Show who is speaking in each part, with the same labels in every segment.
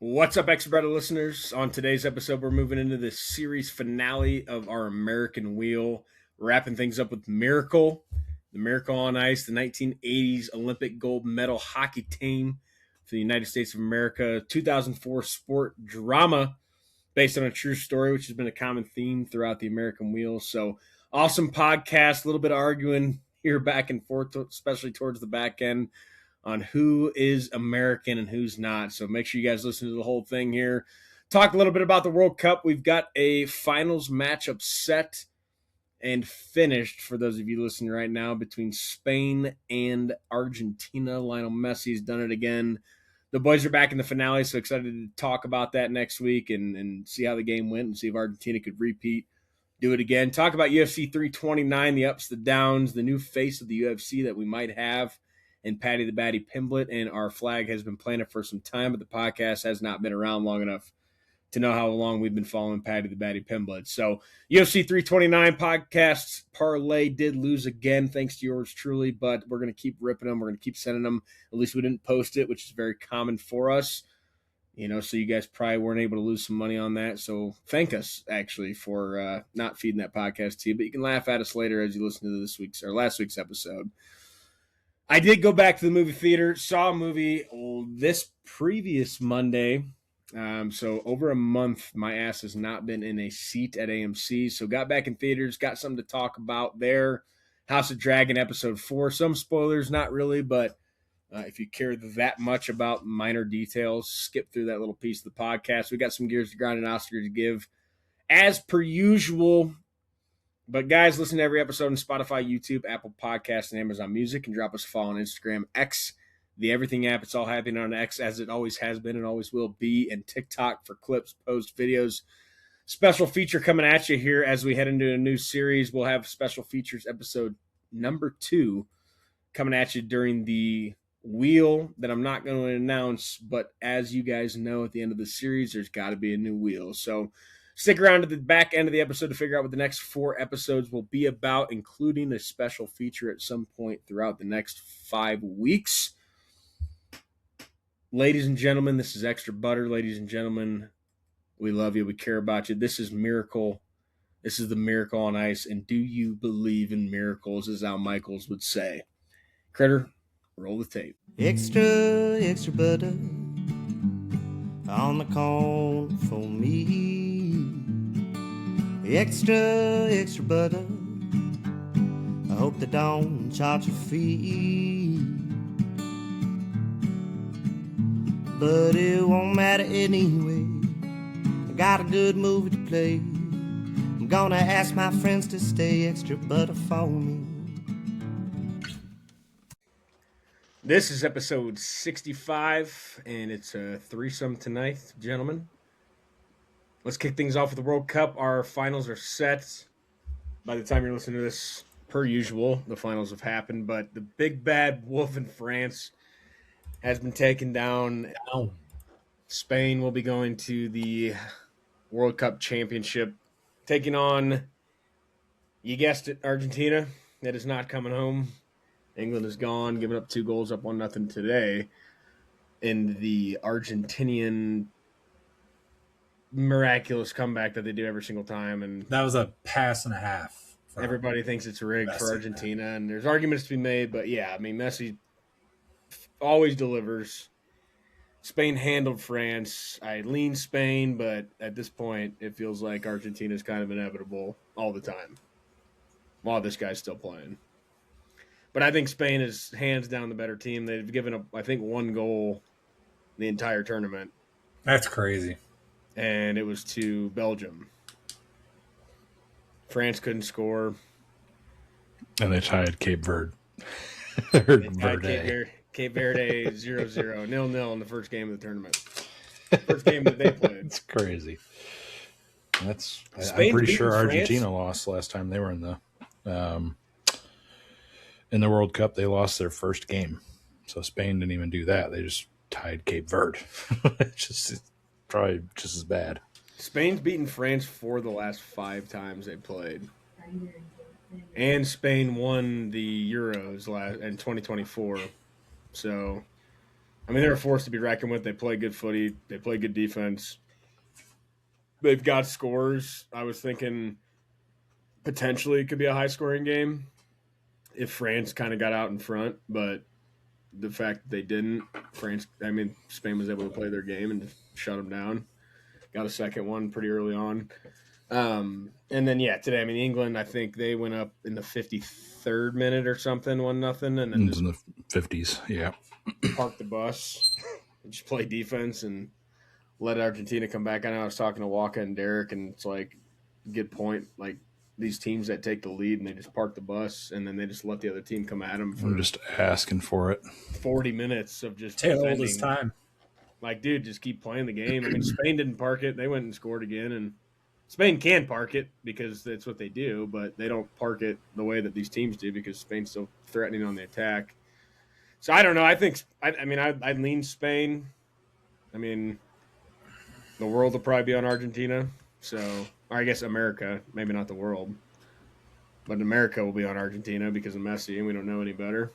Speaker 1: What's up, Extra Brother listeners? On today's episode, we're moving into the series finale of our American Wheel, wrapping things up with Miracle, the Miracle on Ice, the 1980s Olympic gold medal hockey team for the United States of America, 2004 sport drama based on a true story, which has been a common theme throughout the American Wheel. So, awesome podcast, a little bit of arguing here back and forth, especially towards the back end, on who is American and who's not. So make sure you guys listen to the whole thing here. Talk a little bit about the World Cup. We've got a finals matchup set and finished for those of you listening right now between Spain and Argentina. Lionel Messi's done it again. The boys are back in the finale, so excited to talk about that next week and see how the game went and see if Argentina could repeat, do it again. Talk about UFC 329, the ups, the downs, the new face of the UFC that we might have, and Patty the Batty Pimblett, and our flag has been planted for some time, but the podcast has not been around long enough to know how long we've been following Patty the Batty Pimblett. So UFC 329 podcasts parlay did lose again, thanks to yours truly, but we're going to keep ripping them. We're going to keep sending them. At least we didn't post it, which is very common for us. So you guys probably weren't able to lose some money on that. So thank us, actually, for not feeding that podcast to you. But you can laugh at us later as you listen to last week's episode. I did go back to the movie theater, saw a movie this previous Monday. So over a month, my ass has not been in a seat at AMC. So got back in theaters, got something to talk about there. House of Dragon episode 4. Some spoilers, not really, but if you care that much about minor details, skip through that little piece of the podcast. We got some gears to grind and Oscar to give, as per usual. But guys, listen to every episode on Spotify, YouTube, Apple Podcasts, and Amazon Music, and drop us a follow on Instagram, X, the Everything app. It's all happening on X, as it always has been and always will be, and TikTok for clips, posts, videos. Special feature coming at you here as we head into a new series. We'll have special features episode number 2 coming at you during the wheel that I'm not going to announce, but as you guys know, at the end of the series, there's got to be a new wheel. So stick around to the back end of the episode to figure out what the next 4 episodes will be about, including a special feature at some point throughout the next 5 weeks. Ladies and gentlemen, this is Extra Butter. Ladies and gentlemen, we love you. We care about you. This is Miracle. This is the Miracle on Ice. And do you believe in miracles, as Al Michaels would say? Critter, roll the tape.
Speaker 2: Extra, extra butter on the corn for me. Extra, extra butter. I hope they don't charge a fee. But it won't matter anyway. I got a good movie to play. I'm gonna ask my friends to stay extra butter for me.
Speaker 1: This is episode 65, and it's a threesome tonight, gentlemen. Let's kick things off with the World Cup. Our finals are set. By the time you're listening to this, per usual, the finals have happened, but the big bad wolf in France has been taken down. Spain will be going to the World Cup Championship, taking on, you guessed it, Argentina. That is not coming home. England is gone, giving up 2 goals, up 1-0 today in the Argentinian miraculous comeback that they do every single time. And
Speaker 3: that was a pass and a half.
Speaker 1: Everybody thinks it's rigged for Argentina, and there's arguments to be made. But, yeah, I mean, Messi always delivers. Spain handled France. I lean Spain, but at this point, it feels like Argentina is kind of inevitable all the time while this guy's still playing. But I think Spain is hands down the better team. They've given up, I think, 1 goal the entire tournament.
Speaker 3: That's crazy.
Speaker 1: And it was to Belgium. France couldn't score.
Speaker 4: And they tied Cape Verde.
Speaker 1: Cape Verde 0-0, 0-0 in the first game of the tournament. First game that they played.
Speaker 4: It's crazy. I'm pretty sure Argentina lost last time they were in the World Cup. They lost their first game. So Spain didn't even do that. They just tied Cape Verde. It's probably just as bad.
Speaker 1: Spain's beaten France 4 the last 5 times they played. And Spain won the Euros in 2024. So I mean, they're a force to be reckoned with. They play good footy. They play good defense. They've got scores. I was thinking potentially it could be a high-scoring game if France kind of got out in front, but the fact that they didn't, Spain was able to play their game and just shut them down. Got a second one pretty early on. And then today, England, I think they went up in the 53rd minute or something, 1-0, and then
Speaker 4: It was in the 50s. Yeah.
Speaker 1: parked the bus, just play defense and let Argentina come back. I know I was talking to Waka and Derek, and it's like good point. Like these teams that take the lead and they just park the bus and then they just let the other team come at them for
Speaker 4: I'm just asking for it.
Speaker 1: 40 minutes of just
Speaker 3: Tail
Speaker 1: defending.
Speaker 3: this time.
Speaker 1: Like, dude, just keep playing the game. Spain didn't park it. They went and scored again, and Spain can park it because that's what they do, but they don't park it the way that these teams do because Spain's still threatening on the attack. So I don't know. I think I'd lean Spain. The world will probably be on Argentina. So, or I guess America, maybe not the world, but America will be on Argentina because of Messi, and we don't know any better.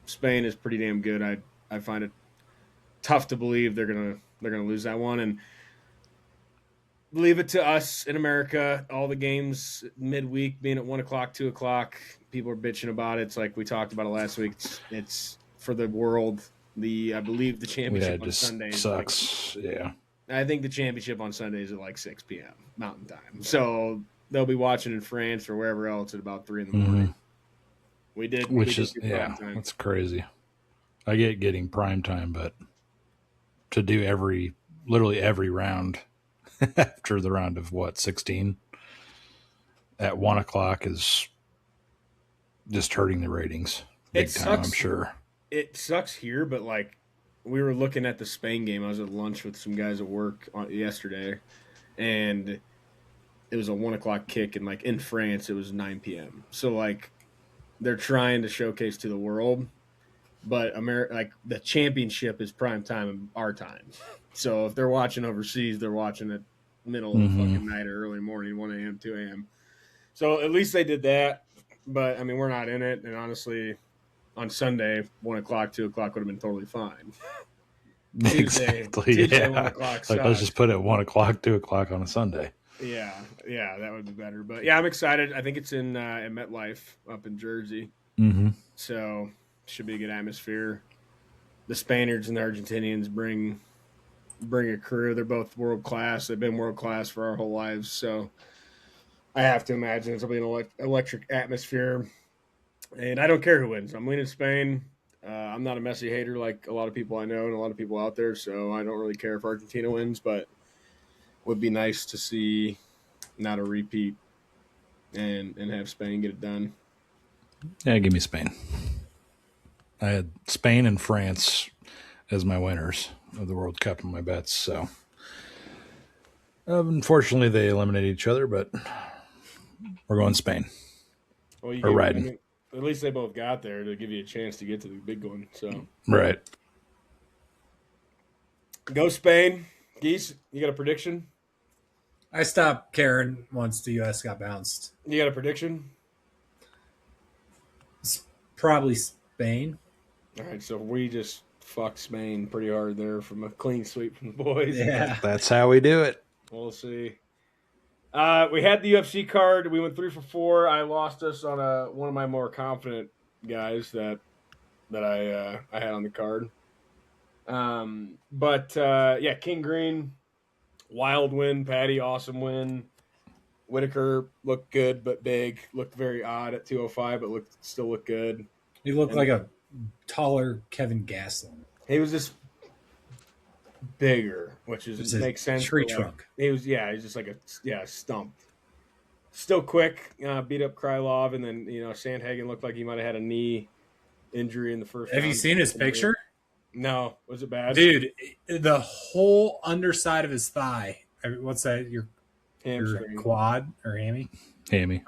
Speaker 1: Spain is pretty damn good. I find it tough to believe they're gonna lose that one, and leave it to us in America. All the games midweek being at 1 o'clock, 2 o'clock. People are bitching about it. It's like we talked about it last week. It's for the world. I believe the championship on Sunday
Speaker 4: sucks. Yeah.
Speaker 1: I think the championship on Sunday is at like 6 p.m. Mountain Time. So they'll be watching in France or wherever else at about 3 in the morning.
Speaker 4: That's crazy. I get getting prime time, but to do literally every round after the round of 16 at 1 o'clock is just hurting the ratings big time. I'm sure
Speaker 1: it sucks here, but like we were looking at the Spain game. I was at lunch with some guys at work yesterday, and it was a 1 o'clock kick, and like in France it was 9 p.m. So like they're trying to showcase to the world, but like the championship is prime time in our time. So if they're watching overseas, they're watching it middle of the fucking night or early morning, 1 a.m., 2 a.m. So at least they did that. But, we're not in it. And honestly, on Sunday, 1 o'clock, 2 o'clock would have been totally fine.
Speaker 4: Tuesday, 1 o'clock like, let's just put it 1 o'clock, 2 o'clock on a Sunday.
Speaker 1: Yeah, that would be better. But, I'm excited. I think it's in MetLife up in Jersey.
Speaker 4: Mm-hmm.
Speaker 1: So should be a good atmosphere. The Spaniards and the Argentinians bring a crew. They're both world class. They've been world class for our whole lives. So I have to imagine it's going to be an electric atmosphere. And I don't care who wins. I'm leaning Spain. I'm not a Messi hater like a lot of people I know and a lot of people out there. So I don't really care if Argentina wins, but it would be nice to see not a repeat and have Spain get it done.
Speaker 4: Yeah, give me Spain. I had Spain and France as my winners of the World Cup in my bets. So unfortunately, they eliminated each other, but we're going Spain.
Speaker 1: Well,
Speaker 4: or riding.
Speaker 1: At least they both got there to give you a chance to get to the big one. So
Speaker 4: right.
Speaker 1: Go Spain. Geese, you got a prediction?
Speaker 3: I stopped caring once the U.S. got bounced.
Speaker 1: You got a prediction?
Speaker 3: It's probably Spain.
Speaker 1: All right, so we just fucked Spain pretty hard there from a clean sweep from the boys.
Speaker 3: Yeah.
Speaker 4: That's how we do it.
Speaker 1: We'll see. We had the UFC card. We went 3 for 4. I lost us on one of my more confident guys that I had on the card. King Green, wild win. Patty, awesome win. Whitaker looked good but big. Looked very odd at 205, but still looked good.
Speaker 3: He looked like a taller Kevin Gastelum.
Speaker 1: He was just bigger, which makes sense.
Speaker 3: Tree trunk.
Speaker 1: He's just like a stump. Still quick, beat up Krylov, and then Sandhagen looked like he might have had a knee injury in the first.
Speaker 3: Have you seen his picture?
Speaker 1: No, was it bad,
Speaker 3: dude? The whole underside of his thigh. What's that? Your quad or hammy?
Speaker 4: Hammy.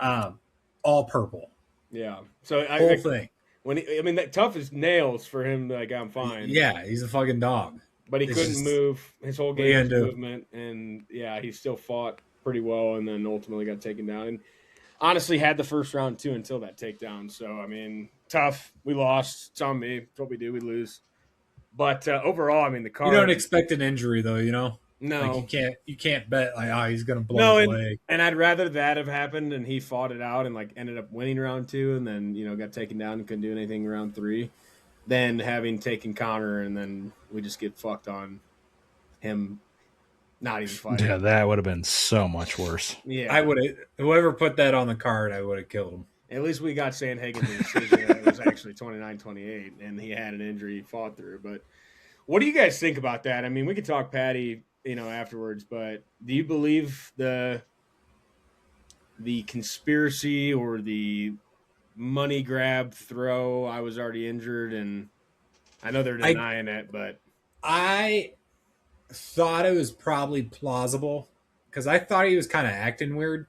Speaker 3: All purple.
Speaker 1: Yeah. So
Speaker 3: whole thing.
Speaker 1: That tough as nails for him. Like, I'm fine.
Speaker 3: Yeah, he's a fucking dog.
Speaker 1: But he couldn't move his whole game movement, and he still fought pretty well, and then ultimately got taken down. And honestly, had the first round too until that takedown. So tough. We lost. It's on me. It's what we do. We lose. But overall, I mean, the card.
Speaker 3: You don't expect an injury though, you know.
Speaker 1: No,
Speaker 3: Like you can't bet like, oh, he's gonna blow
Speaker 1: no,
Speaker 3: his leg.
Speaker 1: and I'd rather that have happened and he fought it out and like ended up winning round 2 and then got taken down and couldn't do anything round 3, than having taken Conor and then we just get fucked on him not even fighting.
Speaker 4: Yeah, that would have been so much worse.
Speaker 1: Yeah,
Speaker 3: I would have. Whoever put that on the card, I would have killed him.
Speaker 1: At least we got Sandhagen the decision that it was actually 29-28 and he had an injury he fought through. But what do you guys think about that? I mean, we could talk Patty, afterwards, but do you believe the conspiracy or the money grab throw? I was already injured, and I know they're denying it, but
Speaker 3: I thought it was probably plausible because I thought he was kind of acting weird,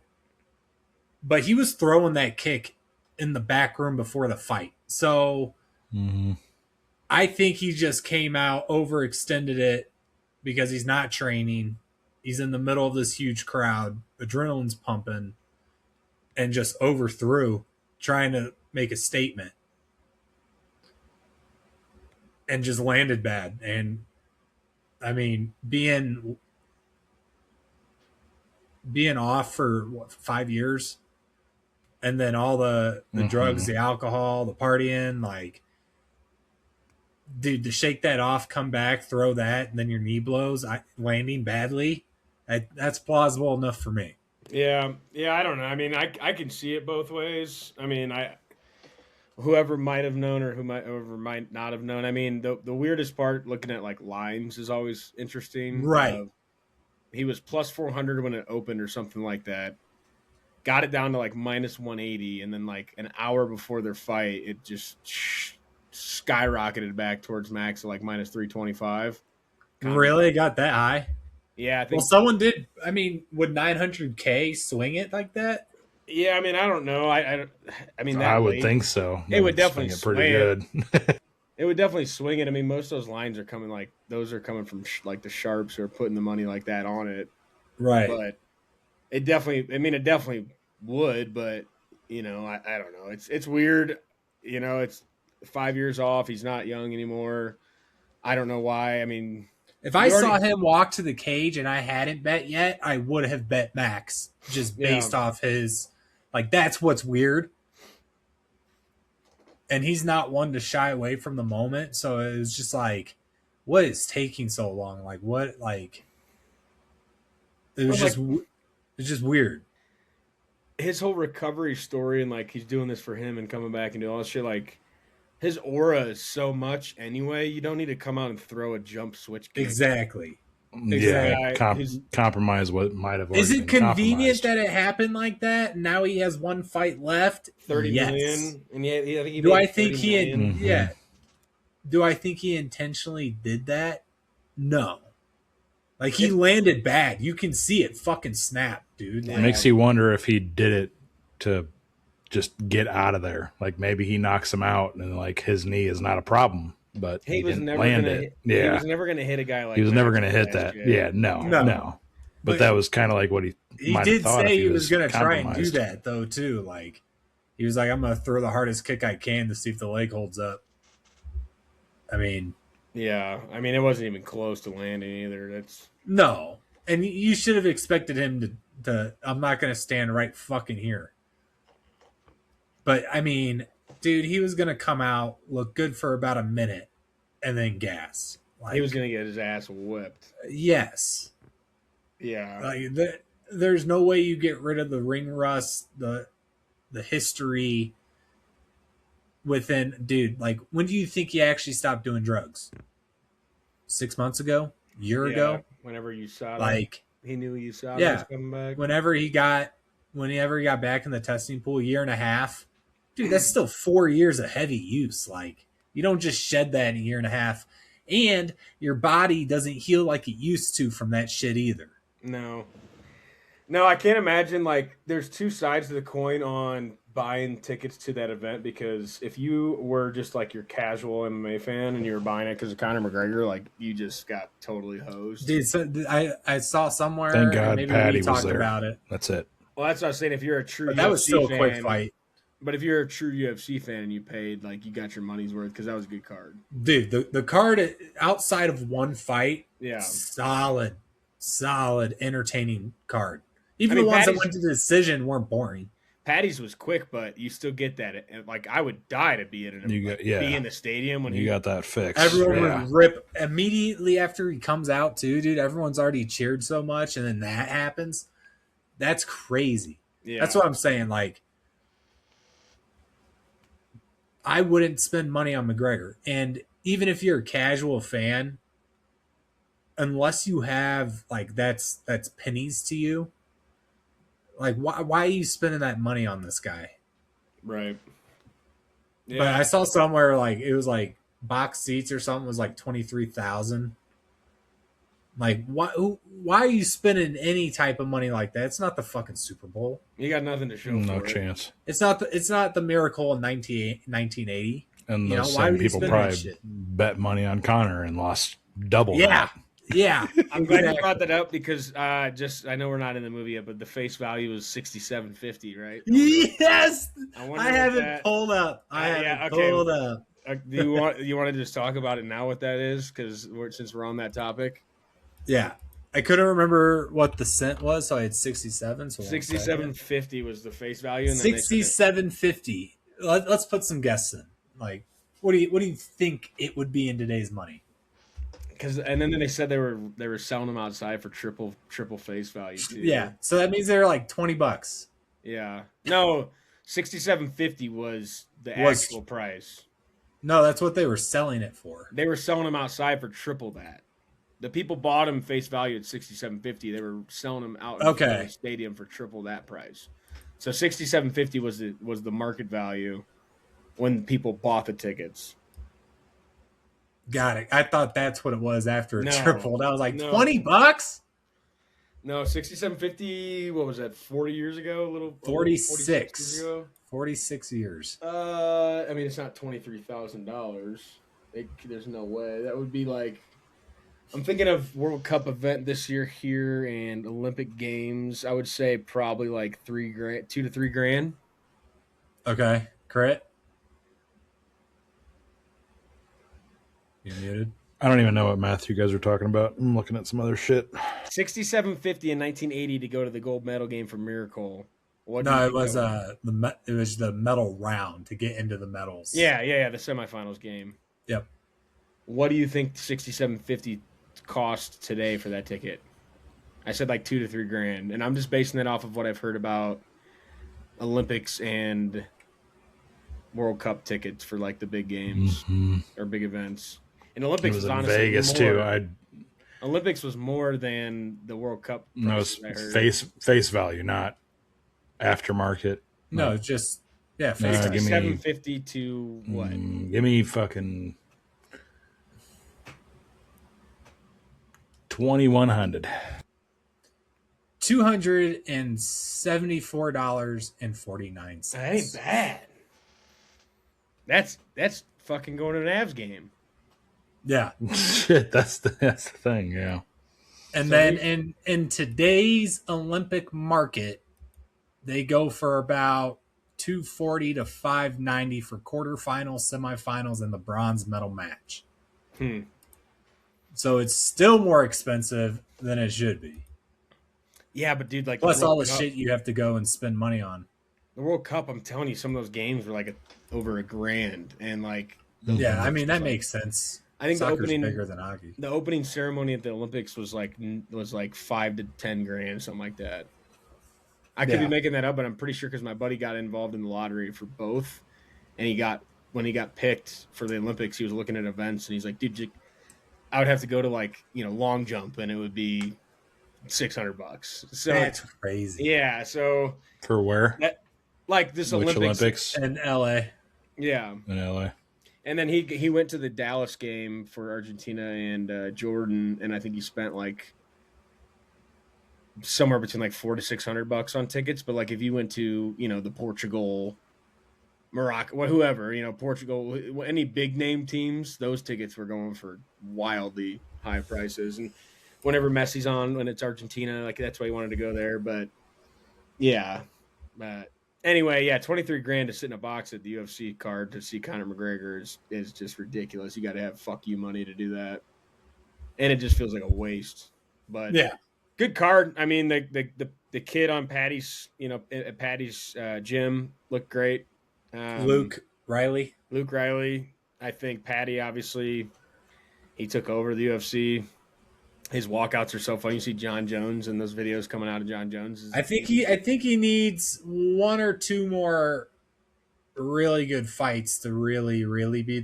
Speaker 3: but he was throwing that kick in the back room before the fight. So I think he just came out, overextended it because he's not training. He's in the middle of this huge crowd, adrenaline's pumping, and just overthrew, trying to make a statement, and just landed bad. And I mean, being off for 5 years, and then all the drugs, the alcohol, the partying, like, dude, to shake that off, come back, throw that, and then your knee blows, landing badly, that's plausible enough for me.
Speaker 1: Yeah, I don't know. I mean, I can see it both ways. I mean, whoever might have known or whoever might not have known. I mean, the weirdest part, looking at like lines, is always interesting.
Speaker 3: Right.
Speaker 1: He was plus 400 when it opened or something like that. Got it down to like minus 180, and then like an hour before their fight, it just skyrocketed back towards max at like minus 325.
Speaker 3: Really? It got that high?
Speaker 1: Yeah, I think.
Speaker 3: Well, someone did. I mean, would 900K swing it like that?
Speaker 1: Yeah, I mean, I don't know. I mean, that
Speaker 4: I would think so.
Speaker 1: It would definitely
Speaker 4: swing it pretty good.
Speaker 1: It would definitely swing it. I mean, most of those lines are coming from like the sharps who are putting the money like that on it.
Speaker 3: Right.
Speaker 1: But it definitely would, but I don't know. It's weird. It's 5 years off. He's not young anymore. I don't know why. I mean,
Speaker 3: if I saw him walk to the cage and I hadn't bet yet, I would have bet max just based off his, like, that's what's weird. And he's not one to shy away from the moment. So it was just like, what is taking so long? Like, what, like, it was just weird.
Speaker 1: His whole recovery story and like he's doing this for him and coming back and do all this shit, like, his aura is so much anyway. You don't need to come out and throw a jump switch kick.
Speaker 3: Exactly.
Speaker 4: Yeah, compromise what might have.
Speaker 3: Is it convenient that it happened like that? Now he has one fight left.
Speaker 1: 30 million, and
Speaker 3: do I think he? Do I think he intentionally did that? No. Like, he landed bad. You can see it fucking snap, dude.
Speaker 4: It makes you wonder if he did it to just get out of there. Like, maybe he knocks him out and like his knee is not a problem, but he didn't land it. Yeah.
Speaker 1: He was never going to hit a guy like that.
Speaker 4: He was never going to hit that. Yeah, no. But that was kind of like what he
Speaker 3: did say he was going to try and do that though too. Like, he was like, I'm going to throw the hardest kick I can to see if the leg holds up. I mean,
Speaker 1: yeah. I mean, it wasn't even close to landing either.
Speaker 3: No. And you should have expected him to I'm not going to stand right fucking here. But, I mean, dude, he was going to come out, look good for about a minute, and then gas.
Speaker 1: Like, he was going to get his ass whipped.
Speaker 3: Yes.
Speaker 1: Yeah.
Speaker 3: Like, there's no way you get rid of the ring rust, the history within... Dude, like, when do you think he actually stopped doing drugs? 6 months ago? A year ago?
Speaker 1: Whenever you saw it.
Speaker 3: Like,
Speaker 1: he knew you saw it was coming back.
Speaker 3: Whenever he got back in the testing pool, a year and a half... Dude, that's still 4 years of heavy use. Like, you don't just shed that in a year and a half. And your body doesn't heal like it used to from that shit either.
Speaker 1: No, I can't imagine. Like, there's two sides to the coin on buying tickets to that event, because if you were just like your casual MMA fan and you were buying it because of Conor McGregor, like, you just got totally hosed.
Speaker 3: Dude, so I saw somewhere.
Speaker 4: Thank God
Speaker 3: maybe
Speaker 4: Patty
Speaker 3: we talked
Speaker 4: was there.
Speaker 3: about it.
Speaker 4: That's it.
Speaker 1: Well, that's what I was saying. If you're a true,
Speaker 3: but that was still a quick fight.
Speaker 1: But if you're a true UFC fan and you paid, like, you got your money's worth because that was a good card.
Speaker 3: Dude, the card outside of one fight,
Speaker 1: Yeah.
Speaker 3: solid, entertaining card. Even
Speaker 1: I mean,
Speaker 3: the ones that
Speaker 1: Patty's-
Speaker 3: went to the decision weren't boring.
Speaker 1: Patty's was quick, but you still get that. Like, I would die to be in
Speaker 4: You got- yeah.
Speaker 1: be in the stadium when
Speaker 4: You
Speaker 1: he
Speaker 4: got that fixed.
Speaker 3: Everyone
Speaker 4: Yeah.
Speaker 3: would rip immediately after he comes out too, dude. Everyone's already cheered so much, and then that happens. That's crazy.
Speaker 1: Yeah.
Speaker 3: That's what I'm saying. Like, I wouldn't spend money on McGregor. And even if you're a casual fan, unless you have like that's pennies to you, like why are you spending that money on this guy?
Speaker 1: Right. Yeah.
Speaker 3: But I saw somewhere like it was like box seats or something was like 23,000. Like why are you spending any type of money like that? It's not the fucking Super Bowl.
Speaker 1: You got nothing to show
Speaker 4: No
Speaker 1: for it.
Speaker 4: chance.
Speaker 3: It's not the miracle in 1980.
Speaker 4: And
Speaker 3: You know,
Speaker 4: those
Speaker 3: why
Speaker 4: same
Speaker 3: would you
Speaker 4: people
Speaker 3: spend that
Speaker 4: probably
Speaker 3: shit?
Speaker 4: bet money on Connor and lost double.
Speaker 3: Yeah. Yeah.
Speaker 1: I'm glad you brought that up because I know we're not in the movie yet, but the face value is $67.50, right?
Speaker 3: Yes.
Speaker 1: wonder
Speaker 3: I
Speaker 1: what
Speaker 3: have
Speaker 1: that-
Speaker 3: it pulled up. I have
Speaker 1: yeah,
Speaker 3: it
Speaker 1: okay.
Speaker 3: pulled up.
Speaker 1: Do you want to just talk about it now? What that is? Because since we're on that topic,
Speaker 3: Yeah. I couldn't remember what the cent was, so I had 67. So
Speaker 1: $67.50 was the face value. And then they said-
Speaker 3: 67.50. Let's put some guesses in. Like, what do you think it would be in today's money?
Speaker 1: and then they said they were selling them outside for triple face value too.
Speaker 3: Yeah. So that means they're like $20.
Speaker 1: Yeah. No, $67.50 was the
Speaker 3: Was-
Speaker 1: actual price.
Speaker 3: No, that's what they were selling it for.
Speaker 1: They were selling them outside for triple that. The people bought them face value at $67.50. They were selling them out in
Speaker 3: Okay.
Speaker 1: the stadium for triple that price. So $67.50 was the market value when people bought the tickets.
Speaker 3: Got it. I thought that's what it was after it
Speaker 1: No.
Speaker 3: tripled. I was like,
Speaker 1: No.
Speaker 3: $20?
Speaker 1: No, $67.50. What was that? 40 years ago? A little
Speaker 3: 46.
Speaker 1: years ago.
Speaker 3: 46 years.
Speaker 1: I mean, it's not $23,000. There's no way. That would be like, I'm thinking of World Cup event this year here and Olympic Games. I would say probably like $2,000 to $3,000.
Speaker 3: Okay. Crit? You muted?
Speaker 4: I don't even know what math you guys are talking about. I'm looking at some other shit.
Speaker 1: $67.50 in 1980 to go to the gold medal game for Miracle. What do you
Speaker 3: No, it
Speaker 1: think
Speaker 3: was
Speaker 1: that
Speaker 3: it was the medal round to get into the medals.
Speaker 1: Yeah, the semifinals game.
Speaker 3: Yep.
Speaker 1: What do you think $67.50 cost today for that ticket? I said like $2,000 to $3,000, and I'm just basing that off of what I've heard about Olympics and World Cup tickets for like the big games or big events. And
Speaker 4: It
Speaker 1: Olympics
Speaker 4: was
Speaker 1: is
Speaker 4: in
Speaker 1: honestly
Speaker 4: Vegas
Speaker 1: more,
Speaker 4: too.
Speaker 1: Olympics was more than the World Cup.
Speaker 4: No, it's
Speaker 1: prices I heard.
Speaker 4: face value, not aftermarket.
Speaker 3: No, it's just yeah.
Speaker 4: No,
Speaker 3: Face
Speaker 4: give me-
Speaker 1: $67.50 to what?
Speaker 4: Give me fucking 2,100.
Speaker 3: $274.49.
Speaker 1: That ain't bad. That's fucking going to an Avs game.
Speaker 3: Yeah,
Speaker 4: Shit, that's the thing. Yeah.
Speaker 3: and
Speaker 1: So
Speaker 3: then in today's Olympic market, they go for about $240 to $590 for quarterfinals, semifinals, and the bronze medal match. So it's still more expensive than it should be.
Speaker 1: Yeah, but dude, like
Speaker 3: Plus
Speaker 1: the
Speaker 3: all
Speaker 1: World
Speaker 3: the
Speaker 1: Cup-
Speaker 3: shit you have to go and spend money on.
Speaker 1: The World Cup, I'm telling you, some of those games were like over $1,000, and like
Speaker 3: Yeah, I mean that makes sense.
Speaker 1: I think
Speaker 3: Soccer's
Speaker 1: the opening
Speaker 3: bigger than hockey.
Speaker 1: the opening ceremony at the Olympics was like $5,000 to $10,000, something like that. I could be
Speaker 3: Yeah.
Speaker 1: making that up, but I'm pretty sure because my buddy got involved in the lottery for both, and when he got picked for the Olympics, he was looking at events, and he's like, dude, I would have to go to like long jump, and it would be $600. So
Speaker 3: That's crazy.
Speaker 1: yeah, so
Speaker 4: For where?
Speaker 1: like this
Speaker 4: Which
Speaker 1: Olympics,
Speaker 4: Olympics?
Speaker 3: In LA.
Speaker 1: yeah.
Speaker 4: In LA.
Speaker 1: And then he went to the Dallas game for Argentina and Jordan, and I think he spent like somewhere between like $400 to $600 on tickets. But like if you went to the Portugal, Morocco, whoever Portugal, any big name teams, those tickets were going for wildly high prices. And whenever Messi's on, when it's Argentina, like that's why he wanted to go there. But yeah, but Anyway, yeah, 23 grand to sit in a box at the UFC card to see Conor McGregor is just ridiculous. You got to have fuck you money to do that, and it just feels like a waste. But
Speaker 3: Yeah.
Speaker 1: good card. I mean, the kid on Patty's, at Patty's gym looked great.
Speaker 3: Luke Riley.
Speaker 1: Luke Riley. I think Patty, obviously, he took over the UFC. His walkouts are so funny. You see John Jones and those videos coming out of John Jones.
Speaker 3: I think he needs one or two more really good fights to really be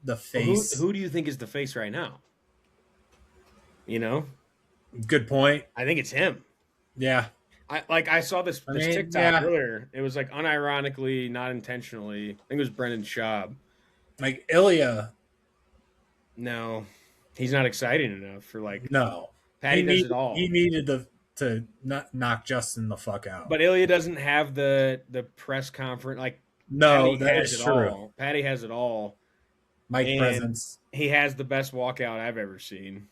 Speaker 3: the face.
Speaker 1: Who do you think is the face right now? You know,
Speaker 3: Good point.
Speaker 1: I think it's him.
Speaker 3: Yeah.
Speaker 1: I saw this
Speaker 3: I mean,
Speaker 1: TikTok
Speaker 3: yeah.
Speaker 1: earlier. It was like unironically, not intentionally. I think it was Brendan Schaub.
Speaker 3: Like Ilya,
Speaker 1: No, he's not exciting enough for like
Speaker 3: no.
Speaker 1: Patty does it all.
Speaker 3: He needed to not knock Justin the fuck out.
Speaker 1: But Ilya doesn't have the press conference. Like
Speaker 3: no,
Speaker 1: Patty
Speaker 3: that
Speaker 1: has
Speaker 3: is
Speaker 1: it
Speaker 3: true.
Speaker 1: all. Patty has it all.
Speaker 3: Mike
Speaker 1: And-
Speaker 3: presence.
Speaker 1: He has the best walkout I've ever seen.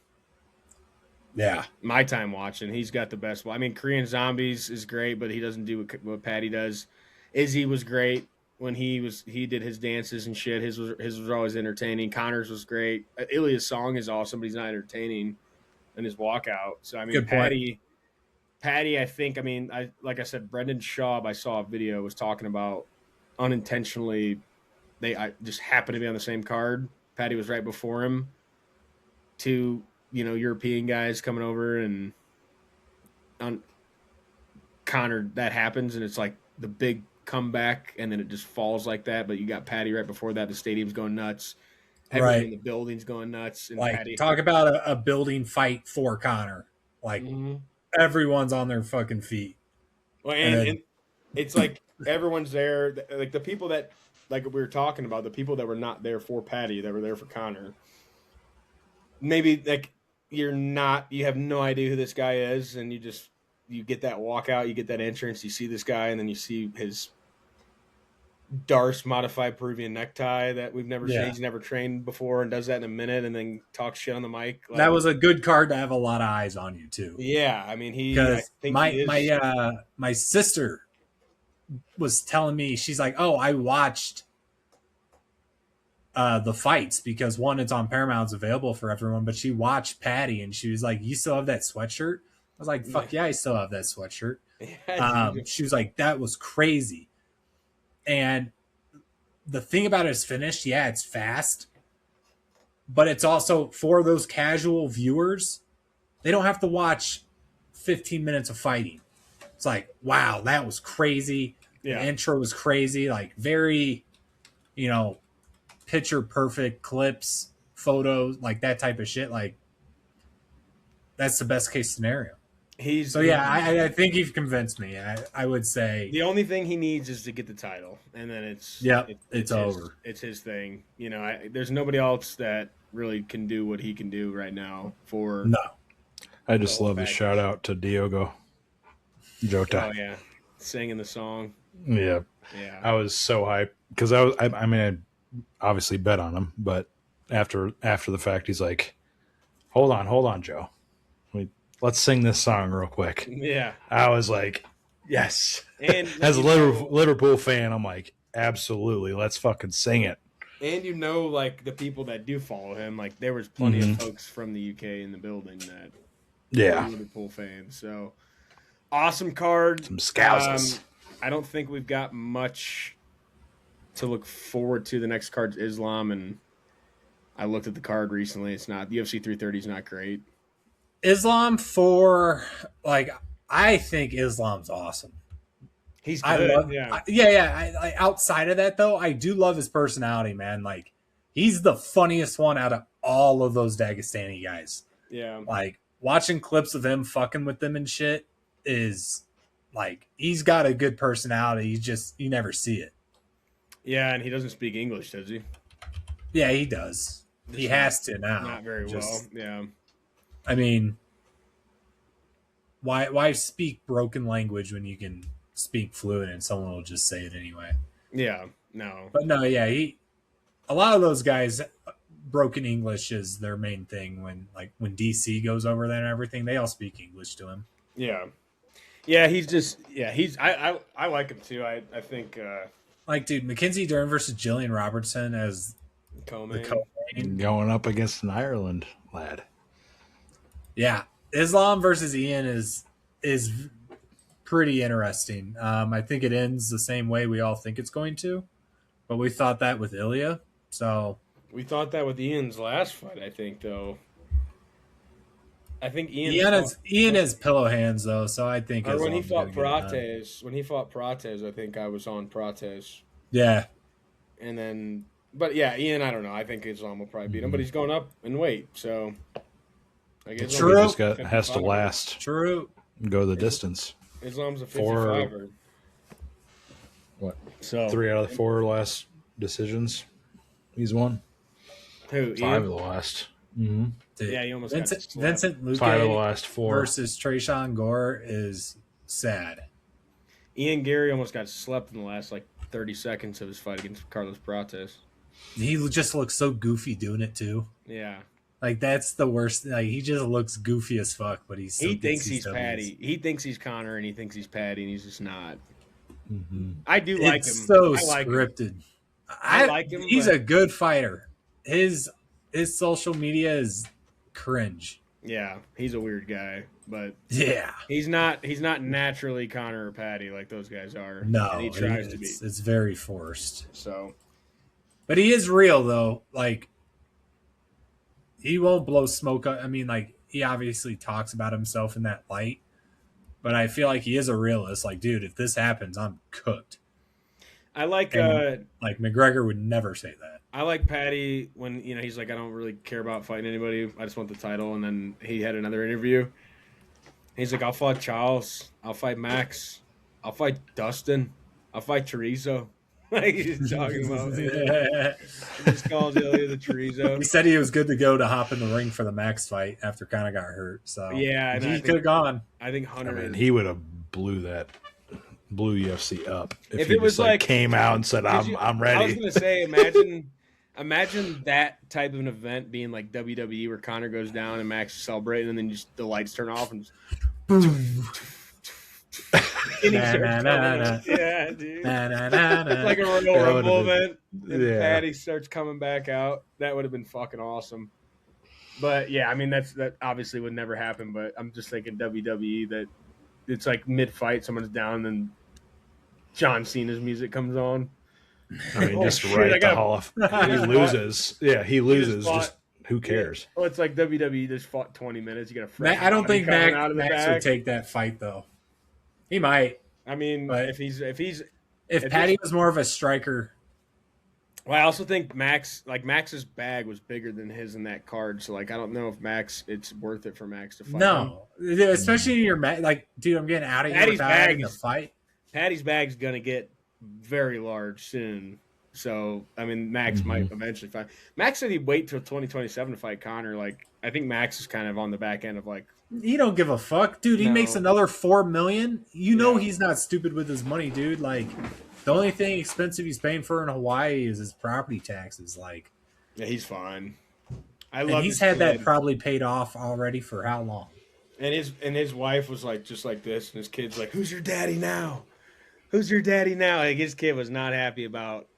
Speaker 3: Yeah.
Speaker 1: My time watching, he's got the best. I mean, Korean Zombies is great, but he doesn't do what Patty does. Izzy was great when he did his dances and shit. His was always entertaining. Connor's was great. Ilya's song is awesome, but he's not entertaining in his walkout. So I mean,
Speaker 3: Good point.
Speaker 1: Patty, I think. I mean, like I said, Brendan Schaub. I saw a video was talking about unintentionally. I just happened to be on the same card. Patty was right before him. Two, European guys coming over, and on Connor, that happens, and it's like the big comeback, and then it just falls like that. But you got Patty right before that. The stadium's going nuts. Everyone
Speaker 3: Right.
Speaker 1: in the building's going nuts. And
Speaker 3: Like
Speaker 1: Patty,
Speaker 3: talk about a building fight for Connor. Like
Speaker 1: Mhm.
Speaker 3: everyone's on their fucking feet.
Speaker 1: Well,
Speaker 3: And
Speaker 1: and it's like everyone's there. Like the people that, like we were talking about, the people that were not there for Patty, that were there for Connor. Maybe like you have no idea who this guy is, and you get that walkout, you get that entrance, you see this guy, and then you see his Darce modified Peruvian necktie that we've never
Speaker 3: Yeah.
Speaker 1: seen. He's never trained before, and does that in a minute, and then talks shit on the mic. Like,
Speaker 3: That was a good card to have a lot of eyes on you too.
Speaker 1: yeah. I mean, I
Speaker 3: Because
Speaker 1: think he is.
Speaker 3: my sister was telling me, she's like, "Oh, I watched the fights because one, it's on Paramount, it's available for everyone." But she watched Patty, and she was like, "You still have that sweatshirt?" I was like, "Fuck yeah, I still have that sweatshirt." She was like, "That was crazy." And the thing about his finish, yeah, it's fast, but it's also for those casual viewers. They don't have to watch 15 minutes of fighting. It's like, wow, that was crazy.
Speaker 1: Yeah.
Speaker 3: The intro was crazy, like very, picture perfect clips, photos, like that type of shit. Like that's the best case scenario. So yeah, I think you've convinced me. I would say
Speaker 1: the only thing he needs is to get the title, and then it's
Speaker 3: it's
Speaker 1: his,
Speaker 3: over.
Speaker 1: It's his thing. There's nobody else that really can do what he can do right now. For
Speaker 3: No,
Speaker 4: I just
Speaker 1: Oh,
Speaker 4: love the
Speaker 1: back.
Speaker 4: shout out to Diogo Jota.
Speaker 1: oh yeah, singing the song.
Speaker 4: Yeah,
Speaker 1: Yeah,
Speaker 4: I was so hyped because I mean, I obviously bet on him, but after the fact, he's like, hold on, Joe. Let's sing this song real quick.
Speaker 1: yeah.
Speaker 4: I was like, yes.
Speaker 1: And
Speaker 4: As a Liverpool fan, I'm like, absolutely, let's fucking sing it.
Speaker 1: and like the people that do follow him, like there was plenty
Speaker 4: Mhm.
Speaker 1: of folks from the UK in the building that
Speaker 4: Yeah,
Speaker 1: were Liverpool fans. So awesome card.
Speaker 4: some scousers.
Speaker 1: I don't think we've got much to look forward to. The next card's Islam, and I looked at the card recently. It's not, the UFC 330 is not great.
Speaker 3: Islam I think Islam's awesome.
Speaker 1: He's
Speaker 3: I
Speaker 1: good.
Speaker 3: love,
Speaker 1: yeah.
Speaker 3: I outside of that though, I do love his personality, man. Like he's the funniest one out of all of those Dagestani guys.
Speaker 1: Yeah.
Speaker 3: Like watching clips of him fucking with them and shit is like he's got a good personality. You never see it.
Speaker 1: Yeah, and he doesn't speak English, does he?
Speaker 3: Yeah, he does. He has to now.
Speaker 1: Not very well. Yeah.
Speaker 3: I mean, why speak broken language when you can speak fluent and someone will just say it anyway?
Speaker 1: Yeah. No.
Speaker 3: But no, yeah, a lot of those guys, broken English is their main thing. When DC goes over there and everything, they all speak English to him.
Speaker 1: Yeah. Yeah, I like him too. I think
Speaker 3: Like, dude, Mackenzie Dern versus Jillian Robertson as the
Speaker 1: Co-Main.
Speaker 3: co-main.
Speaker 4: Going up against an Ireland lad.
Speaker 3: Yeah, Islam versus Ian is pretty interesting. I think it ends the same way we all think it's going to, but we thought that with Ilya. So
Speaker 1: We thought that with Ian's last fight, I think, though. I think
Speaker 3: Ian has pillow hands though, so I think
Speaker 1: or when he
Speaker 3: Islam's
Speaker 1: fought
Speaker 3: gonna get it done.
Speaker 1: Prates, I think I was on Prates.
Speaker 3: Yeah,
Speaker 1: And then, but yeah, Ian, I don't know. I think Islam will probably beat him, but he's going up in weight, so I guess
Speaker 3: True.
Speaker 4: Just has to last,
Speaker 3: true.
Speaker 4: go the distance.
Speaker 1: Islam's a
Speaker 4: For-
Speaker 1: 55er.
Speaker 4: What?
Speaker 1: So
Speaker 4: 3 out of the 4 last decisions, he's won.
Speaker 1: who?
Speaker 4: 5
Speaker 1: Ian?
Speaker 4: of the last. Mm-hmm.
Speaker 3: Dude,
Speaker 1: Yeah, he almost got
Speaker 3: Vincent
Speaker 1: slapped.
Speaker 3: Vincent Luque
Speaker 4: 5 of the last 4.
Speaker 3: versus Trayshawn Gore is sad.
Speaker 1: Ian Gary almost got slept in the last like 30 seconds of his fight against Carlos Prates.
Speaker 3: He just looks so goofy doing it too.
Speaker 1: Yeah,
Speaker 3: Like that's the worst. Like he just looks goofy as fuck, but he's
Speaker 1: he thinks he's Patty. He thinks he's Connor, and he thinks he's Patty, and he's just not.
Speaker 4: Mm-hmm.
Speaker 1: I do like
Speaker 3: It's
Speaker 1: him.
Speaker 3: so
Speaker 1: I like him.
Speaker 3: scripted.
Speaker 1: I like him,
Speaker 3: He's
Speaker 1: but-
Speaker 3: a good fighter. His social media is cringe.
Speaker 1: Yeah, he's a weird guy, but
Speaker 3: Yeah.
Speaker 1: he's not naturally Connor or Patty like those guys are.
Speaker 3: No,
Speaker 1: and he tries to be.
Speaker 3: it's very forced.
Speaker 1: So
Speaker 3: But he is real though. Like he won't blow smoke up. I mean, like he obviously talks about himself in that light, but I feel like he is a realist. Like, dude, if this happens, I'm cooked.
Speaker 1: I like
Speaker 3: And- Like McGregor would never say that.
Speaker 1: I like Patty when he's like, I don't really care about fighting anybody. I just want the title. And then he had another interview. He's like, I'll fight Charles. I'll fight Max. I'll fight Dustin. I'll fight Chorizo. Like he's talking about. He just calls Ilya the Chorizo.
Speaker 3: He said he was good to go to hop in the ring for the Max fight after kind of got hurt. So
Speaker 1: Yeah, and I
Speaker 3: he
Speaker 1: think-
Speaker 3: could have gone.
Speaker 1: I think
Speaker 4: I
Speaker 1: Hunter.
Speaker 4: mean, he would have blew UFC up
Speaker 1: If
Speaker 4: he
Speaker 1: it was
Speaker 4: just
Speaker 1: like-
Speaker 4: came out and said, I'm
Speaker 1: I was
Speaker 4: ready.
Speaker 1: gonna say, imagine that type of an event being like WWE where Connor goes down and Max is celebrating, and then just the lights turn off and just. And he
Speaker 3: Na,
Speaker 1: starts
Speaker 3: na,
Speaker 1: coming
Speaker 3: na,
Speaker 1: up. Yeah, dude.
Speaker 3: Na, na, na, na.
Speaker 1: It's like a Royal
Speaker 4: That
Speaker 1: Rumble
Speaker 4: would've been-
Speaker 1: event, and
Speaker 4: Yeah.
Speaker 1: Patty starts coming back out. That would have been fucking awesome. But yeah, I mean that obviously would never happen. But I'm just thinking WWE that it's like mid-fight, someone's down, and John Cena's music comes on.
Speaker 4: I mean,
Speaker 1: Oh,
Speaker 4: just
Speaker 1: shit,
Speaker 4: right
Speaker 1: I
Speaker 4: at the
Speaker 1: got-
Speaker 4: Hall of He
Speaker 1: just
Speaker 4: loses. Yeah, he loses.
Speaker 1: fought-
Speaker 4: Just who cares?
Speaker 1: Oh, it's like WWE just fought 20 minutes. You got a fresh
Speaker 3: I don't
Speaker 1: body
Speaker 3: think
Speaker 1: coming out of the
Speaker 3: Max
Speaker 1: back.
Speaker 3: would take that fight though. He might.
Speaker 1: I mean,
Speaker 3: but-
Speaker 1: if he's
Speaker 3: If
Speaker 1: If
Speaker 3: Patty
Speaker 1: he's-
Speaker 3: was more of a striker,
Speaker 1: well, I also think Max's bag was bigger than his in that card. So like, I don't know if it's worth it for Max to fight. him.
Speaker 3: no, especially in your like, dude, I'm getting out of here
Speaker 1: Patty's
Speaker 3: without
Speaker 1: bag
Speaker 3: having to
Speaker 1: is-
Speaker 3: fight.
Speaker 1: Patty's bag's gonna get very large soon. So I mean, Max might eventually fight. Max said he'd wait till 2027 to fight Connor. Like, I think Max is kind of on the back end of like,
Speaker 3: He don't give a fuck, dude. He
Speaker 1: No.
Speaker 3: makes another $4 million. You know
Speaker 1: Yeah.
Speaker 3: he's not stupid with his money, dude. Like, the only thing expensive he's paying for in Hawaii is his property taxes. Like,
Speaker 1: yeah, he's fine. I
Speaker 3: and
Speaker 1: love.
Speaker 3: he's
Speaker 1: his
Speaker 3: had that
Speaker 1: kid.
Speaker 3: probably paid off already for how long?
Speaker 1: And his wife was like just like this, and his kid's like, "Who's your daddy now? Who's your daddy now?" Like his kid was not happy about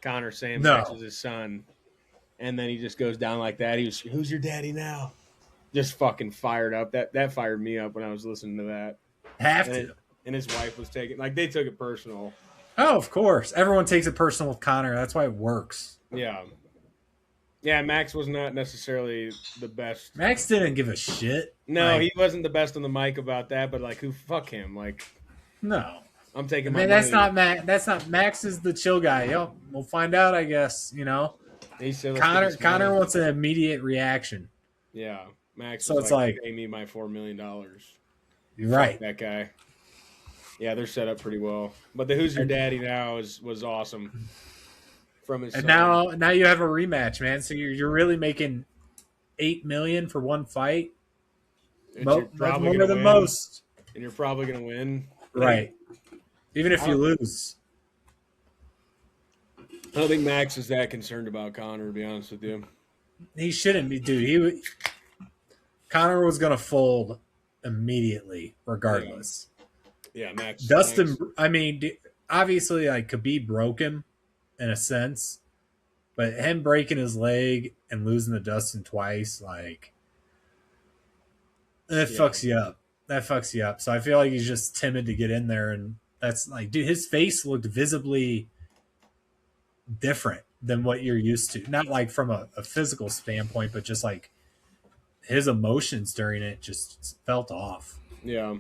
Speaker 1: Connor saying
Speaker 3: No.
Speaker 1: Max was his son, and then he just goes down like that. He was, "Who's your daddy now?" Just fucking fired up. That fired me up when I was listening to that.
Speaker 3: Have
Speaker 1: And,
Speaker 3: to.
Speaker 1: and his wife was taking like they took it personal.
Speaker 3: Oh, of course. Everyone takes it personal with Connor. That's why it works.
Speaker 1: Yeah, yeah. Max was not necessarily the best.
Speaker 3: Max didn't give a shit.
Speaker 1: No,
Speaker 3: Like,
Speaker 1: he wasn't the best on the mic about that. But like, who fuck him? Like,
Speaker 3: no.
Speaker 1: I'm taking
Speaker 3: I
Speaker 1: my
Speaker 3: mean, that's
Speaker 1: money.
Speaker 3: not Max. That's not Max. Is the chill guy. Yo, we'll find out. I guess you know.
Speaker 1: He said, "Let's get this
Speaker 3: Connor
Speaker 1: money."
Speaker 3: wants an immediate reaction.
Speaker 1: Yeah, Max.
Speaker 3: So
Speaker 1: was
Speaker 3: it's like-
Speaker 1: pay me my $4 million.
Speaker 3: You're right.
Speaker 1: That guy. Yeah, they're set up pretty well. But the "Who's Your Daddy Now" was awesome. From his
Speaker 3: And
Speaker 1: son.
Speaker 3: now you have a rematch, man. So you're really making $8 million for one fight.
Speaker 1: And you're
Speaker 3: That's
Speaker 1: probably
Speaker 3: more
Speaker 1: gonna
Speaker 3: than
Speaker 1: win,
Speaker 3: most,
Speaker 1: and you're probably gonna win.
Speaker 3: right? Even if you lose,
Speaker 1: I don't think Max is that concerned about Connor. To be honest with you,
Speaker 3: he shouldn't be, dude. Connor was gonna fold immediately, regardless.
Speaker 1: Yeah, Max.
Speaker 3: Dustin, I mean, obviously, like Khabib broke him in a sense, but him breaking his leg and losing to Dustin twice, like, that fucks you up. That fucks you up. So I feel like he's just timid to get in there, and that's like, dude, his face looked visibly different than what you're used to. Not like from a physical standpoint, but just like his emotions during it just felt off.
Speaker 1: Yeah.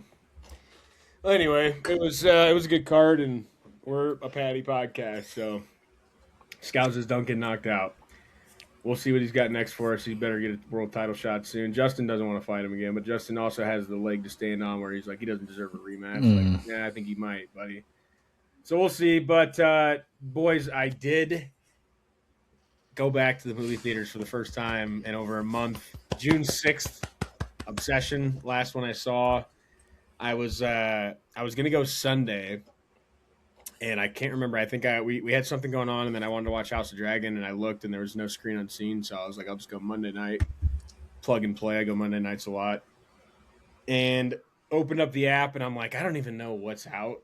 Speaker 1: Well, anyway, it was a good card, and we're a Patty podcast, so Scousers don't get knocked out. We'll see what he's got next for us. He better get a world title shot soon. Justin doesn't want to fight him again, but Justin also has the leg to stand on where he's like, he doesn't deserve a rematch. Like, yeah, I think he might, buddy. So we'll see. But, boys, I did go back to the movie theaters for the first time in over a month. June 6th, Obsession, last one I saw. I was going to go Sunday, and I can't remember. I think we had something going on, and then I wanted to watch House of Dragon, and I looked, and there was no screen unseen, so I was like, I'll just go Monday night, plug and play. I go Monday nights a lot. And opened up the app, and I'm like, I don't even know what's out.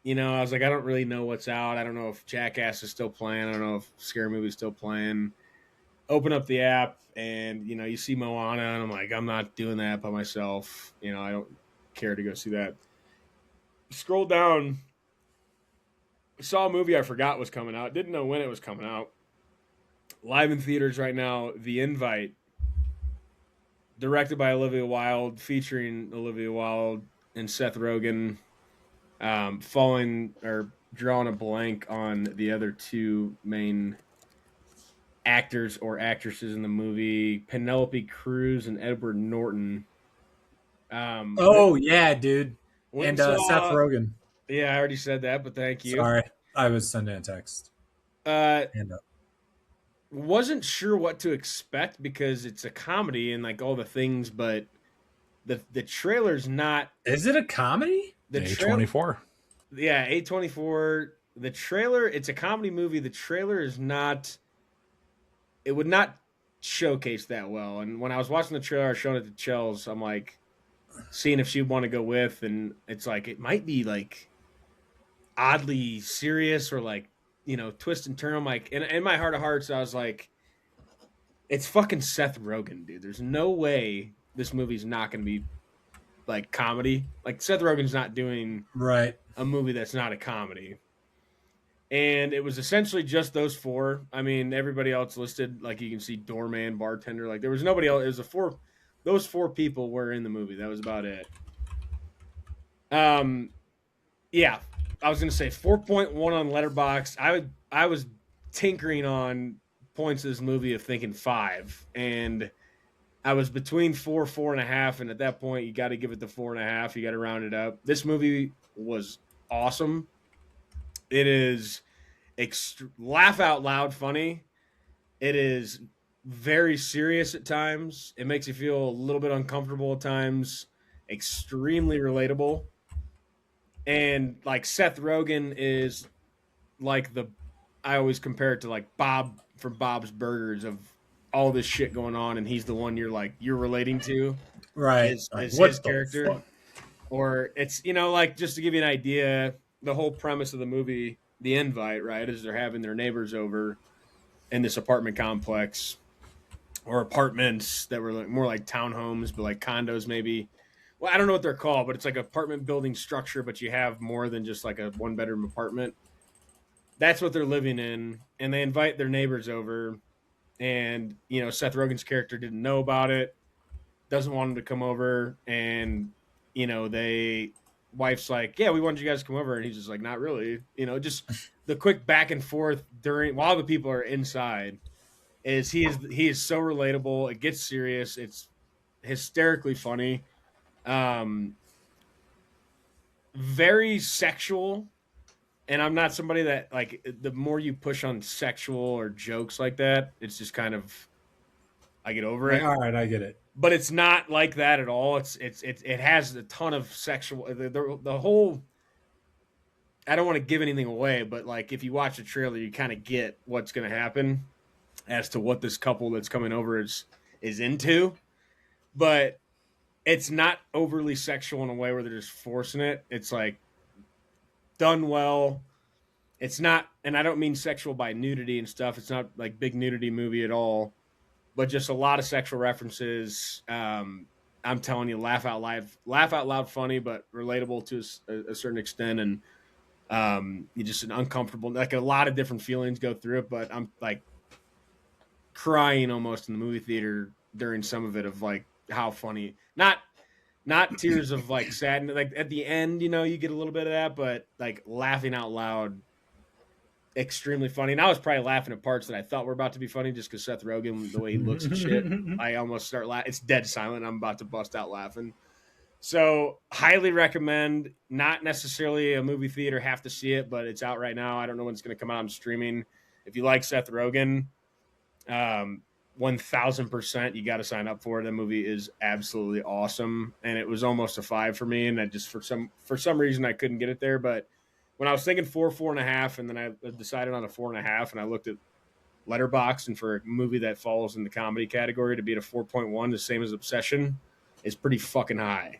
Speaker 1: You know, I was like, I don't really know what's out. I don't know if Jackass is still playing. I don't know if Scary Movie is still playing. Open up the app, and, you know, you see Moana, and I'm like, I'm not doing that by myself. You know, I don't care to go see that. Scroll down, saw a movie I forgot was coming out. Didn't know when it was coming out. Live in theaters right now, The Invite, directed by Olivia Wilde, featuring Olivia Wilde and Seth Rogen. Drawing a blank on the other two main actors or actresses in the movie, Penelope Cruz and Edward Norton.
Speaker 3: Yeah, dude. And Seth Rogen.
Speaker 1: Yeah, I already said that, but thank you.
Speaker 3: Sorry, I was sending a text.
Speaker 1: Wasn't sure what to expect because it's a comedy and like all the things, but the trailer's not.
Speaker 3: Is it a comedy?
Speaker 1: The
Speaker 4: A24.
Speaker 1: Yeah, A24. The trailer, it's a comedy movie. The trailer is not. It would not showcase that well. And when I was watching the trailer, I was showing it to Chels. I'm like, seeing if she'd want to go with, and it's like it might be like oddly serious or like, you know, twist and turn. I'm like, in my heart of hearts, I was like, it's fucking Seth Rogen, dude. There's no way this movie's not going to be like comedy. Like Seth Rogen's not doing a movie that's not a comedy. And it was essentially just those four. I mean, everybody else listed, like you can see doorman, bartender, like there was nobody else. It was those four people were in the movie. That was about it. Yeah, I was gonna say 4.1 on Letterboxd. I was tinkering on points of this movie of thinking 5, and I was between 4.5, and at that point you got to give it the 4.5. You got to round it up. This movie was awesome. It is laugh out loud funny. It is very serious at times. It makes you feel a little bit uncomfortable at times. Extremely relatable. And like Seth Rogen is like I always compare it to like Bob from Bob's Burgers of all this shit going on, and he's the one you're relating to.
Speaker 3: Right.
Speaker 1: Is his character. Fuck? Or it's, you know, like just to give you an idea, the whole premise of the movie, The Invite, right, is they're having their neighbors over in this apartment complex or apartments that were like, more like townhomes, but like condos maybe. Well, I don't know what they're called, but it's like an apartment building structure, but you have more than just like a one-bedroom apartment. That's what they're living in, and they invite their neighbors over, and, you know, Seth Rogen's character didn't know about it, doesn't want him to come over, and, you know, wife's like, yeah, we wanted you guys to come over, and he's just like, not really. You know, just the quick back and forth while the people are inside is he is so relatable. It gets serious. It's hysterically funny. Very sexual, and I'm not somebody that, like, the more you push on sexual or jokes like that, it's just kind of, I get over it.
Speaker 3: All right, I get it.
Speaker 1: But it's not like that at all. It has a ton of sexual, the whole, I don't want to give anything away, but like if you watch the trailer, you kind of get what's going to happen as to what this couple that's coming over is into. But it's not overly sexual in a way where they're just forcing it. It's like done well. It's not, and I don't mean sexual by nudity and stuff. It's not like big nudity movie at all, but just a lot of sexual references. I'm telling you, laugh out loud, funny, but relatable to a certain extent, and you just an uncomfortable, like a lot of different feelings go through it. But I'm like crying almost in the movie theater during some of it of like how funny, not tears of like sadness, like at the end, you get a little bit of that, but like laughing out loud, extremely funny. And I was probably laughing at parts that I thought were about to be funny just because Seth Rogen, the way he looks and shit, I almost start laughing. It's dead silent. I'm about to bust out laughing. So highly recommend. Not necessarily a movie theater have to see it, but it's out right now. I don't know when it's going to come out on streaming. If you like Seth Rogen, 1000% you got to sign up for it. The movie is absolutely awesome, and it was almost a 5 for me, and I just for some reason I couldn't get it there. But when I was thinking 4.5, and then I decided on a 4.5, and I looked at Letterboxd, and for a movie that falls in the comedy category to be at a 4.1, the same as Obsession, is pretty fucking high.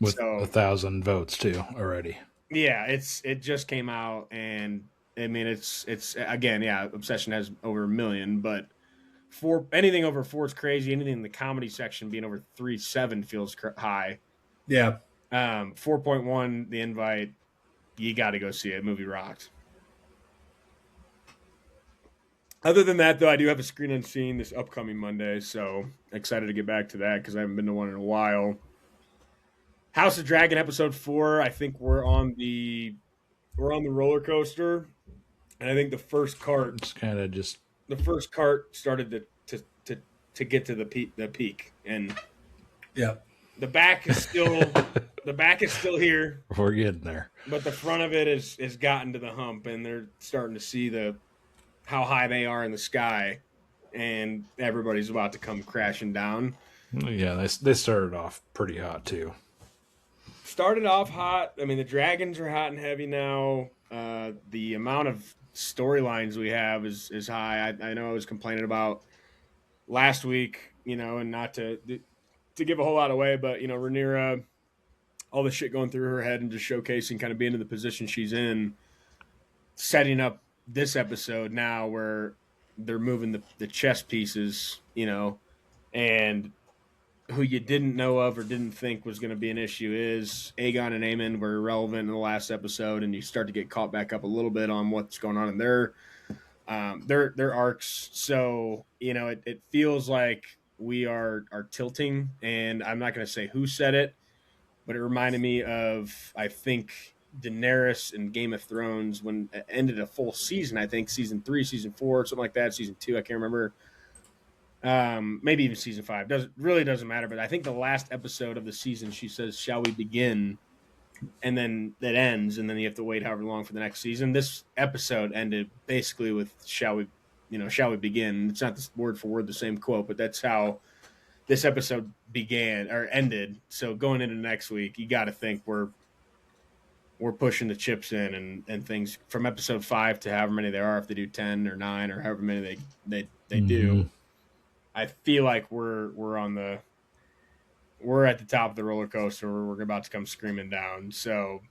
Speaker 4: With 1,000 votes too already.
Speaker 1: Yeah, it just came out, and I mean it's again, yeah, Obsession has over 1 million, but for anything over 4 is crazy. Anything in the comedy section being over 3.7 feels high.
Speaker 3: Yeah.
Speaker 1: 4.1, The Invite, you got to go see it. Movie rocked. Other than that, though, I do have a screen unseen this upcoming Monday, so excited to get back to that because I haven't been to one in a while. House of Dragon episode 4. I think we're on the roller coaster, and I think the first cart started to get to the peak, and
Speaker 3: yeah,
Speaker 1: the back is still here.
Speaker 4: We're getting there,
Speaker 1: but the front of it is gotten to the hump, and they're starting to see how high they are in the sky, and everybody's about to come crashing down.
Speaker 4: Yeah, they started off pretty hot too.
Speaker 1: Started off hot. I mean, the dragons are hot and heavy now. The amount of storylines we have is high. I know I was complaining about last week, and not to give a whole lot away, but Rhaenyra, all the shit going through her head and just showcasing kind of being in the position she's in, setting up this episode now where they're moving the chess pieces, and who you didn't know of or didn't think was going to be an issue is Aegon and Aemon were irrelevant in the last episode, and you start to get caught back up a little bit on what's going on in their arcs. So, it feels like we are tilting, and I'm not going to say who said it, but it reminded me of, I think, Daenerys in Game of Thrones when it ended a full season. I think season 3, season 4, something like that. Season 2, I can't remember. Maybe even season 5. Doesn't matter. But I think the last episode of the season, she says, "Shall we begin?" And then that ends, and then you have to wait however long for the next season. This episode ended basically with "Shall we begin?" It's not word for word the same quote, but that's how this episode began or ended. So going into next week, you got to think we're pushing the chips in and things from episode 5 to however many there are, if they do 10 or 9 or however many they do. I feel like we're at the top of the roller coaster where we're about to come screaming down. So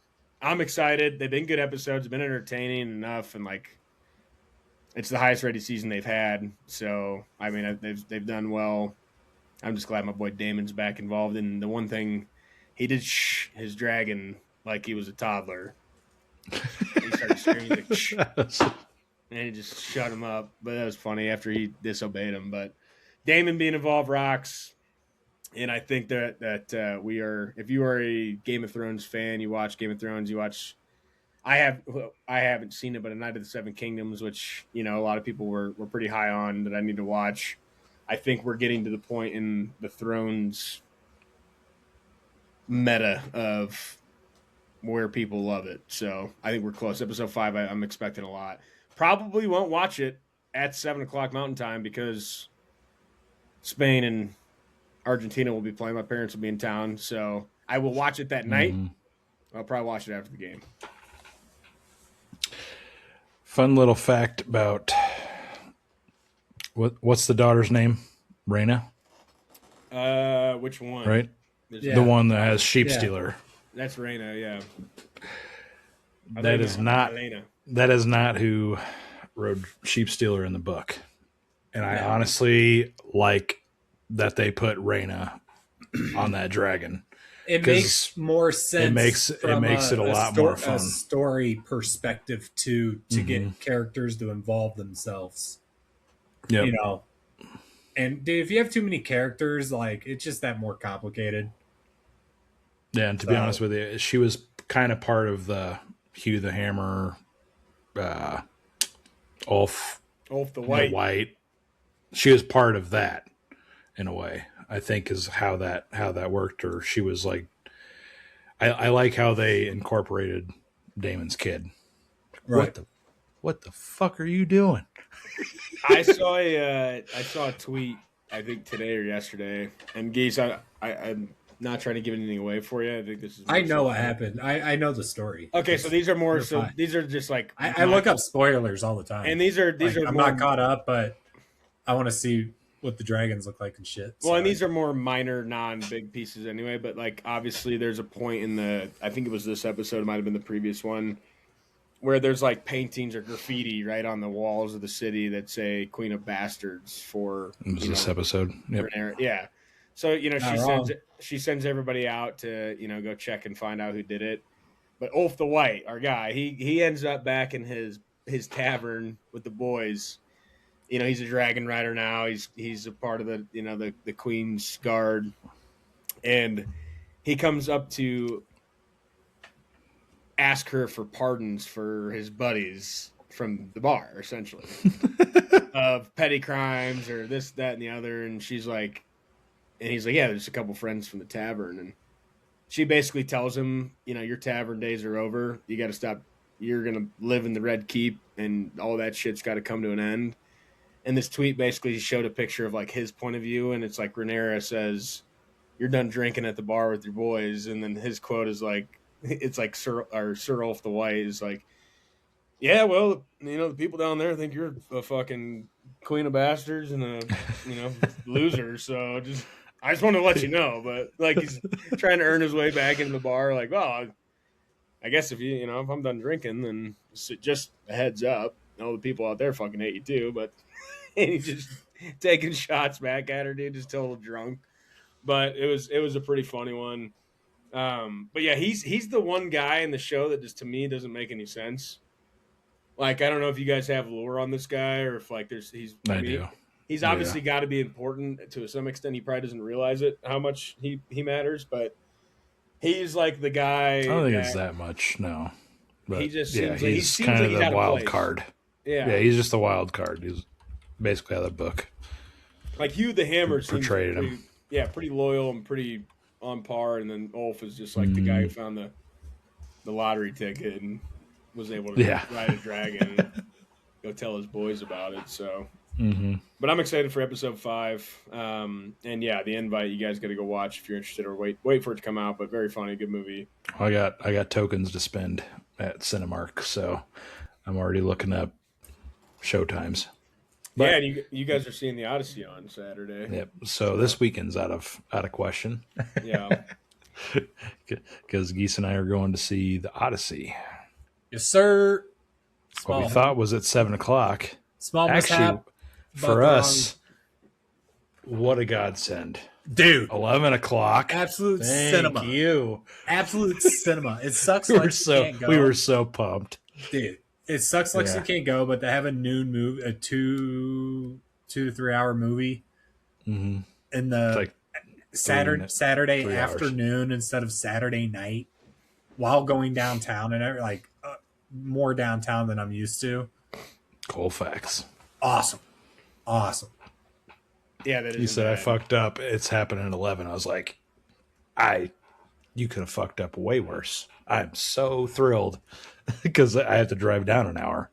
Speaker 1: I'm excited. They've been good episodes, been entertaining enough, and like it's the highest rated season they've had. So I mean, they've done well. I'm just glad my boy Damon's back involved. And the one thing he did his dragon like he was a toddler. He started screaming like, shh, and he just shut him up. But that was funny after he disobeyed him. But Damon being involved rocks. And I think that we are, if you are a Game of Thrones fan, you watch Game of Thrones, I haven't seen it, but A Night of the Seven Kingdoms, which, a lot of people were pretty high on that I need to watch. I think we're getting to the point in the Thrones meta of where people love it. So I think we're close. Episode 5, I'm expecting a lot. Probably won't watch it at 7:00 Mountain Time because Spain and Argentina will be playing. My parents will be in town, so I will watch it that night. I'll probably watch it after the game.
Speaker 4: Fun little fact about what's the daughter's name? Rhaena?
Speaker 1: Which one?
Speaker 4: Right? The one that has Sheep Stealer.
Speaker 1: That's Rhaena, yeah.
Speaker 4: That is not
Speaker 1: Elena.
Speaker 4: that is not who rode Sheep Stealer in the book. And I
Speaker 1: No.
Speaker 4: honestly like that they put Reyna on that dragon.
Speaker 3: It
Speaker 4: 'Cause
Speaker 3: makes more sense.
Speaker 4: it makes it a lot more fun.
Speaker 3: A story perspective to
Speaker 4: Mhm.
Speaker 3: get characters to involve themselves.
Speaker 4: Yep.
Speaker 3: You know, and dude, if you have too many characters, like it's just that more complicated.
Speaker 4: Yeah, and to be honest with you, she was kind of part of the Hugh the Hammer, Ulf
Speaker 1: Ulf the
Speaker 4: the
Speaker 1: White.
Speaker 4: White. She was part of that in a way. I think is how that worked. Or she was like, I like how they incorporated Damon's kid.
Speaker 3: Right.
Speaker 4: What the fuck are you doing?
Speaker 1: I saw a tweet, I think today or yesterday, and Geese, I'm not trying to give anything away for you. I think this is.
Speaker 3: I know what happened. I know the story.
Speaker 1: Okay, so these are more.
Speaker 3: You're
Speaker 1: So
Speaker 3: fine.
Speaker 1: these are just like
Speaker 3: I look up spoilers all the time,
Speaker 1: and these are
Speaker 3: I'm
Speaker 1: more,
Speaker 3: not caught up, but I want to see what the dragons look like and shit.
Speaker 1: Well, and
Speaker 3: So-
Speaker 1: these are more minor, non-big pieces anyway. But like, obviously, there's a point in the. I think it was this episode. It might have been the previous one, where there's like paintings or graffiti right on the walls of the city that say "Queen of Bastards" for.
Speaker 4: It was
Speaker 1: you
Speaker 4: this
Speaker 1: know,
Speaker 4: episode. Yep.
Speaker 1: Rhaenyra. Yeah. So
Speaker 3: Not wrong.
Speaker 1: she sends everybody out to go check and find out who did it. But Ulf the White, our guy, he ends up back in his tavern with the boys. He's a dragon rider now. He's a part of the the Queen's Guard, and he comes up to ask her for pardons for his buddies from the bar, essentially, of petty crimes or this, that, and the other. And she's like, and he's like, yeah, there's a couple friends from the tavern, and she basically tells him, your tavern days are over. You got to stop. You're gonna live in the Red Keep, and all that shit's got to come to an end. And this tweet basically showed a picture of like his point of view, and it's like Rhaenyra says, "You're done drinking at the bar with your boys," and then his quote is like, "It's like Sir Ulf the White is like, yeah, well, the people down there think you're a fucking queen of bastards and a loser, so I just want to let you know." But like he's trying to earn his way back into the bar, like, well, I guess if if I'm done drinking, then just a heads up. All the people out there fucking hate you too, but. And he's just taking shots back at her, dude, just total drunk. But it was a pretty funny one. But yeah, he's the one guy in the show that just to me doesn't make any sense. Like, I don't know if you guys have lore on this guy or if like
Speaker 4: I do.
Speaker 1: He's obviously got to be important to some extent. He probably doesn't realize it how much he matters, but he's like the guy.
Speaker 4: I don't think it's that much, no. But
Speaker 1: He just
Speaker 4: yeah,
Speaker 1: seems like- he
Speaker 4: he's
Speaker 1: seems
Speaker 4: kind
Speaker 1: like
Speaker 4: of
Speaker 1: he's
Speaker 4: the
Speaker 1: out of
Speaker 4: wild
Speaker 1: place.
Speaker 4: card.
Speaker 1: Yeah,
Speaker 4: He's just the wild card. He's basically out of the book.
Speaker 1: like Hugh the Hammer seems
Speaker 4: Portrayed
Speaker 1: pretty,
Speaker 4: him.
Speaker 1: yeah, pretty loyal and pretty on par, and then Ulf is just like the guy who found the lottery ticket and was able to ride a dragon and go tell his boys about it. So, but I'm excited for episode 5, and yeah, the invite you guys got to go watch if you're interested, or wait for it to come out. But very funny, good movie.
Speaker 4: I got tokens to spend at Cinemark, so I'm already looking up showtimes. But-
Speaker 1: yeah, and you guys are seeing the Odyssey on Saturday.
Speaker 4: Yep. So this weekend's out of question
Speaker 1: Yeah,
Speaker 4: because Geese and I are going to see the Odyssey.
Speaker 3: yes, sir.
Speaker 4: What we thought was at 7:00.
Speaker 3: Small
Speaker 4: Actually,
Speaker 3: mishap,
Speaker 4: for us, what a godsend!
Speaker 3: dude.
Speaker 4: 11:00.
Speaker 3: Absolute
Speaker 4: Thank
Speaker 3: cinema.
Speaker 4: you.
Speaker 3: Absolute cinema. It sucks.
Speaker 4: We
Speaker 3: like
Speaker 4: were so
Speaker 3: you can't go.
Speaker 4: we were so pumped.
Speaker 3: Dude, it sucks like
Speaker 4: Yeah.
Speaker 3: you can't go, but they have a noon movie, a 2 to 3 hour movie
Speaker 4: Mm-hmm.
Speaker 3: in the
Speaker 4: It's like
Speaker 3: Saturday
Speaker 4: 3 hours.
Speaker 3: afternoon instead of Saturday night while going downtown and more downtown than I'm used to.
Speaker 4: Colfax.
Speaker 3: Awesome.
Speaker 1: yeah. That is.
Speaker 4: He said I fucked up. It's happening at 11. I was like, you could have fucked up way worse. I'm so thrilled because I have to drive down an hour.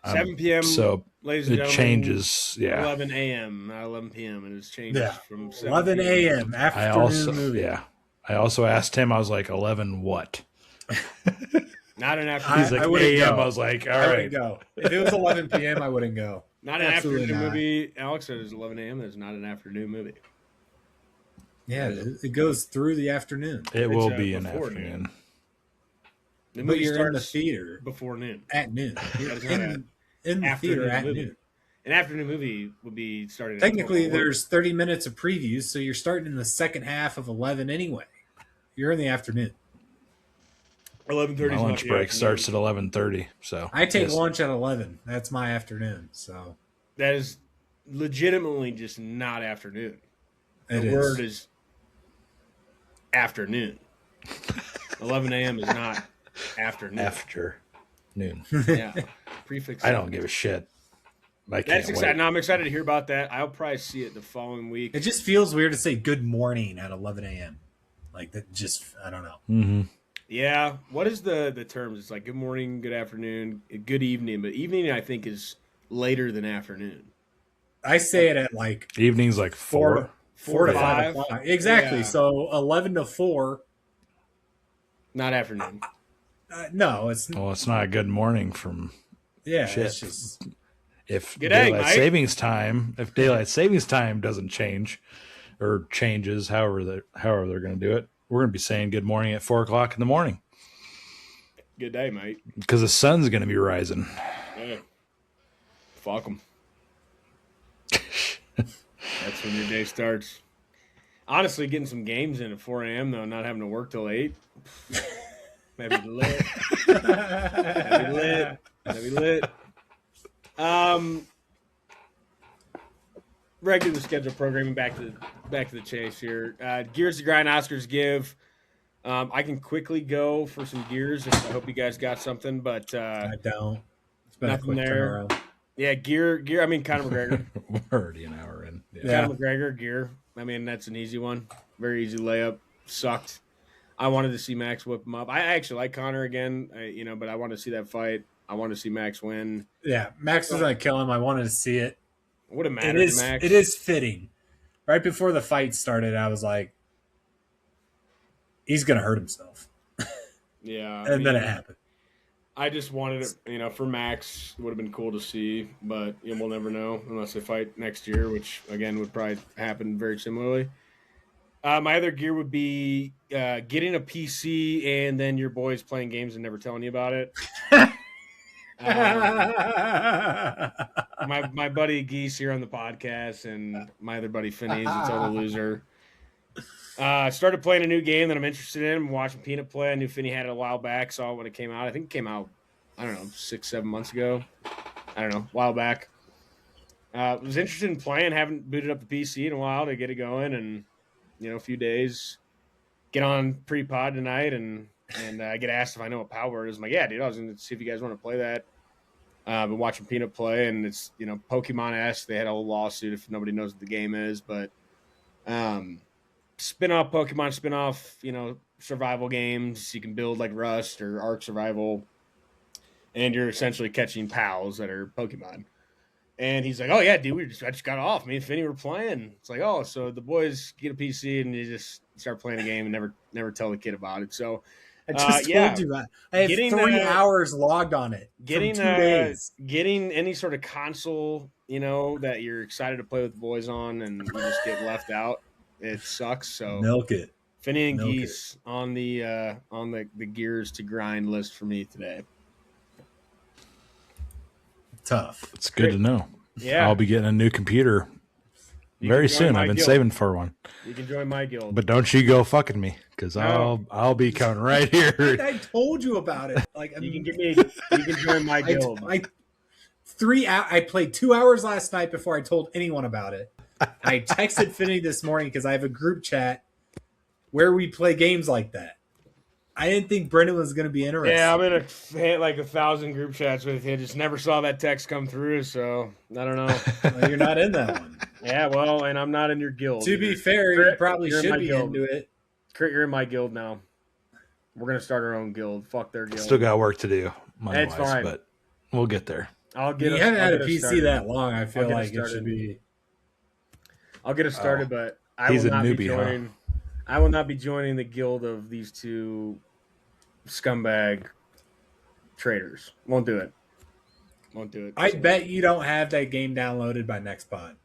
Speaker 1: 7 p.m.
Speaker 4: So
Speaker 1: ladies and
Speaker 4: it
Speaker 1: gentlemen.
Speaker 4: changes. Yeah.
Speaker 1: 11 a.m., not 11 p.m. And it's changed
Speaker 3: Yeah.
Speaker 1: from 7
Speaker 3: 11 a.m.
Speaker 4: I
Speaker 3: afternoon
Speaker 4: also
Speaker 3: movie.
Speaker 4: I also asked him. I was like 11 what?
Speaker 1: Not an afternoon.
Speaker 4: He's like
Speaker 3: I wouldn't
Speaker 4: AM.
Speaker 3: go.
Speaker 4: I was like, all
Speaker 3: I
Speaker 4: right.
Speaker 3: wouldn't go. If it was 11 p.m., I wouldn't go.
Speaker 1: Not an
Speaker 3: Absolutely
Speaker 1: afternoon
Speaker 3: not.
Speaker 1: movie. Alex said it's 11 a.m. There's not an afternoon movie.
Speaker 3: Yeah, it goes through the afternoon.
Speaker 4: It will
Speaker 1: It's,
Speaker 4: be an
Speaker 1: before
Speaker 4: afternoon.
Speaker 1: The
Speaker 3: But
Speaker 1: movie
Speaker 3: you're in the
Speaker 1: starts
Speaker 3: theater
Speaker 1: before noon.
Speaker 3: at noon. You're
Speaker 1: That is not
Speaker 3: in the theater at
Speaker 1: movie.
Speaker 3: noon.
Speaker 1: An afternoon movie would be starting.
Speaker 3: Technically,
Speaker 1: at 12.
Speaker 3: there's 30 minutes of previews, so you're starting in the second half of 11 anyway. You're in the afternoon.
Speaker 1: 11:30.
Speaker 4: My lunch break starts at 11:30. So
Speaker 3: I take
Speaker 4: yes.
Speaker 3: lunch at 11. That's my afternoon. So
Speaker 1: That is legitimately just not afternoon.
Speaker 3: it
Speaker 1: The
Speaker 3: is.
Speaker 1: word is afternoon. 11 a.m. is not afternoon.
Speaker 4: After noon.
Speaker 1: Yeah, prefix.
Speaker 4: I don't give a shit. I can't
Speaker 1: That's
Speaker 4: wait.
Speaker 1: exciting. No, I'm excited to hear about that. I'll probably see it the following week.
Speaker 3: It just feels weird to say good morning at 11 a.m. Like that just, I don't know.
Speaker 4: Mm-hmm.
Speaker 1: Yeah. What is the terms? It's like good morning, good afternoon, good evening. But evening, I think, is later than afternoon.
Speaker 3: I say it at like
Speaker 4: Evening's like 4.
Speaker 3: 4 to
Speaker 1: 5.
Speaker 3: 5 o'clock. Exactly.
Speaker 1: Yeah.
Speaker 3: So 11 to 4.
Speaker 1: Not afternoon.
Speaker 3: No, it's
Speaker 4: Well, it's not a good morning from
Speaker 3: yeah.
Speaker 4: shit.
Speaker 3: It's just
Speaker 4: if
Speaker 1: Good day,
Speaker 4: daylight
Speaker 1: Mike.
Speaker 4: savings time. If daylight savings time doesn't change or changes, however they're going to do it, we're going to be saying good morning at 4 o'clock in the morning
Speaker 1: Good day, mate.
Speaker 4: because the sun's going to be rising.
Speaker 1: Yeah. Fuck them. That's when your day starts. Honestly, getting some games in at 4 a.m. though, not having to work till 8. Maybe lit. Maybe lit. Maybe lit. Regular scheduled programming. Back to the chase here. Gears to grind. Oscars give. I can quickly go for some gears. I hope you guys got something, but
Speaker 3: I don't. It's been
Speaker 1: nothing
Speaker 3: a quick
Speaker 1: there.
Speaker 3: turnaround.
Speaker 1: yeah, gear. I mean, Conor McGregor.
Speaker 4: We're already an hour in.
Speaker 3: Yeah.
Speaker 1: Conor McGregor gear. I mean, that's an easy one. Very easy layup. Sucked. I wanted to see Max whip him up. I actually like Conor again, but I wanted to see that fight. I wanted to see Max win.
Speaker 3: Yeah, Max was gonna kill him. I wanted to see it.
Speaker 1: Would have
Speaker 3: It
Speaker 1: mattered
Speaker 3: is.
Speaker 1: to Max.
Speaker 3: It is fitting. Right before the fight started, I was like, "He's gonna hurt himself,"
Speaker 1: Yeah.
Speaker 3: and then it happened.
Speaker 1: I just wanted it, for Max. It would have been cool to see, but we'll never know unless they fight next year, which, again, would probably happen very similarly. My other gear would be getting a PC and then your boys playing games and never telling you about it. My buddy Geese here on the podcast and my other buddy Finney's a total loser. Started playing a new game that I'm interested in. I'm watching Peanut play. I knew Finney had it a while back. Saw it when it came out. I think it came out, 6-7 months ago. I don't know, a while back. Was interested in playing. Haven't booted up the PC in a while to get it going, and a few days. Get on pre-pod tonight, and I get asked if I know what Power Word is. I'm like, yeah, dude. I was going to see if you guys want to play that. Been watching Peanut play, and it's Pokemon-esque. They had a lawsuit if nobody knows what the game is, but spin-off Pokemon, spin-off survival games. You can build like Rust or Ark Survival, and you're essentially catching pals that are Pokemon. And he's like, "Oh yeah, dude, I just got off. Me and Finney were playing." It's like, "Oh, so the boys get a PC and you just start playing a game and never tell the kid about it." So
Speaker 3: I just
Speaker 1: yeah.
Speaker 3: told you that. I have
Speaker 1: Getting,
Speaker 3: 3 hours logged on it.
Speaker 1: getting
Speaker 3: from 2 days.
Speaker 1: getting any sort of console, that you're excited to play with the boys on, and you just get left out. It sucks. So
Speaker 3: Milk it.
Speaker 1: Finney and
Speaker 3: Milk
Speaker 1: Geese on the gears to grind list for me today.
Speaker 3: Tough.
Speaker 4: It's good to know.
Speaker 1: Yeah,
Speaker 4: I'll be getting a new computer
Speaker 1: You
Speaker 4: very
Speaker 1: can join
Speaker 4: soon.
Speaker 1: my
Speaker 4: I've been
Speaker 1: guild.
Speaker 4: saving for one.
Speaker 1: You can join my guild.
Speaker 4: But don't you go fucking me, because
Speaker 1: No.
Speaker 4: I'll be coming right here.
Speaker 3: I told you about it. Like
Speaker 1: You can join my guild.
Speaker 3: I played 2 hours last night before I told anyone about it. I texted Finney this morning because I have a group chat where we play games like that. I didn't think Brendan was going to be interested.
Speaker 1: Yeah, I'm in 1,000 group chats with you. Just never saw that text come through, so I don't know.
Speaker 3: Well, you're not in that one.
Speaker 1: Yeah, well, and I'm not in your guild.
Speaker 3: To be fair,
Speaker 1: Crit,
Speaker 3: you probably
Speaker 1: you're in my
Speaker 3: should be
Speaker 1: guild.
Speaker 3: into it.
Speaker 1: Crit, you're in my guild now. We're gonna start our own guild. Fuck their guild.
Speaker 4: Still got work to do,
Speaker 1: It's
Speaker 4: money-wise,
Speaker 1: fine.
Speaker 4: but we'll get there.
Speaker 1: I'll get.
Speaker 3: You haven't
Speaker 1: I'll
Speaker 3: had a
Speaker 1: get us
Speaker 3: PC
Speaker 1: started.
Speaker 3: that long. I feel
Speaker 1: I'll get us
Speaker 3: like it
Speaker 1: started.
Speaker 3: should be.
Speaker 1: I'll get us started, but I
Speaker 4: He's
Speaker 1: will
Speaker 4: a
Speaker 1: not be
Speaker 4: newbie, huh?
Speaker 1: joining. I will not be joining the guild of these two scumbag traders. Won't do it. Won't do it.
Speaker 3: I bet you don't have that game downloaded by next pod.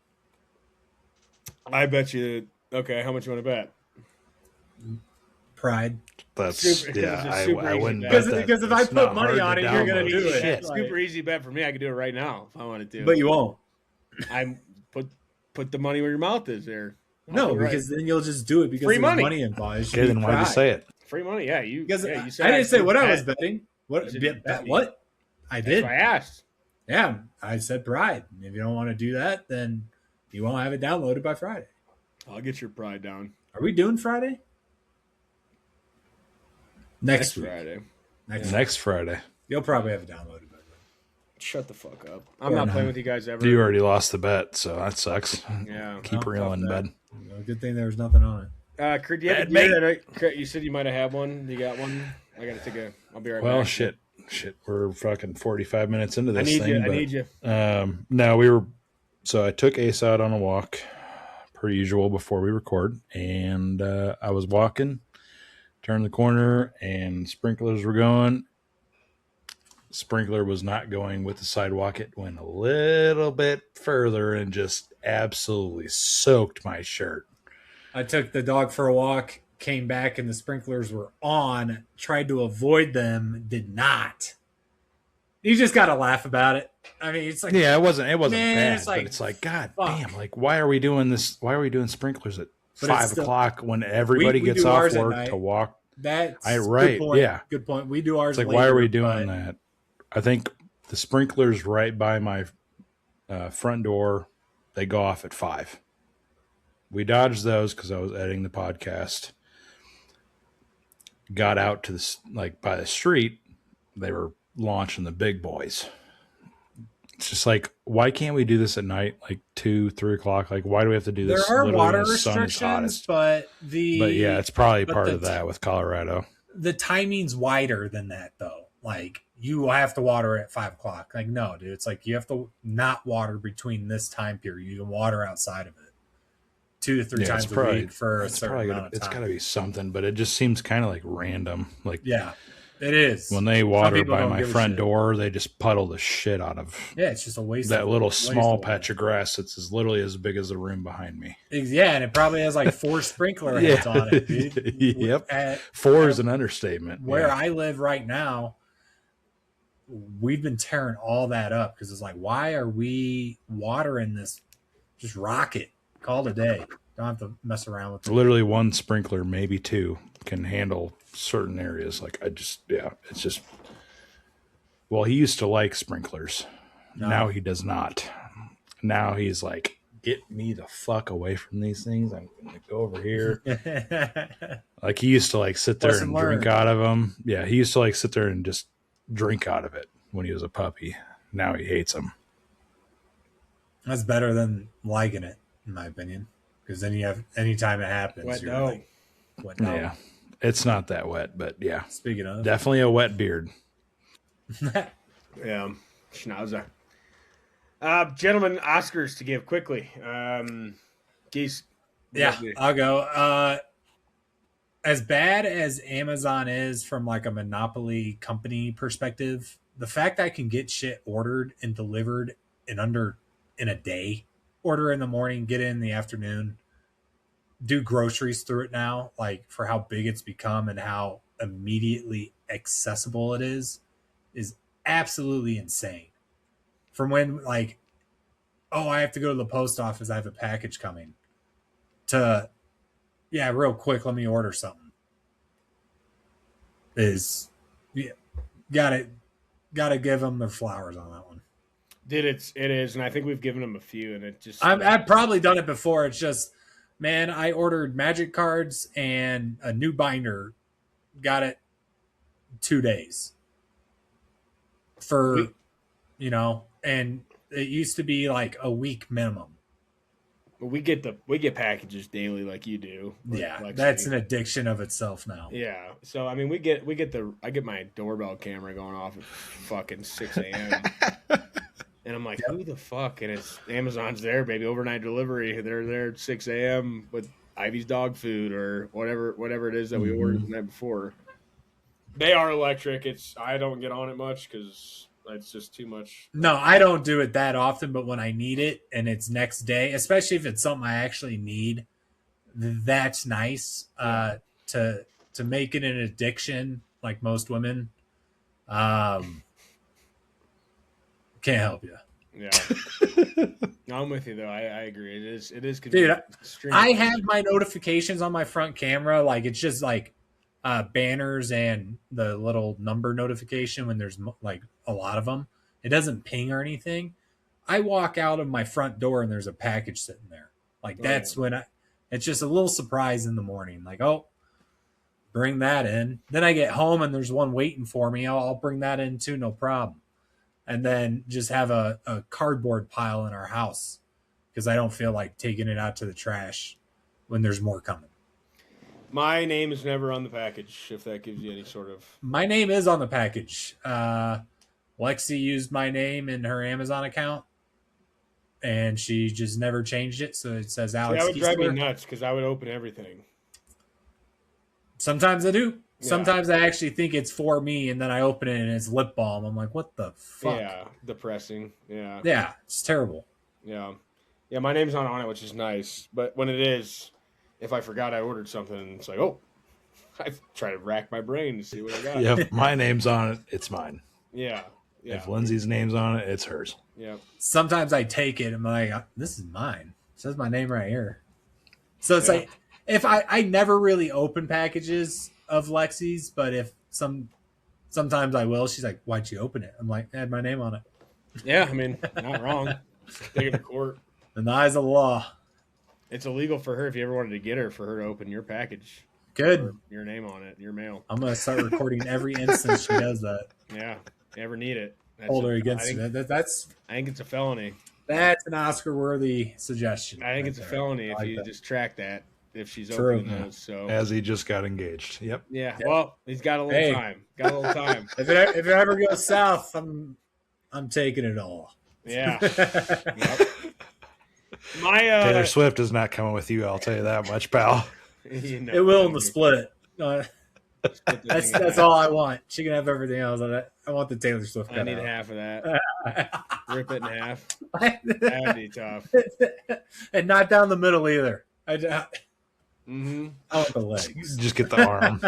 Speaker 1: I bet you. Okay, how much you want to bet?
Speaker 3: Pride.
Speaker 4: That's
Speaker 1: Super-
Speaker 4: yeah.
Speaker 1: it's a super
Speaker 4: I
Speaker 1: easy
Speaker 4: wouldn't
Speaker 1: bet.
Speaker 4: bet
Speaker 3: Because-
Speaker 4: that.
Speaker 3: because if I
Speaker 4: It's
Speaker 3: put
Speaker 4: not
Speaker 3: money
Speaker 4: hard
Speaker 3: on it, you're gonna
Speaker 4: download
Speaker 3: do it.
Speaker 4: shit.
Speaker 3: Like-
Speaker 1: Super easy bet for me. I could do it right now if I wanted to.
Speaker 3: But you won't.
Speaker 1: I put the money where your mouth is there.
Speaker 3: No,
Speaker 1: I'll do it
Speaker 3: because then you'll just do it because
Speaker 1: Free
Speaker 3: there's
Speaker 1: money.
Speaker 3: money involved. It should
Speaker 4: Okay,
Speaker 3: be
Speaker 4: then why'd you
Speaker 3: Pride.
Speaker 4: say it?
Speaker 1: free money. Yeah, you.
Speaker 3: Because
Speaker 1: yeah, you
Speaker 3: I
Speaker 1: said
Speaker 3: didn't say what I
Speaker 1: bet.
Speaker 3: was betting. What?
Speaker 1: You said
Speaker 3: Bet,
Speaker 1: you bet me.
Speaker 3: what? I
Speaker 1: That's
Speaker 3: did.
Speaker 1: what I asked.
Speaker 3: Yeah, I said Pride. If you don't want to do that, then you won't have it downloaded by Friday.
Speaker 1: I'll get your pride down
Speaker 3: Are we doing Friday? Next week.
Speaker 1: Friday.
Speaker 3: Next
Speaker 4: Friday.
Speaker 3: You'll probably have it downloaded by then.
Speaker 1: Shut the fuck up. I'm
Speaker 3: Or
Speaker 1: not
Speaker 3: not.
Speaker 1: playing with you guys ever.
Speaker 4: You already lost the bet, so that sucks.
Speaker 1: Yeah.
Speaker 4: Keep
Speaker 3: No,
Speaker 4: reeling,
Speaker 3: fuck that.
Speaker 4: bud.
Speaker 3: Well, good thing there was nothing on it.
Speaker 1: Kurt, do you have a
Speaker 4: Bad
Speaker 1: gear that Kurt, you said you might have had one. You got one? I gotta take a. I'll be right
Speaker 4: Well,
Speaker 1: back.
Speaker 4: shit. We're fucking 45 minutes into
Speaker 1: I
Speaker 4: this
Speaker 1: need
Speaker 4: thing.
Speaker 1: you. I
Speaker 4: but,
Speaker 1: need you.
Speaker 4: No, we were. So I took Ace out on a walk, per usual, before we record, and I was walking, turned the corner, and sprinklers were going. Sprinkler was not going with the sidewalk. It went a little bit further and just absolutely soaked my shirt.
Speaker 3: I took the dog for a walk, came back, and the sprinklers were on. Tried to avoid them, did not. You just got to laugh about it. I mean, it's like,
Speaker 4: Yeah, it wasn't
Speaker 3: Man,
Speaker 4: bad,
Speaker 3: it's like,
Speaker 4: but it's like, God
Speaker 3: fuck.
Speaker 4: damn, like, why are we doing this? Why are we doing sprinklers at
Speaker 3: But it's
Speaker 4: 5
Speaker 3: still-
Speaker 4: o'clock when everybody
Speaker 3: we
Speaker 4: gets
Speaker 3: do
Speaker 4: off
Speaker 3: ours at
Speaker 4: work
Speaker 3: night.
Speaker 4: to walk?
Speaker 3: that's
Speaker 4: right,
Speaker 3: Good point.
Speaker 4: yeah.
Speaker 3: Good point. We do ours.
Speaker 4: It's like, why are we
Speaker 3: later,
Speaker 4: doing
Speaker 3: but
Speaker 4: that? I think the sprinklers right by my front door, they go off at 5. We dodged those because I was editing the podcast. Got out to the by the street, they were launching the big boys. It's just like, why can't we do this at night, like 2, 3 o'clock? Like, why do we have to do
Speaker 3: There
Speaker 4: this?
Speaker 3: are
Speaker 4: literally
Speaker 3: water
Speaker 4: when the sun is
Speaker 3: restrictions,
Speaker 4: hottest?
Speaker 3: but
Speaker 4: Yeah, it's probably
Speaker 3: but
Speaker 4: part
Speaker 3: the
Speaker 4: of that with Colorado.
Speaker 3: the timing's wider than that, though. Like, you have to water at 5 o'clock. Like, no, dude, it's like you have to not water between this time period. You can water outside of it 2 to 3
Speaker 4: Yeah,
Speaker 3: times
Speaker 4: it's
Speaker 3: a
Speaker 4: probably-
Speaker 3: week for a
Speaker 4: It's
Speaker 3: certain
Speaker 4: probably
Speaker 3: amount of
Speaker 4: it's
Speaker 3: time.
Speaker 4: got to be something, but it just seems kind of like random. Like,
Speaker 3: Yeah, it is.
Speaker 4: when they water
Speaker 3: people
Speaker 4: by
Speaker 3: don't
Speaker 4: my
Speaker 3: give a
Speaker 4: front
Speaker 3: shit.
Speaker 4: door, they just puddle the shit out of
Speaker 3: Yeah, it's just a waste.
Speaker 4: that
Speaker 3: of,
Speaker 4: little
Speaker 3: waste
Speaker 4: small
Speaker 3: of
Speaker 4: patch of grass that's literally as big as the room behind me.
Speaker 3: Yeah, and it probably has like 4 sprinkler heads
Speaker 4: Yeah.
Speaker 3: on it, dude.
Speaker 4: Yep.
Speaker 3: At
Speaker 4: 4 is an understatement.
Speaker 3: where
Speaker 4: Yeah.
Speaker 3: I live right now, we've been tearing all that up because it's like, why are we watering this? Just rock it. Call it a day. Don't have to mess around with it.
Speaker 4: Literally one sprinkler, maybe 2, can handle certain areas. Like, it's just. Well, he used to like sprinklers.
Speaker 3: No.
Speaker 4: Now he does not. Now he's like, get me the fuck away from these things. I'm gonna go over here. Like, he used to like sit there
Speaker 3: Lesson
Speaker 4: and drink
Speaker 3: learned.
Speaker 4: out of them. Yeah, he used to like sit there and just drink out of it when he was a puppy. Now he hates them.
Speaker 3: That's better than liking it, in my opinion. Because then you have, anytime it happens,
Speaker 1: Wet
Speaker 3: you're
Speaker 1: no.
Speaker 3: like, what no?
Speaker 4: Yeah, it's not that wet, but yeah,
Speaker 3: Speaking of,
Speaker 4: definitely a wet beard.
Speaker 1: Yeah. Schnauzer. Gentlemen, Oscars to give quickly. Geese.
Speaker 3: yeah, I'll go. As bad as Amazon is from like a monopoly company perspective, the fact that I can get shit ordered and delivered in a day, order in the morning, get it in the afternoon, do groceries through it now, like for how big it's become and how immediately accessible it is absolutely insane. From when like, oh, I have to go to the post office, I have a package coming, to yeah, real quick, let me order something. Is yeah, gotta give them their flowers on that one.
Speaker 1: It is, and I think we've given them a few, and it just.
Speaker 3: I've probably done it before. It's just, man, I ordered magic cards and a new binder, got it 2 days for, and it used to be like a week minimum.
Speaker 1: We get packages daily like you do.
Speaker 3: Yeah,
Speaker 1: Like
Speaker 3: that's
Speaker 1: saying.
Speaker 3: an addiction of itself now.
Speaker 1: Yeah. So I mean, I get my doorbell camera going off at fucking 6 a.m. and I'm like, who the fuck? And it's Amazon's there, baby, overnight delivery. They're there at 6 a.m. with Ivy's dog food or whatever it is that we ordered the night before. They are electric. I don't get on it much because it's just too much.
Speaker 3: No, I don't do it that often, but when I need it and it's next day, especially if it's something I actually need, that's nice to to make it an addiction, like most women, can't help you.
Speaker 1: Yeah. No, I'm with you though. I agree. It is
Speaker 3: Dude,
Speaker 1: extremely
Speaker 3: I have my notifications on my front camera. Like it's just like banners and the little number notification when there's like a lot of them. It doesn't ping or anything. I walk out of my front door and there's a package sitting there. Like that's when it's just a little surprise in the morning. Like, oh, bring that in. Then I get home and there's one waiting for me. I'll bring that in too, no problem. And then just have a cardboard pile in our house because I don't feel like taking it out to the trash when there's more coming.
Speaker 1: My name is never on the package, if that gives you any sort of...
Speaker 3: My name is on the package. Lexi used my name in her Amazon account, and she just never changed it, so it says Alex.
Speaker 1: That would drive me
Speaker 3: Kiesler.
Speaker 1: nuts because I would open everything.
Speaker 3: Sometimes I do.
Speaker 1: Yeah.
Speaker 3: Sometimes I actually think it's for me, and then I open it and it's lip balm. I'm like, what the fuck?
Speaker 1: Yeah, depressing. Yeah.
Speaker 3: Yeah, it's terrible.
Speaker 1: Yeah. Yeah, my name's not on it, which is nice. But when it is, if I forgot I ordered something, it's like, oh, I try to rack my brain to see what I got.
Speaker 4: Yeah, if my name's on it, it's mine.
Speaker 1: Yeah. Yeah.
Speaker 4: If Lindsay's name's on it, it's hers.
Speaker 1: Yeah.
Speaker 3: Sometimes I take it and I'm like, this is mine. It says my name right here. So it's
Speaker 1: Yeah.
Speaker 3: like, if I never really open packages of Lexi's, but if sometimes I will. She's like, why'd you open it? I'm like, it had my name on it.
Speaker 1: Yeah, I mean, not wrong. Take it to court.
Speaker 3: In the eyes of the law.
Speaker 1: It's illegal for her if you ever wanted to get her for her to open your package.
Speaker 3: Good.
Speaker 1: Or your name on it, your mail.
Speaker 3: I'm going to start recording every instance she does that.
Speaker 1: Yeah. If you ever need it.
Speaker 3: Hold her against
Speaker 1: I think,
Speaker 3: it. That's
Speaker 1: I think it's a felony.
Speaker 3: an Oscar-worthy suggestion.
Speaker 1: I think
Speaker 3: right
Speaker 1: it's a
Speaker 3: there.
Speaker 1: felony if
Speaker 3: I like
Speaker 1: you
Speaker 3: that.
Speaker 1: just track that if she's
Speaker 3: True.
Speaker 1: opening those. So
Speaker 4: As he just got engaged. Yep.
Speaker 1: yeah.
Speaker 3: Yeah.
Speaker 1: Well, he's got a little
Speaker 3: Hey.
Speaker 1: time. Got a little time.
Speaker 3: If it ever goes south, I'm taking it all.
Speaker 1: Yeah. Yep. My
Speaker 4: Taylor Swift is not coming with you, I'll tell you that much, pal.
Speaker 1: you know,
Speaker 3: It will in the split.
Speaker 1: split the
Speaker 3: That's
Speaker 1: thing in half.
Speaker 3: all I want. She can have everything else. I want the Taylor Swift.
Speaker 1: I need
Speaker 3: cutout.
Speaker 1: half of that. Rip it in half. That'd be tough.
Speaker 3: And not down the middle either. I
Speaker 1: Mm-hmm.
Speaker 3: want the legs.
Speaker 4: Just get the arm.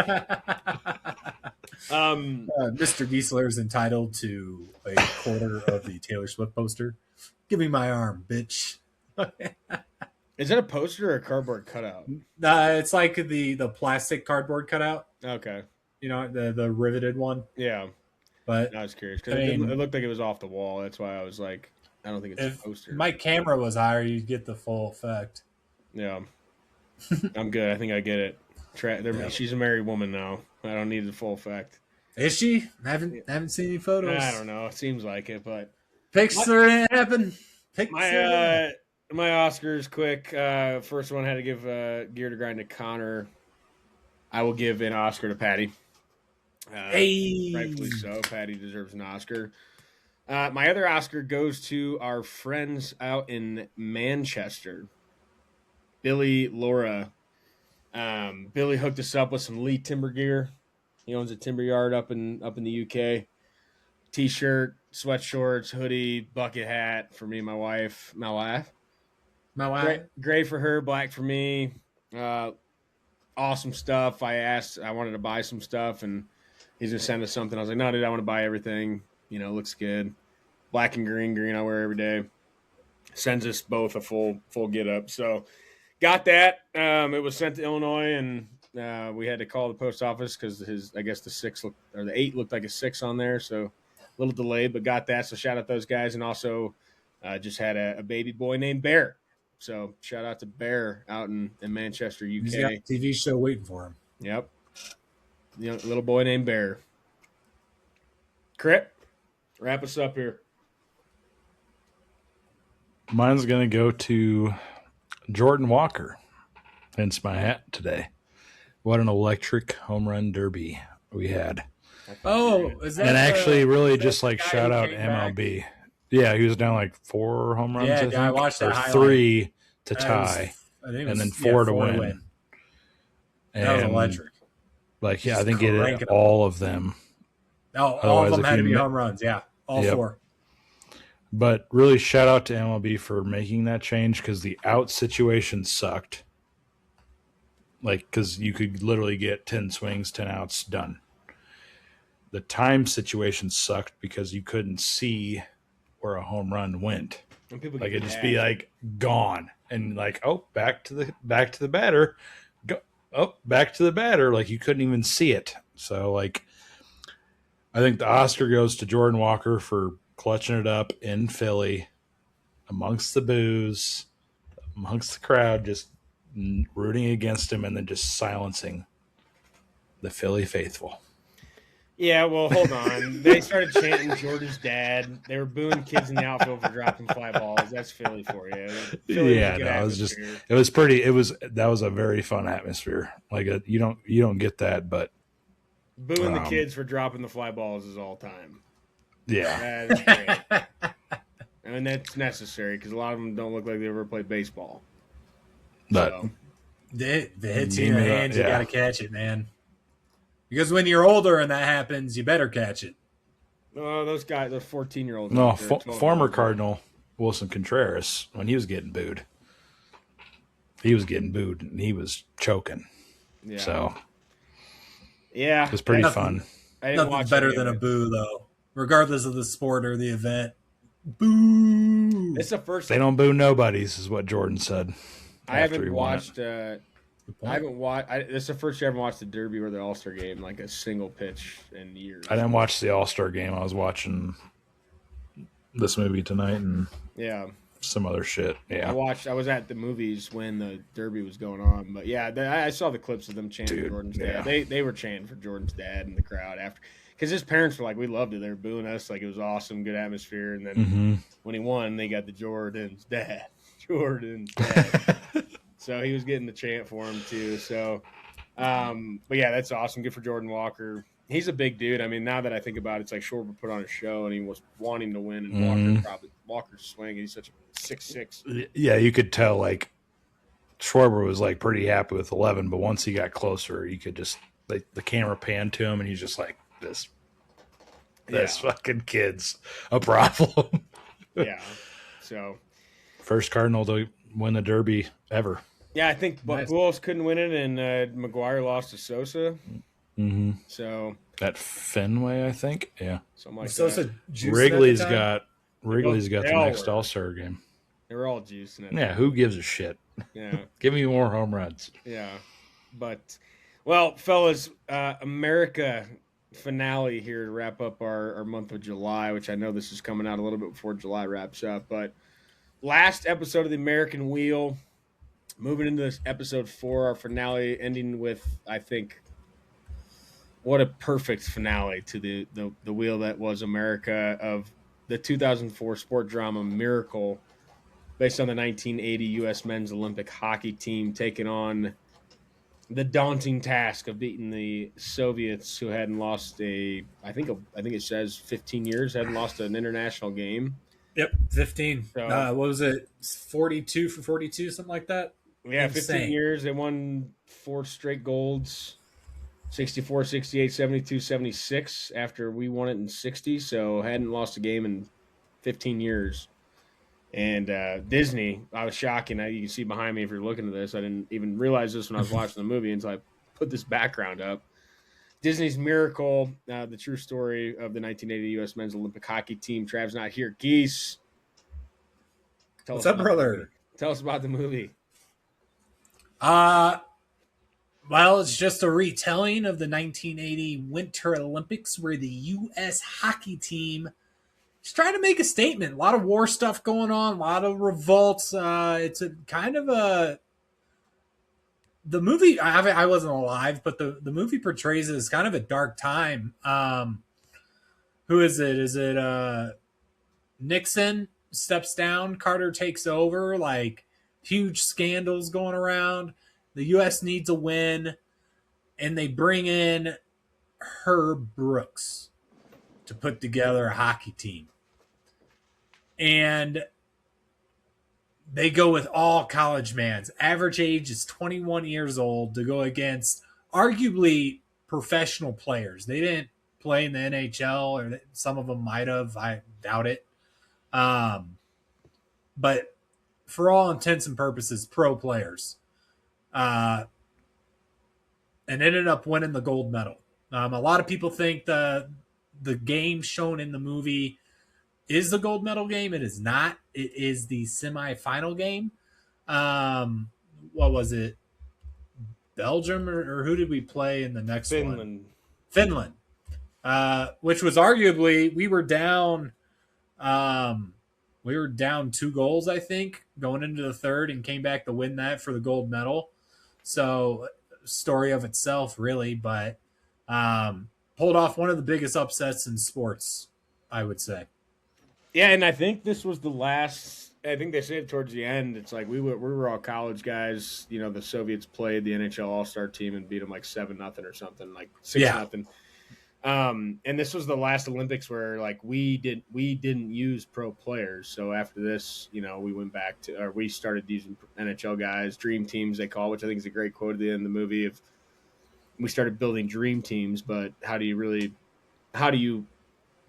Speaker 3: Mr. Giesler is entitled to a quarter of the Taylor Swift poster. Give me my arm, bitch.
Speaker 1: Is that a poster or a cardboard cutout?
Speaker 3: It's like the plastic cardboard cutout.
Speaker 1: Okay.
Speaker 3: You know, the riveted one.
Speaker 1: Yeah.
Speaker 3: But
Speaker 1: I was curious because
Speaker 3: I mean-
Speaker 1: it looked like it was off the wall. That's why I was like, I don't think it's a
Speaker 3: if
Speaker 1: poster.
Speaker 3: my camera was higher, you'd get the full effect.
Speaker 1: Yeah. I'm good. I think I get it.
Speaker 3: Yeah.
Speaker 1: She's a married woman now. I don't need the full effect.
Speaker 3: Is she? I haven't seen any photos.
Speaker 1: I don't know. It seems like it, but
Speaker 3: Picture it happen.
Speaker 1: my my Oscars quick. First one had to give Gear to Grind to Connor. I will give an Oscar to Patty.
Speaker 3: Hey.
Speaker 1: Rightfully so. Patty deserves an Oscar. My other Oscar goes to our friends out in Manchester. Billy, Laura. Billy hooked us up with some Lee timber gear. He owns a timber yard up in the UK. T-shirt, sweat shorts, hoodie, bucket hat for me and my wife. My wife. Gray for her, black for me. Awesome stuff. I wanted to buy some stuff, and he's gonna send us something. I was like, no, dude, I want to buy everything. You know, looks good. Black and green I wear every day. Sends us both a full get up. So got that. It was sent to Illinois, and we had to call the post office because the 8 looked like a 6 on there, so a little delayed, but got that. So shout out those guys, and also just had a baby boy named Bear. So shout out to Bear out in Manchester, UK.
Speaker 3: He's got a TV show waiting for him.
Speaker 1: Yep. You know, little boy named Bear. Crit, wrap us up here.
Speaker 4: Mine's going to go to Jordan Walker. Hence my hat today. What an electric home run derby we had.
Speaker 3: Oh, is that
Speaker 4: And actually, really
Speaker 3: that
Speaker 4: just
Speaker 3: the
Speaker 4: like
Speaker 3: guy
Speaker 4: shout
Speaker 3: who
Speaker 4: out
Speaker 3: came back?
Speaker 4: MLB. Yeah, he was down like 4 home runs,
Speaker 3: Yeah,
Speaker 4: I think,
Speaker 3: I watched that
Speaker 4: or
Speaker 3: highlight.
Speaker 4: 3 to
Speaker 3: That
Speaker 4: tie,
Speaker 3: was- I think it
Speaker 4: and
Speaker 3: was-
Speaker 4: then 4 to
Speaker 3: 4
Speaker 4: win.
Speaker 3: That was
Speaker 4: And,
Speaker 3: electric.
Speaker 4: Like, yeah, I
Speaker 3: Just
Speaker 4: think it
Speaker 3: cranking
Speaker 4: hit
Speaker 3: them.
Speaker 4: all of them.
Speaker 3: Oh, all
Speaker 4: Otherwise,
Speaker 3: of them
Speaker 4: if
Speaker 3: had to
Speaker 4: you
Speaker 3: be
Speaker 4: ma-
Speaker 3: home runs. Yeah, all
Speaker 4: Yep.
Speaker 3: 4.
Speaker 4: But really, shout out to MLB for making that change because the out situation sucked. like because you could literally get 10 swings, 10 outs, done. The time situation sucked because you couldn't see where a home run went.
Speaker 1: And people
Speaker 4: Like
Speaker 1: get
Speaker 4: it'd just
Speaker 1: mad.
Speaker 4: be like gone, and like, oh, back to the batter, go, oh, back to the batter. Like you couldn't even see it. So like, I think the Oscar goes to Jordan Walker for clutching it up in Philly, amongst the boos, amongst the crowd, just rooting against him, and then just silencing the Philly faithful.
Speaker 1: Yeah, well, hold on. They started chanting Jordan's dad. They were booing kids in the outfield for dropping fly balls. That's Philly for you. Philly
Speaker 4: Yeah,
Speaker 1: was a good
Speaker 4: no, it was
Speaker 1: atmosphere.
Speaker 4: that was a very fun atmosphere. Like you don't get that, but
Speaker 1: Booing the kids for dropping the fly balls is all time.
Speaker 4: yeah,
Speaker 1: That is great. I mean, that's necessary because a lot of them don't look like they ever played baseball.
Speaker 4: but
Speaker 1: So,
Speaker 3: The hits
Speaker 4: Give
Speaker 3: in your
Speaker 4: me that,
Speaker 3: hands, you
Speaker 4: yeah.
Speaker 3: got to catch it, man. Because when you're older and that happens, you better catch it.
Speaker 1: those guys, those 14-year-olds.
Speaker 4: no,
Speaker 1: out there, 12-year-olds.
Speaker 4: former Cardinal Wilson Contreras, when he was getting booed, and he was choking.
Speaker 1: Yeah.
Speaker 4: So
Speaker 1: yeah,
Speaker 4: it was pretty
Speaker 3: Nothing-
Speaker 4: fun.
Speaker 1: I didn't
Speaker 3: Nothing
Speaker 1: watch
Speaker 3: better
Speaker 1: any
Speaker 3: than a
Speaker 1: of it.
Speaker 3: boo, though. Regardless of the sport or the event. Boo!
Speaker 1: It's the first.
Speaker 4: They don't boo nobodies, is what Jordan said.
Speaker 1: I
Speaker 4: after
Speaker 1: haven't
Speaker 4: he won it.
Speaker 1: watched. I haven't watched. This is the first year I haven't watched the Derby or the All-Star game, like a single pitch in years.
Speaker 4: I didn't watch the All-Star game. I was watching this movie tonight and
Speaker 1: Yeah,
Speaker 4: some other shit. Yeah.
Speaker 1: I was at the movies when the Derby was going on, but yeah, I saw the clips of them chanting
Speaker 4: Dude,
Speaker 1: Jordan's
Speaker 4: yeah.
Speaker 1: dad. They were chanting for Jordan's dad in the crowd after, because his parents were like, we loved it. They were booing us, like it was awesome, good atmosphere. And then
Speaker 4: Mm-hmm.
Speaker 1: when he won, they got the Jordan's dad. Jordan's dad. So he was getting the chant for him too. So, but yeah, that's awesome. Good for Jordan Walker. He's a big dude. I mean, now that I think about it, it's like Schwarber put on a show and he was wanting to win, and
Speaker 4: Mhm.
Speaker 1: Walker's swing. He's such a 6'6".
Speaker 4: Yeah, you could tell like Schwarber was like pretty happy with 11, but once he got closer, you could just like the camera panned to him, and he's just like this fucking kid's a problem.
Speaker 1: Yeah. So
Speaker 4: First Cardinal to win the Derby ever.
Speaker 1: yeah, I think
Speaker 3: Nice.
Speaker 1: Buchholz couldn't win it, and McGuire lost to Sosa.
Speaker 4: Mm-hmm.
Speaker 1: So
Speaker 4: At Fenway, I think. Yeah,
Speaker 1: something like
Speaker 3: Sosa
Speaker 1: that.
Speaker 3: juiced
Speaker 4: Wrigley's
Speaker 3: at the time?
Speaker 4: got
Speaker 1: They
Speaker 4: the
Speaker 1: all
Speaker 4: next
Speaker 1: were.
Speaker 4: All-Star game.
Speaker 1: They were all juicing it.
Speaker 4: Yeah, who gives a shit?
Speaker 1: Yeah.
Speaker 4: Give me more home runs.
Speaker 1: Yeah, but well, fellas, America finale here to wrap up our month of July, which I know this is coming out a little bit before July wraps up. But last episode of the American Wheel, moving into this episode 4, our finale, ending with, I think, what a perfect finale to the wheel that was America, of the 2004 sport drama Miracle, based on the 1980 U.S. men's Olympic hockey team taking on the daunting task of beating the Soviets, who hadn't lost I think it says 15 years, hadn't lost an international game.
Speaker 3: Yep, 15.
Speaker 1: So-
Speaker 3: What was it? 42 for 42, something like that?
Speaker 1: Yeah, 15
Speaker 3: Insane.
Speaker 1: years. They won 4 straight golds, 64, 68, 72, 76, after we won it in 60. So hadn't lost a game in 15 years. And Disney, I was shocking. You can see behind me if you're looking at this. I didn't even realize this when I was watching the movie until I put this background up. Disney's Miracle, the true story of the 1980 U.S. men's Olympic hockey team. Trav's not here. Geese. Tell
Speaker 3: What's
Speaker 1: us
Speaker 3: up,
Speaker 1: about the
Speaker 3: brother?
Speaker 1: movie. Tell us about the movie.
Speaker 3: Well, it's just a retelling of the 1980 Winter Olympics where the U.S. hockey team is trying to make a statement. A lot of war stuff going on, a lot of revolts. It's a kind of a... The movie, I wasn't alive, but the movie portrays it as kind of a dark time. Who is it? Is it Nixon steps down, Carter takes over, like huge scandals going around. The U.S. needs a win, and they bring in Herb Brooks to put together a hockey team. And they go with all college mans. Average age is 21 years old to go against arguably professional players. They didn't play in the NHL, or some of them might have. I doubt it. But for all intents and purposes, pro players. and ended up winning the gold medal. A lot of people think the game shown in the movie is the gold medal game. It is not. It is the semifinal game. What was it? Belgium or who did we play in the next one? Finland. Which was arguably we were down. We were down 2 goals, I think, going into the third, and came back to win that for the gold medal. So, story of itself, really, but pulled off one of the biggest upsets in sports, I would say.
Speaker 1: Yeah, and I think this was the last. I think they said towards the end, it's like we were all college guys. You know, the Soviets played the NHL All-Star team and beat them like 7-0 or something, like 6-0. And this was the last Olympics where like we didn't use pro players. So after this, you know, we went back to, or we started using NHL guys, dream teams they call, which I think is a great quote at the end of the movie. Of we started building dream teams, but how do you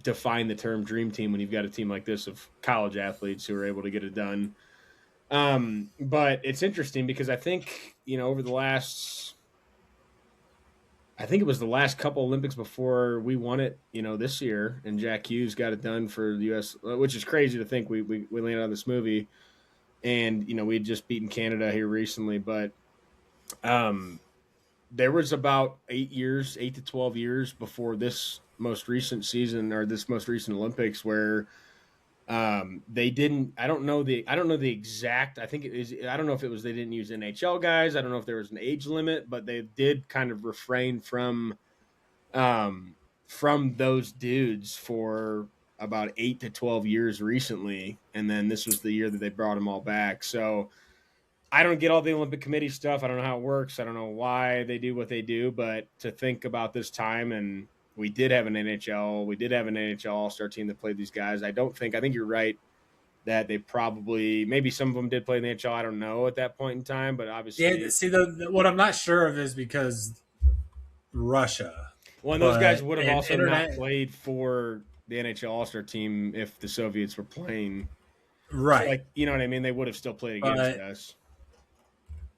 Speaker 1: define the term dream team when you've got a team like this of college athletes who are able to get it done? But it's interesting because I think, you know, over the last, I think it was the last couple Olympics before we won it, you know, this year, and Jack Hughes got it done for the U.S., which is crazy to think we landed on this movie. And, you know, we had just beaten Canada here recently, but there was about 8 to 12 years before this most recent season or this most recent Olympics where they didn't. I don't know the exact. I think it is. I don't know if it was they didn't use NHL guys. I don't know if there was an age limit, but they did kind of refrain from those dudes for about 8 to 12 years recently, and then this was the year that they brought them all back. So I don't get all the Olympic Committee stuff. I don't know how it works. I don't know why they do what they do, but to think about this time, and we did have an NHL All-Star team that played these guys. I think you're right that they probably, maybe some of them did play in the NHL. I don't know at that point in time, but obviously.
Speaker 3: Yeah, see, what I'm not sure of is because Russia.
Speaker 1: Well, and those guys would have also not played for the NHL All-Star team if the Soviets were playing.
Speaker 3: Right.
Speaker 1: So, like, you know what I mean? They would have still played against us.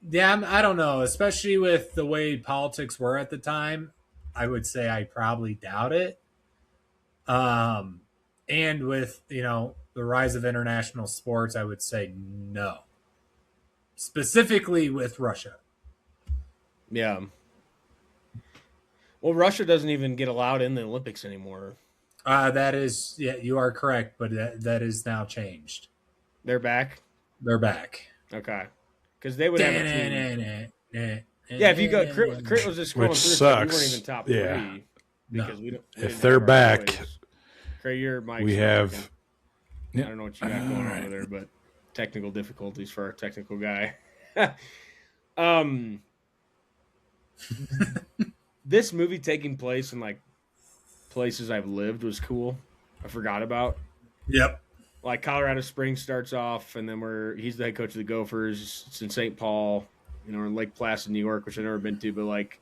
Speaker 3: Yeah, I don't know. Especially with the way politics were at the time, I would say I probably doubt it. And with, you know, the rise of international sports, I would say no. Specifically with Russia.
Speaker 1: Yeah. Well, Russia doesn't even get allowed in the Olympics anymore.
Speaker 3: That is, yeah, you are correct, but that is now changed.
Speaker 1: They're back?
Speaker 3: They're back.
Speaker 1: Okay. Because they would have a team. Yeah, if you go, Crit was just scrolling
Speaker 4: which
Speaker 1: through,
Speaker 4: sucks.
Speaker 1: We weren't even top 3 because we don't.
Speaker 4: If they're back,
Speaker 1: Crit, your mic's
Speaker 4: we have.
Speaker 1: I don't know what you got going on over there, but technical difficulties for our technical guy. This movie taking place in like places I've lived was cool. I forgot about.
Speaker 3: Yep.
Speaker 1: Like Colorado Springs starts off, and then he's the head coach of the Gophers. It's in St. Paul, you know, in Lake Placid, New York, which I've never been to. But like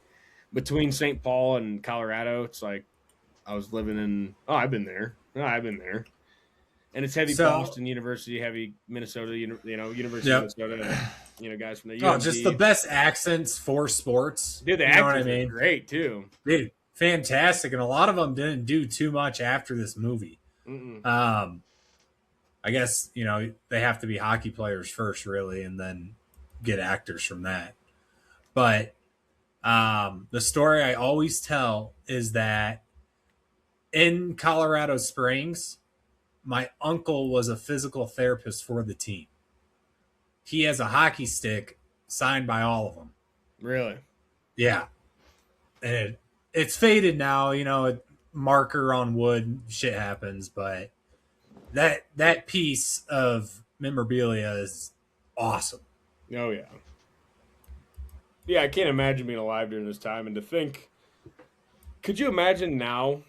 Speaker 1: between St. Paul and Colorado, it's like I was living in. I've been there. And it's heavy Boston University, heavy Minnesota, University of Minnesota. You know, guys from the UMD.
Speaker 3: Just the best accents for sports.
Speaker 1: Dude, the actors are great too.
Speaker 3: Dude, fantastic, and a lot of them didn't do too much after this movie. I guess, you know, they have to be hockey players first, really, and then get actors from that. But the story I always tell is that in Colorado Springs, my uncle was a physical therapist for the team. He has a hockey stick signed by all of them.
Speaker 1: Really?
Speaker 3: Yeah. And it's faded now, you know, a marker on wood, shit happens, but that piece of memorabilia is awesome.
Speaker 1: Oh, yeah. Yeah, I can't imagine being alive during this time. And to think, could you imagine now,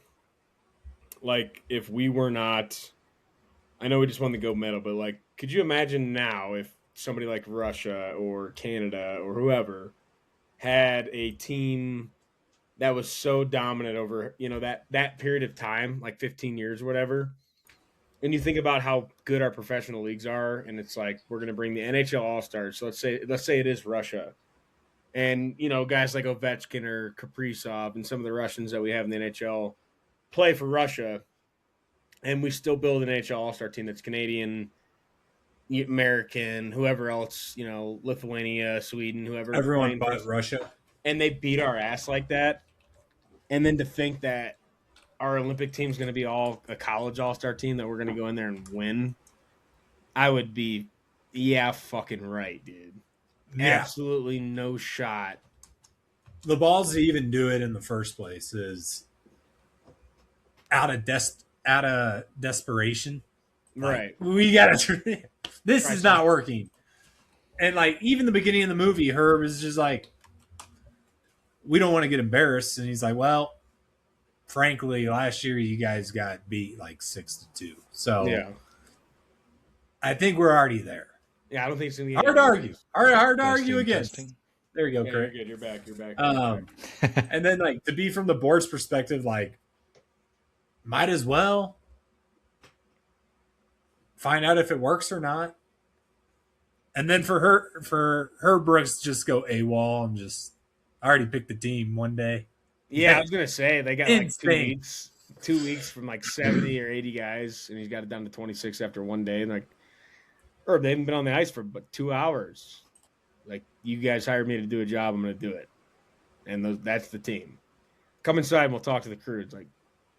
Speaker 1: like, if we were not, I know we just won the gold medal, but, like, could you imagine now if somebody like Russia or Canada or whoever had a team that was so dominant over, you know, that period of time, like 15 years or whatever, and you think about how good our professional leagues are, and it's like we're going to bring the NHL All-Stars. So let's say it is Russia, And, guys like Ovechkin or Kaprizov and some of the Russians that we have in the NHL play for Russia. And we still build an NHL All-Star team that's Canadian, American, whoever else, Lithuania, Sweden, whoever.
Speaker 3: Everyone but Russia.
Speaker 1: And they beat our ass like that. And then to think that our Olympic team is going to be all a college all-star team that we're going to go in there and win, I would be, fucking right, dude.
Speaker 3: Yeah.
Speaker 1: Absolutely no shot.
Speaker 3: The balls to even do it in the first place is out of desperation.
Speaker 1: Right.
Speaker 3: Like, we got to. This is not working. And like even the beginning of the movie, Herb is just like, we don't want to get embarrassed, and he's like, well, frankly, last year you guys got beat like 6-2. So
Speaker 1: yeah,
Speaker 3: I think we're already there.
Speaker 1: Yeah, I don't think it's going to be
Speaker 3: hard to argue. Hard to argue against.
Speaker 4: Testing.
Speaker 3: There you go,
Speaker 1: Yeah,
Speaker 3: Craig.
Speaker 1: you're good. You're back.
Speaker 3: And then like to be from the board's perspective, like might as well find out if it works or not. And then for her Brooks just go AWOL and just I already picked the team one day.
Speaker 1: Yeah, I was going to say they got like
Speaker 3: Insane.
Speaker 1: 2 weeks from like 70 or 80 guys, and he's got it down to 26 after one day. And like, Herb, they haven't been on the ice for but 2 hours. Like, you guys hired me to do a job, I'm going to do it. And that's the team. Come inside and we'll talk to the crew. It's like,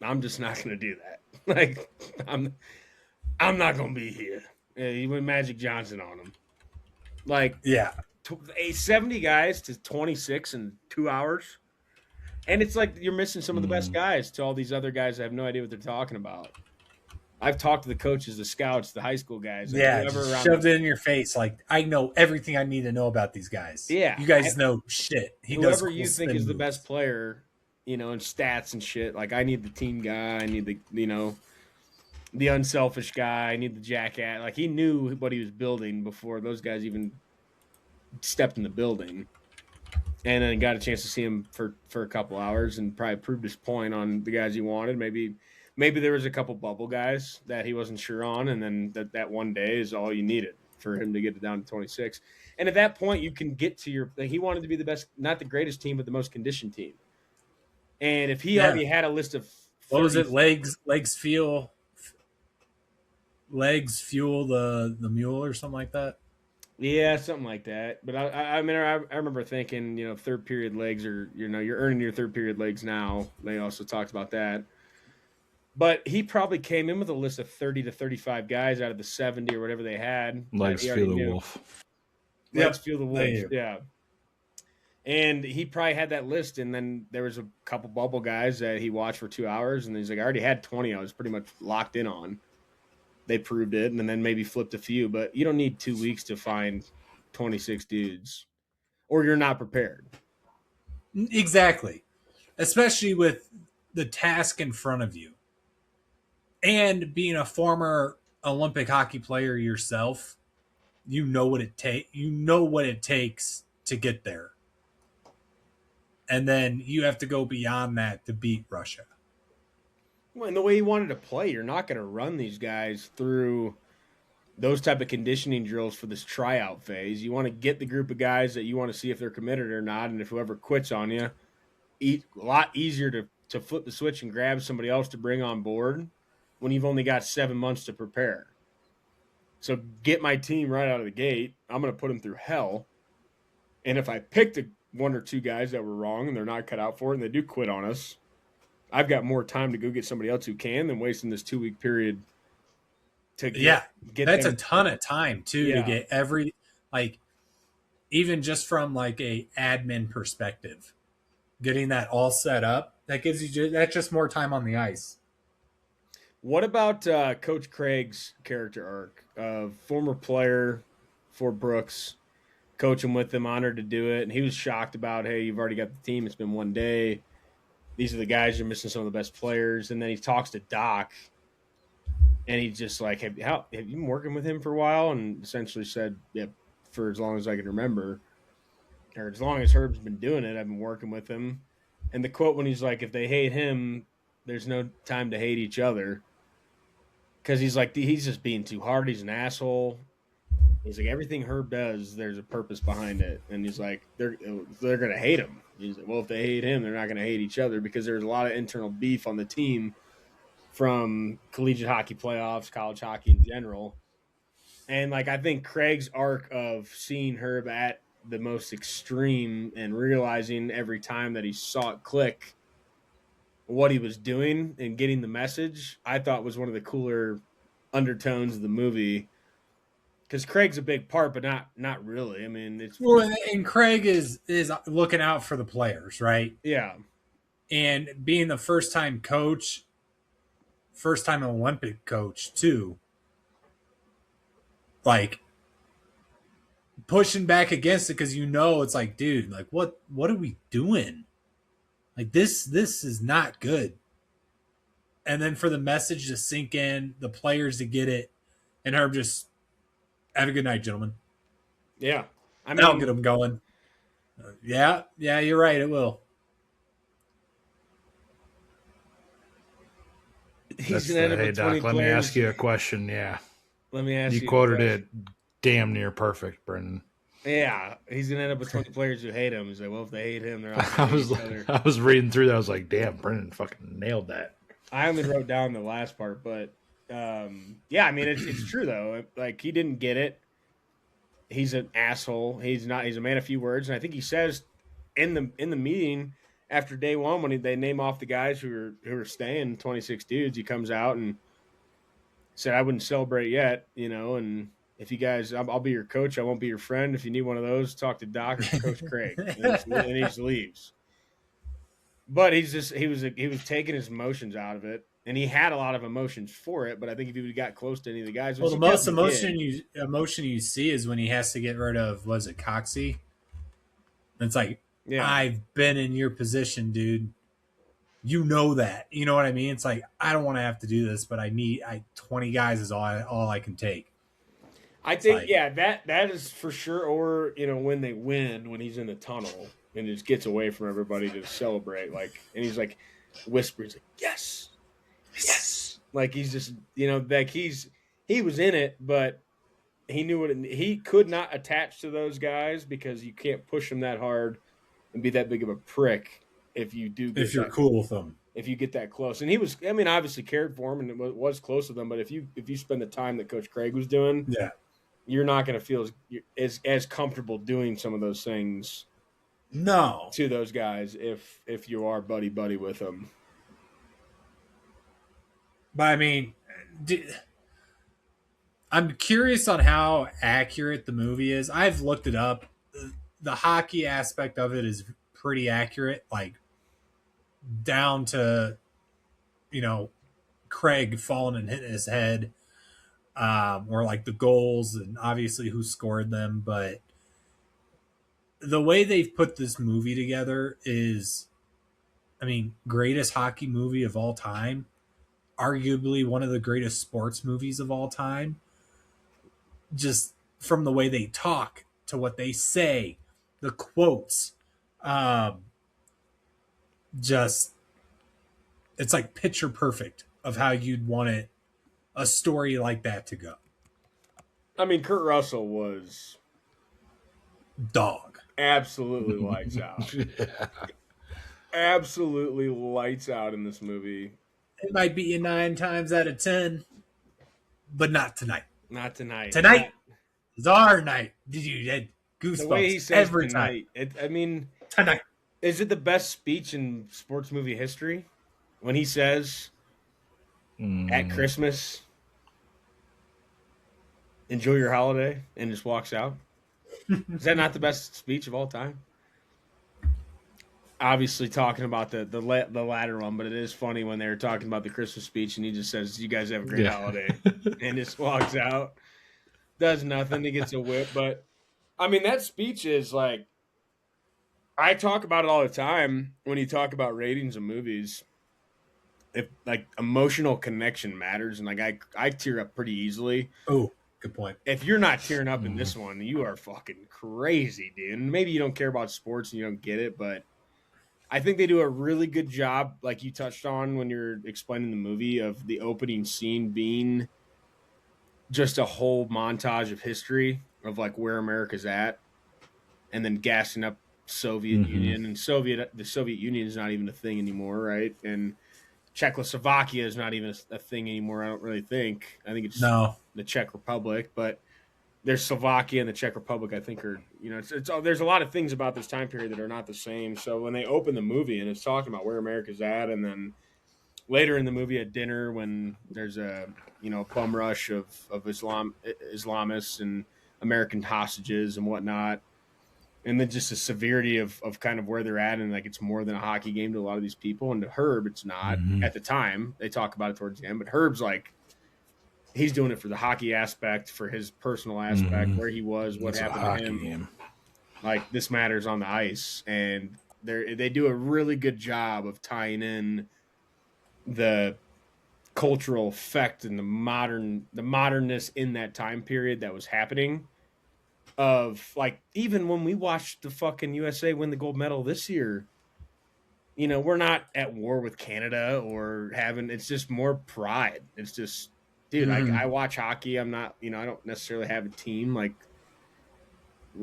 Speaker 1: I'm just not going to do that. Like, I'm not going to be here. Yeah, you went Magic Johnson on him. Like,
Speaker 3: Yeah.
Speaker 1: 70 guys to 26 in 2 hours. And it's like you're missing some of the best guys to all these other guys that have no idea what they're talking about. I've talked to the coaches, the scouts, the high school guys. Like
Speaker 3: Yeah, just shoved it in your face. Like, I know everything I need to know about these guys.
Speaker 1: Yeah.
Speaker 3: You guys know shit.
Speaker 1: Whoever you think is the best player, in stats and shit. Like, I need the team guy. I need the unselfish guy. I need the jackass. Like, he knew what he was building before those guys even stepped in the building. And then got a chance to see him for a couple hours and probably proved his point on the guys he wanted. Maybe there was a couple bubble guys that he wasn't sure on, and then that one day is all you needed for him to get it down to 26. And at that point, you can get to he wanted to be the best, not the greatest team, but the most conditioned team. And if he already had a list of 30,
Speaker 3: what was it? Legs fuel the mule or something like that.
Speaker 1: Yeah, something like that. But I remember thinking, third period legs are, you're earning your third period legs now. They also talked about that. But he probably came in with a list of 30 to 35 guys out of the 70 or whatever they had.
Speaker 4: Legs feel the wolf.
Speaker 1: Legs feel the wolf.
Speaker 3: Thank you.
Speaker 1: Yeah. And he probably had that list, and then there was a couple bubble guys that he watched for 2 hours, and he's like, I already had 20 I was pretty much locked in on. They proved it, and then maybe flipped a few, but you don't need 2 weeks to find 26 dudes, or you're not prepared.
Speaker 3: Exactly. Especially with the task in front of you. And being a former Olympic hockey player yourself, you know what it takes to get there. And then you have to go beyond that to beat Russia.
Speaker 1: Well, and the way he wanted to play, you're not going to run these guys through those type of conditioning drills for this tryout phase. You want to get the group of guys that you want to see if they're committed or not, and if whoever quits on you, a lot easier to flip the switch and grab somebody else to bring on board when you've only got 7 months to prepare. So get my team right out of the gate. I'm going to put them through hell. And if I picked one or two guys that were wrong and they're not cut out for it and they do quit on us, I've got more time to go get somebody else who can than wasting this 2 week period to get
Speaker 3: that's
Speaker 1: them.
Speaker 3: a ton of time too to get even just from like a admin perspective, getting that all set up, that's just more time on the ice.
Speaker 1: What about Coach Craig's character arc of former player for Brooks, coaching with him, honored to do it, and he was shocked about, hey, you've already got the team, it's been one day, these are the guys, you're missing some of the best players. And then he talks to Doc, and he's just like, have you been working with him for a while? And essentially said, yeah, for as long as I can remember, or as long as Herb's been doing it, I've been working with him. And the quote when he's like, if they hate him, there's no time to hate each other. Because he's like, he's just being too hard. He's an asshole. He's like, everything Herb does, there's a purpose behind it, and he's like, they're gonna hate him. He's like, well, if they hate him, they're not gonna hate each other because there's a lot of internal beef on the team from collegiate hockey playoffs, college hockey in general, and like I think Craig's arc of seeing Herb at the most extreme and realizing every time that he saw it click what he was doing and getting the message, I thought was one of the cooler undertones of the movie because Craig's a big part, but not really. I mean, it's
Speaker 3: Well, and Craig is looking out for the players, right?
Speaker 1: yeah,
Speaker 3: And being the first time coach, first time Olympic coach too, like pushing back against it because it's like, dude, like what are we doing? Like this is not good. And then for the message to sink in, the players to get it, and Herb just have a good night, gentlemen.
Speaker 1: yeah. I
Speaker 3: That'll
Speaker 1: mean,
Speaker 3: get them going. Yeah, you're right. It will.
Speaker 1: he's
Speaker 4: That's
Speaker 1: gonna end up
Speaker 4: hey,
Speaker 1: with
Speaker 4: Doc,
Speaker 1: 20
Speaker 4: let
Speaker 1: players.
Speaker 4: me ask you a question. Yeah.
Speaker 1: Let me ask you.
Speaker 4: You
Speaker 1: a
Speaker 4: quoted
Speaker 1: question.
Speaker 4: it damn near perfect, Brendan.
Speaker 1: Yeah, he's gonna end up with 20 players who hate him. He's like, well, if they hate him, they're all
Speaker 4: I
Speaker 1: gonna hate
Speaker 4: was
Speaker 1: each other.
Speaker 4: I was reading through that. I was like, damn, Brendan fucking nailed that.
Speaker 1: I only wrote down the last part, but yeah, I mean, it's true though. Like he didn't get it. He's an asshole. He's not. He's a man of few words, and I think he says in the meeting after day one when they name off the guys who are staying, 26 dudes. He comes out and said, "I wouldn't celebrate yet, and if you guys, I'll be your coach. I won't be your friend. If you need one of those, talk to Doc or Coach Craig." And he just leaves. But he was taking his emotions out of it, and he had a lot of emotions for it. But I think if he got close to any of the guys,
Speaker 3: Well,
Speaker 1: which
Speaker 3: the
Speaker 1: he
Speaker 3: most
Speaker 1: definitely did,
Speaker 3: emotion you see is when he has to get rid of was it Coxie? It's like
Speaker 1: yeah,
Speaker 3: I've been in your position, dude. You know that. You know what I mean? It's like I don't want to have to do this, but 20 guys is all I can take.
Speaker 1: I think
Speaker 3: like-
Speaker 1: yeah, that is for sure. Or when they win, when he's in the tunnel and just gets away from everybody to celebrate, like, and he's like whispers, like, yes, yes, like he's just like he was in it, but he knew he could not attach to those guys because you can't push them that hard and be that big of a prick if you do get
Speaker 3: If you're
Speaker 1: that,
Speaker 3: cool with them.
Speaker 1: if you get that close. And he was, I mean, obviously cared for him and it was close with them, but if you spend the time that Coach Craig was doing,
Speaker 3: Yeah.
Speaker 1: you're not going to feel as comfortable doing some of those things
Speaker 3: No.
Speaker 1: to those guys if you are buddy with them.
Speaker 3: But I mean, I'm curious on how accurate the movie is. I've looked it up. The hockey aspect of it is pretty accurate, like down to Craig falling and hitting his head, or like the goals and obviously who scored them. But the way they've put this movie together is, I mean, greatest hockey movie of all time, arguably one of the greatest sports movies of all time. Just from the way they talk to what they say, the quotes, just it's like picture perfect of how you'd want a story like that to go.
Speaker 1: I mean, Kurt Russell was
Speaker 3: Dog.
Speaker 1: absolutely lights out. Absolutely lights out in this movie.
Speaker 3: It might be a 9 times out of 10, but not tonight.
Speaker 1: Not tonight.
Speaker 3: Tonight is our night. Did you get goosebumps
Speaker 1: The way he says
Speaker 3: every
Speaker 1: tonight,
Speaker 3: time?
Speaker 1: I mean,
Speaker 3: Tonight.
Speaker 1: is it the best speech in sports movie history? When he says at Christmas, enjoy your holiday, and just walks out. Is that not the best speech of all time? Obviously, talking about the latter one, but it is funny when they're talking about the Christmas speech, and he just says, "You guys have a great holiday," and just walks out, does nothing. He gets a whip, but I mean, that speech is like, I talk about it all the time when you talk about ratings of movies. If like emotional connection matters, and like I tear up pretty easily.
Speaker 3: Oh, good point.
Speaker 1: If you're not tearing up in this one, you are fucking crazy, dude. And maybe you don't care about sports and you don't get it, but I think they do a really good job, like you touched on when you're explaining the movie, of the opening scene being just a whole montage of history of like where America's at, and then gassing up Soviet Union, and the Soviet Union is not even a thing anymore, right? And Czechoslovakia is not even a thing anymore. I don't really think. I think it's the Czech Republic, but there's Slovakia and the Czech Republic. I think are there's a lot of things about this time period that are not the same. So when they open the movie and it's talking about where America's at, and then later in the movie at dinner when there's a bum rush of Islamists and American hostages and whatnot. And then just the severity of kind of where they're at, and like it's more than a hockey game to a lot of these people. And to Herb, it's not. At the time. They talk about it towards the end, but Herb's like he's doing it for the hockey aspect, for his personal aspect, where he was, what happened to him. Game. Like this matters on the ice, and they do a really good job of tying in the cultural effect and the modernness in that time period that was happening. Of like, even when we watched the fucking USA win the gold medal this year, we're not at war with Canada or it's just more pride. It's just, dude, I watch hockey. I'm not, I don't necessarily have a team like,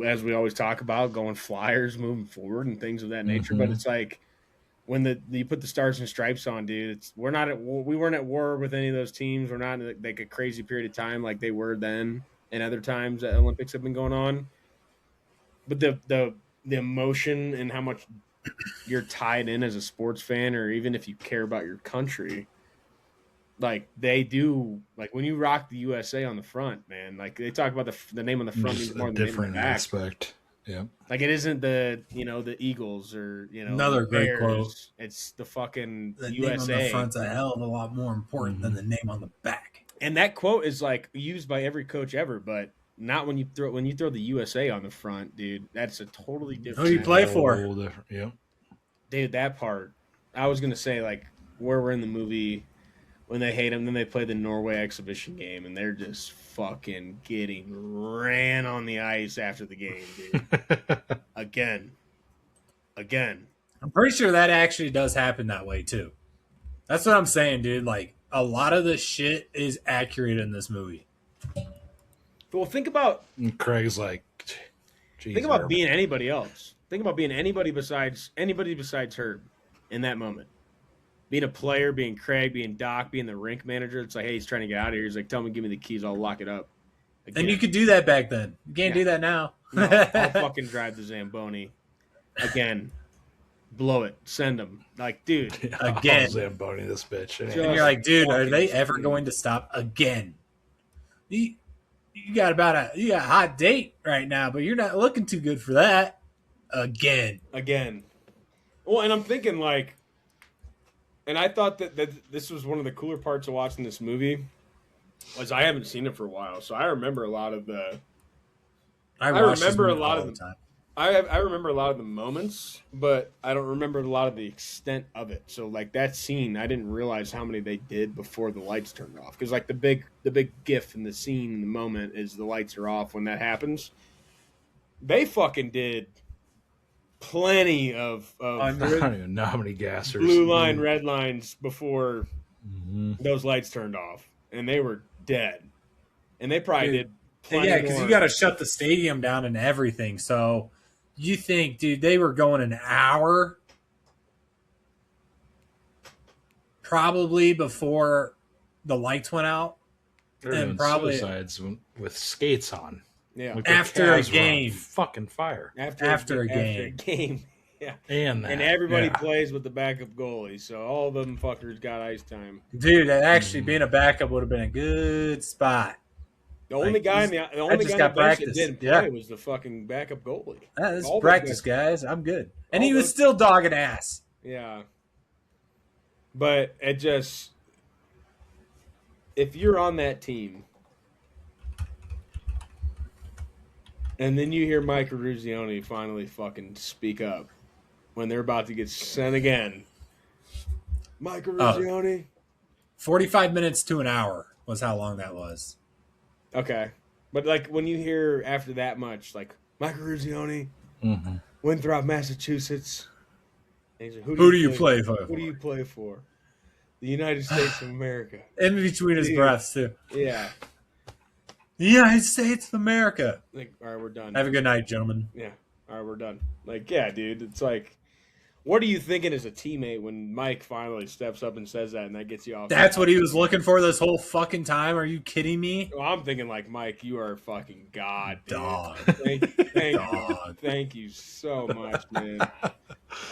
Speaker 1: as we always talk about, going Flyers, moving forward and things of that nature. But it's like when you put the stars and stripes on, dude, we weren't at war with any of those teams. We're not in like a crazy period of time like they were then. And other times that Olympics have been going on, but the emotion and how much you're tied in as a sports fan, or even if you care about your country, like they do, like when you rock the USA on the front, man, like they talk about the name on the front means more than the name on the back.
Speaker 4: Aspect. Yeah,
Speaker 1: like it isn't the the Eagles or
Speaker 3: another great quote.
Speaker 1: It's the fucking
Speaker 3: the
Speaker 1: USA.
Speaker 3: Name on the front's a hell of a lot more important than the name on the back.
Speaker 1: And that quote is like used by every coach ever, but not when you throw the USA on the front, dude. That's a totally different.
Speaker 3: Who you play for?
Speaker 4: Yeah,
Speaker 1: dude. That part, I was gonna say like where we're in the movie when they hate him, then they play the Norway exhibition game, and they're just fucking getting ran on the ice after the game, dude. Again.
Speaker 3: I'm pretty sure that actually does happen that way too. That's what I'm saying, dude. Like. A lot of the shit is accurate in this movie.
Speaker 1: Well, think about
Speaker 4: Craig's like,
Speaker 1: think about being anybody else. Think about being anybody besides Herb in that moment. Being a player, being Craig, being Doc, being the rink manager. It's like, hey, he's trying to get out of here. He's like, tell me, give me the keys. I'll lock it up.
Speaker 3: Again. And you could do that back then. You can't do that now.
Speaker 1: No, I'll fucking drive the Zamboni again. Blow it. Send them. Like, dude.
Speaker 3: Again.
Speaker 4: Zamboni this bitch.
Speaker 3: And you're like, dude, are they ever going to stop again? You got a hot date right now, but you're not looking too good for that. Again.
Speaker 1: Well, and I'm thinking like, and I thought that this was one of the cooler parts of watching this movie was I haven't seen it for a while, so I remember a lot of the. I remember a lot of the time. I remember a lot of the moments, but I don't remember a lot of the extent of it. So, like that scene, I didn't realize how many they did before the lights turned off. Because, like the big gif in the scene, in the moment, is the lights are off when that happens. They fucking did plenty of
Speaker 4: I don't even know how many gassers,
Speaker 1: blue line, red lines before those lights turned off, and they were dead. And they probably did.
Speaker 3: Yeah, because you got to shut the stadium down and everything. So. You think, dude, they were going an hour probably before the lights went out?
Speaker 4: And probably suicides with skates on.
Speaker 1: Yeah.
Speaker 4: Like
Speaker 3: after a game.
Speaker 4: Fucking fire.
Speaker 1: After a game. Yeah.
Speaker 4: And
Speaker 1: everybody plays with the backup goalie, so all of them fuckers got ice time.
Speaker 3: Dude, actually being a backup would have been a good spot.
Speaker 1: The only guy on the bench that didn't play was the fucking backup goalie.
Speaker 3: This is practice, guys. I'm good. And he was still dogging ass.
Speaker 1: Yeah. But it just, if you're on that team, and then you hear Mike Eruzione finally fucking speak up when they're about to get sent again. Mike Eruzione.
Speaker 3: 45 minutes to an hour was how long that was.
Speaker 1: Okay. But, like, when you hear after that much, like, Mike Eruzione, Winthrop, Massachusetts. And he's like, who do you play for? Who do you play for? The United States of America.
Speaker 3: In between his breaths, too.
Speaker 1: Yeah.
Speaker 3: The United States of America.
Speaker 1: Like, all right, we're done.
Speaker 3: Have a good night, gentlemen.
Speaker 1: Yeah. All right, we're done. Like, yeah, dude. It's like, what are you thinking as a teammate when Mike finally steps up and says that, and that gets you off?
Speaker 3: That's what he was looking for this whole fucking time. Are you kidding me?
Speaker 1: Well, I'm thinking like, Mike, you are a fucking god, dude.
Speaker 3: Dog.
Speaker 1: Thank you so much, man. I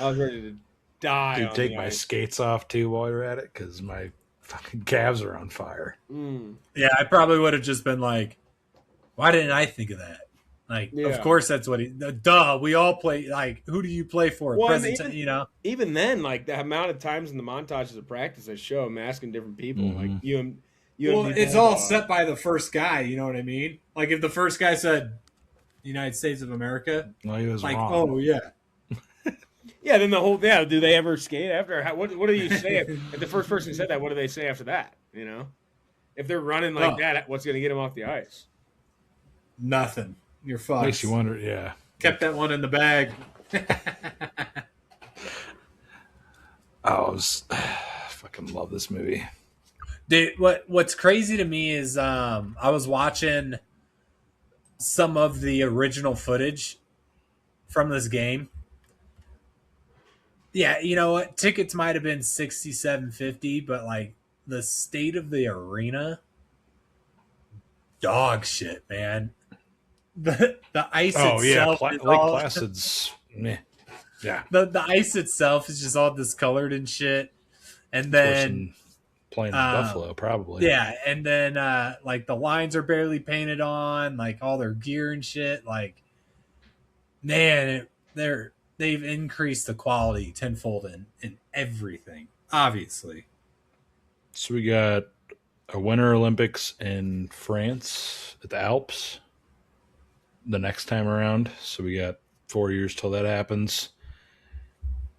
Speaker 1: was ready to die.
Speaker 4: Dude,
Speaker 1: on
Speaker 4: take
Speaker 1: the
Speaker 4: my
Speaker 1: ice.
Speaker 4: skates off too while you're at it, because my fucking calves are on fire.
Speaker 3: Yeah, I probably would have just been like, why didn't I think of that? Like,
Speaker 1: Yeah.
Speaker 3: of course that's what he. Duh, we all play. Like, who do you play for?
Speaker 1: Well,
Speaker 3: President,
Speaker 1: even then, like the amount of times in the montages of practice they show him asking different people, like you and
Speaker 3: Well,
Speaker 1: me
Speaker 3: it's
Speaker 1: both,
Speaker 3: all set by the first guy. You know what I mean? Like, if the first guy said United States of America,
Speaker 4: No, he was
Speaker 3: like,
Speaker 4: wrong.
Speaker 3: oh yeah,
Speaker 1: Yeah, then the whole do they ever skate after? What do you say if the first person said that? What do they say after that? You know, if they're running like that, what's going to get them off the ice?
Speaker 3: nothing. You're fucked.
Speaker 4: Makes you wonder. Yeah.
Speaker 3: Kept that one in the bag.
Speaker 4: Fucking love this movie.
Speaker 3: Dude, what's crazy to me is I was watching some of the original footage from this game. Yeah, you know what? Tickets might have been $67.50, but like the state of the arena, dog shit, man. The ice
Speaker 4: Oh yeah,
Speaker 3: itself,
Speaker 4: Lake
Speaker 3: is all-
Speaker 4: Placid's. Meh. Yeah,
Speaker 3: the ice itself is just all discolored and shit. And then
Speaker 4: person playing in Buffalo probably.
Speaker 3: yeah, and then like the lines are barely painted on, like all their gear and shit. Like, man, they've increased the quality tenfold in everything. Obviously,
Speaker 4: So we got a Winter Olympics in France at the Alps the next time around. So we got 4 years till that happens.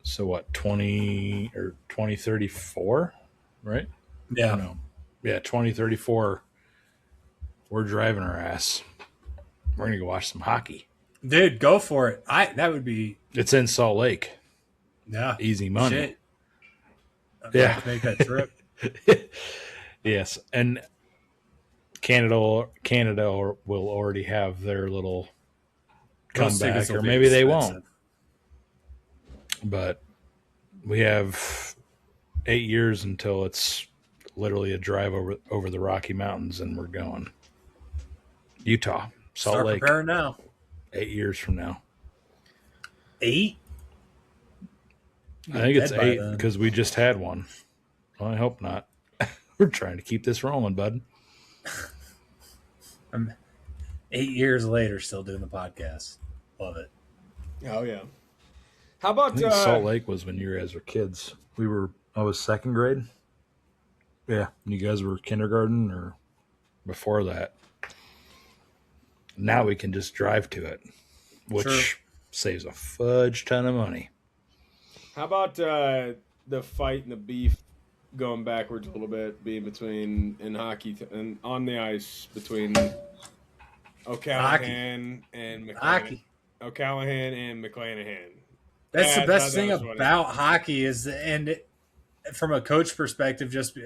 Speaker 4: So what, 2034, right?
Speaker 3: yeah.
Speaker 4: No. Yeah, 2034. We're driving our ass. We're gonna go watch some hockey.
Speaker 3: Dude, go for it. That would be
Speaker 4: It's in Salt Lake.
Speaker 3: yeah,
Speaker 4: Easy money.
Speaker 3: shit. I'd
Speaker 4: Yeah.
Speaker 3: like to make that trip.
Speaker 4: Yes, and Canada will already have their little
Speaker 3: Those
Speaker 4: comeback,
Speaker 3: tickets will
Speaker 4: or
Speaker 3: be
Speaker 4: maybe they
Speaker 3: expensive.
Speaker 4: won't. But we have 8 years until it's literally a drive over the Rocky Mountains, and we're going Utah, Salt
Speaker 3: Start
Speaker 4: Lake.
Speaker 3: preparing now.
Speaker 4: 8 years from now,
Speaker 3: 8.
Speaker 4: I think it's
Speaker 3: Dead by
Speaker 4: 8
Speaker 3: then.
Speaker 4: because we just had one. Well, I hope not. We're trying to keep this rolling, bud.
Speaker 3: I'm 8 years later, still doing the podcast. Love it.
Speaker 1: Oh yeah. How
Speaker 4: I
Speaker 1: about
Speaker 4: think Salt Lake was when you guys were kids. I was second grade. Yeah, you guys were kindergarten or before that. Now we can just drive to it, which
Speaker 3: Sure.
Speaker 4: saves a fudge ton of money.
Speaker 1: how about the fight and the beef going backwards a little bit, being between in hockey and on the ice between O'Callahan and McClanahan.
Speaker 3: Hockey.
Speaker 1: O'Callahan and McClanahan.
Speaker 3: That's
Speaker 1: Yeah,
Speaker 3: the best
Speaker 1: that
Speaker 3: thing
Speaker 1: was funny.
Speaker 3: about hockey is, from a coach perspective, just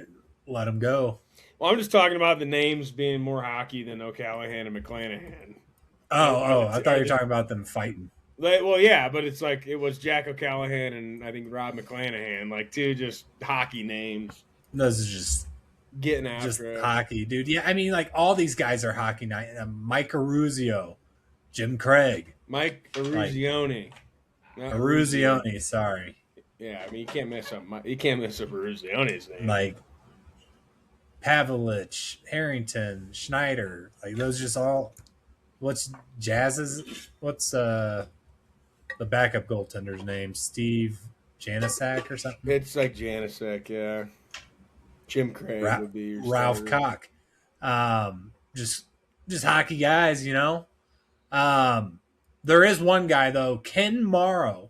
Speaker 3: let them go.
Speaker 1: Well, I'm just talking about the names being more hockey than O'Callahan and McClanahan.
Speaker 3: I thought you were talking about them fighting.
Speaker 1: Well, yeah, but it's like it was Jack O'Callahan and I think Rob McClanahan, like two just hockey names
Speaker 3: Those are just
Speaker 1: getting after it.
Speaker 3: hockey, dude. Yeah, I mean, like all these guys are hockey night. Mike Aruzio, Jim Craig,
Speaker 1: Mike Aruzione. Not
Speaker 3: Aruzione. Sorry,
Speaker 1: Yeah, I mean you can't mess up Aruzione's name.
Speaker 3: like Pavelich, Harrington, Schneider. Like those just all. What's Jazz's? What's the backup goaltender's name? Steve Janicek or something?
Speaker 1: It's like Janicek, yeah. Jim Craig would be your
Speaker 3: Ralph
Speaker 1: starter.
Speaker 3: Koch. Just hockey guys, you know. There is one guy though, Ken Morrow.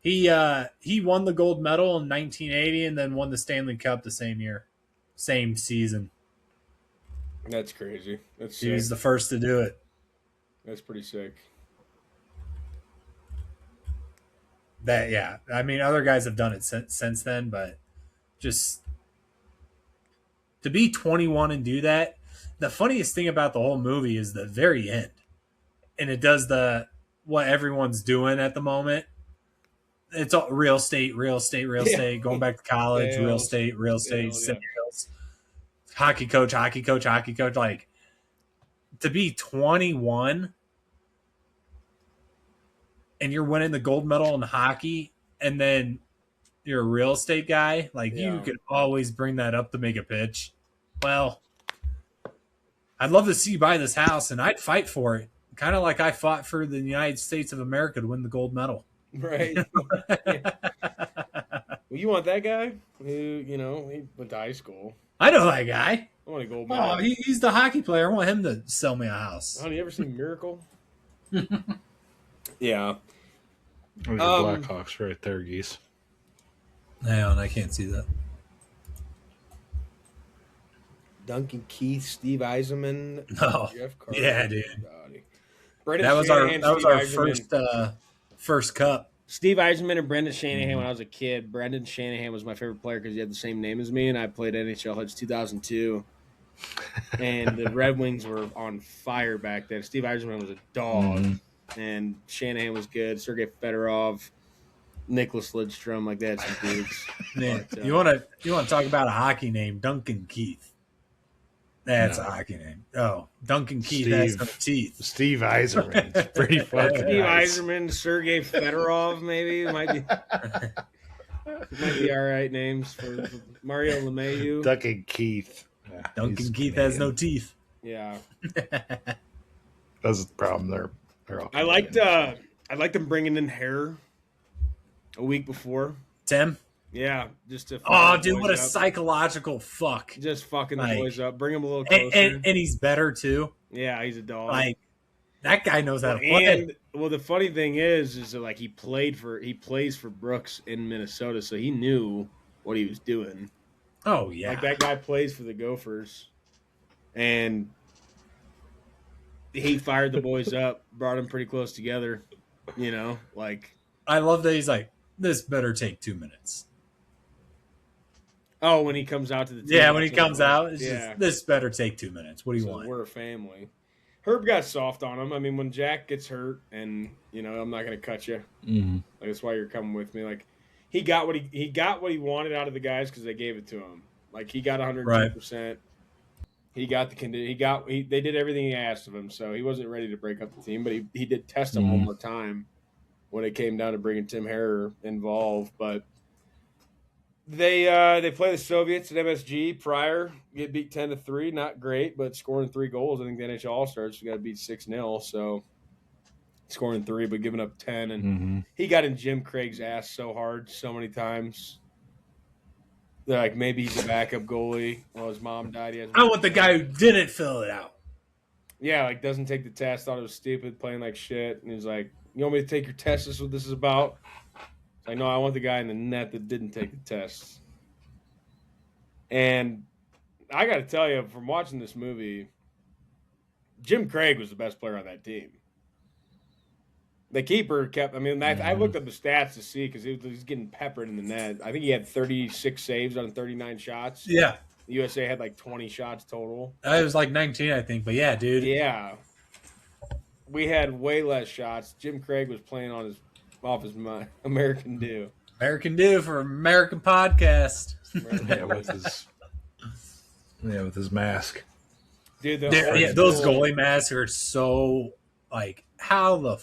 Speaker 3: He won the gold medal in 1980 and then won the Stanley Cup the same year, same season.
Speaker 1: That's crazy. That's
Speaker 3: He was
Speaker 1: sick.
Speaker 3: the first to do it.
Speaker 1: That's pretty sick.
Speaker 3: I mean, other guys have done it since then, but just to be 21 and do that. The funniest thing about the whole movie is the very end, and it does what everyone's doing at the moment. It's all real estate, going back to college,
Speaker 1: Sales.
Speaker 3: real estate,
Speaker 1: Sales, yeah.
Speaker 3: sales, hockey coach. Like, to be 21 and you're winning the gold medal in hockey, and then you're a real estate guy, like,
Speaker 1: Yeah.
Speaker 3: you could always bring that up to make a pitch. Well, I'd love to see you buy this house, and I'd fight for it. Kind of like I fought for the United States of America to win the gold medal.
Speaker 1: Right. Yeah. Well, you want that guy who, you know, he went to high school.
Speaker 3: I know that guy.
Speaker 1: I want a gold medal.
Speaker 3: Oh, he's the hockey player. I want him to sell me a house.
Speaker 1: Honey, you ever seen Miracle? Yeah.
Speaker 4: There's your Blackhawks right there, Geese.
Speaker 3: Hang on, I can't see that.
Speaker 1: Duncan Keith, Steve Eisenman,
Speaker 3: No.
Speaker 1: Jeff Carter.
Speaker 3: Yeah, dude.
Speaker 1: Brendan
Speaker 3: That was our
Speaker 1: Shanahan,
Speaker 3: that was
Speaker 1: Steve
Speaker 3: our
Speaker 1: Eisenman.
Speaker 3: first cup.
Speaker 1: Steve Eisenman and Brendan Shanahan when I was a kid. Brendan Shanahan was my favorite player because he had the same name as me, and I played NHL since 2002. And the Red Wings were on fire back then. Steve Eisenman was a dog, and Shanahan was good. Sergei Fedorov, Nicholas Lidstrom, like that, some dudes.
Speaker 3: Man,
Speaker 1: But,
Speaker 3: you want to talk about a hockey name? Duncan Keith. That's
Speaker 4: No.
Speaker 3: a hockey name. Oh, Duncan Keith has no teeth.
Speaker 4: Steve Eiserman. It's pretty fucking
Speaker 1: Steve
Speaker 4: nice.
Speaker 1: Eiserman, Sergei Fedorov, maybe might be all right names for Mario Lemieux.
Speaker 4: Duncan Keith. Yeah,
Speaker 3: Duncan
Speaker 4: he's
Speaker 3: Keith has no
Speaker 4: Canadian.
Speaker 3: teeth.
Speaker 1: Yeah,
Speaker 4: That's the problem. They're all
Speaker 1: I liked
Speaker 4: Canadian.
Speaker 1: them bringing in Hair a week before.
Speaker 3: Tim.
Speaker 1: Yeah, just to
Speaker 3: Oh,
Speaker 1: the
Speaker 3: dude,
Speaker 1: boys
Speaker 3: what a
Speaker 1: up.
Speaker 3: psychological fuck.
Speaker 1: Just fucking the
Speaker 3: Like-
Speaker 1: boys up, bring them a little closer.
Speaker 3: And he's better too.
Speaker 1: Yeah, he's a dog.
Speaker 3: Like, that guy knows how to play.
Speaker 1: And well, the funny thing is that like he plays for Brooks in Minnesota, so he knew what he was doing.
Speaker 3: Oh yeah.
Speaker 1: Like that guy plays for the Gophers, and he fired the boys up, brought them pretty close together. You know, like
Speaker 3: I love that he's like, this better take 2 minutes.
Speaker 1: oh, when he comes out to the team,
Speaker 3: Yeah, when he
Speaker 1: that's what it
Speaker 3: comes
Speaker 1: was.
Speaker 3: out, it's
Speaker 1: yeah,
Speaker 3: just, this better take 2 minutes. What do you
Speaker 1: so
Speaker 3: want?
Speaker 1: we're a family. Herb got soft on him. I mean, when Jack gets hurt, and you know, I'm not going to cut you.
Speaker 4: Mhm.
Speaker 1: Like that's why you're coming with me. Like he got what he wanted out of the guys because they gave it to him. Like he got 102%. He got the they did everything he asked of him. So he wasn't ready to break up the team, but he did test them one more time when it came down to bringing Tim Harrer involved. But they play the Soviets at MSG prior. Get beat 10-3, not great, but scoring 3 goals. I think the NHL All-Stars got to beat 6-0. So scoring 3, but giving up 10, and he got in Jim Craig's ass so hard so many times. They're like, maybe he's a backup goalie. Well, his mom died. He has
Speaker 3: I want the guy who didn't fill it out.
Speaker 1: yeah, like doesn't take the test. Thought it was stupid, playing like shit. And he's like, "You want me to take your test? This is what this is about." It's like, no, I want the guy in the net that didn't take the test. And I got to tell you, from watching this movie, Jim Craig was the best player on that team. The keeper kept. I mean, I looked up the stats to see because he was getting peppered in the net. I think he had 36 saves on 39 shots.
Speaker 3: Yeah.
Speaker 1: The USA had like 20 shots total.
Speaker 3: It was like 19, I think. But yeah, dude.
Speaker 1: Yeah, we had way less shots. Jim Craig was playing on off his American Dew.
Speaker 3: American Dew for American Podcast.
Speaker 4: Yeah, with his mask.
Speaker 1: Dude,
Speaker 3: Yeah, those goalie masks are so, like, how the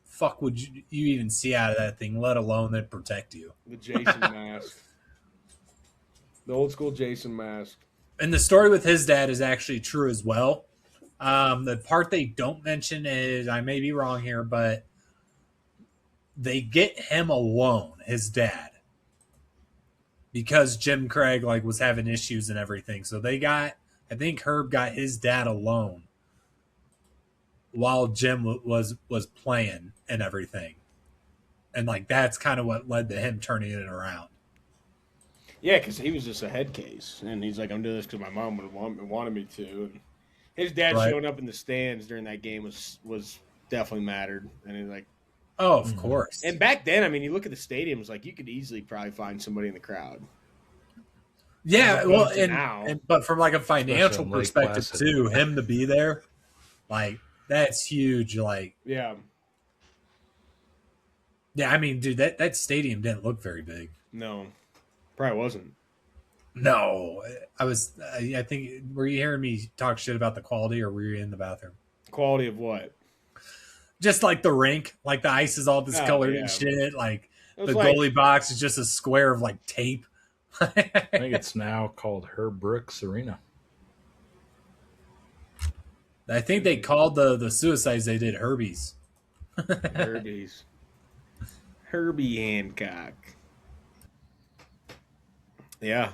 Speaker 3: fuck would you even see out of that thing, let alone that protect you?
Speaker 1: The Jason mask. The old school Jason mask.
Speaker 3: And the story with his dad is actually true as well. The part they don't mention is, I may be wrong here, but they get him alone, his dad, because Jim Craig was having issues and everything. So I think Herb got his dad alone while Jim was playing and everything. And that's kind of what led to him turning it around.
Speaker 1: Yeah, because he was just a head case. And he's like, I'm doing this because my mom wanted me to. And his dad showing up in the stands during that game was definitely mattered. And he's like,
Speaker 3: oh, of course.
Speaker 1: and back then, I mean, you look at the stadiums, like you could easily probably find somebody in the crowd.
Speaker 3: Yeah,
Speaker 1: As
Speaker 3: well,
Speaker 1: opposed to now.
Speaker 3: but from like a financial
Speaker 4: Especially on Lake
Speaker 3: perspective
Speaker 4: Placid.
Speaker 3: too, him to be there, like that's huge. Like,
Speaker 1: Yeah.
Speaker 3: yeah, I mean, dude, that stadium didn't look very big.
Speaker 1: No, probably wasn't.
Speaker 3: No, I think, were you hearing me talk shit about the quality, or were you in the bathroom?
Speaker 1: Quality of what?
Speaker 3: Just like the rink, like the ice is all discolored
Speaker 1: yeah.
Speaker 3: and shit. Like
Speaker 1: It was
Speaker 3: the
Speaker 1: like-
Speaker 3: goalie box is just a square of like tape.
Speaker 4: I think it's now called Herb Brooks Arena.
Speaker 3: I think they called the suicides they did Herbies.
Speaker 1: Herbie's. Herbie Hancock. Yeah.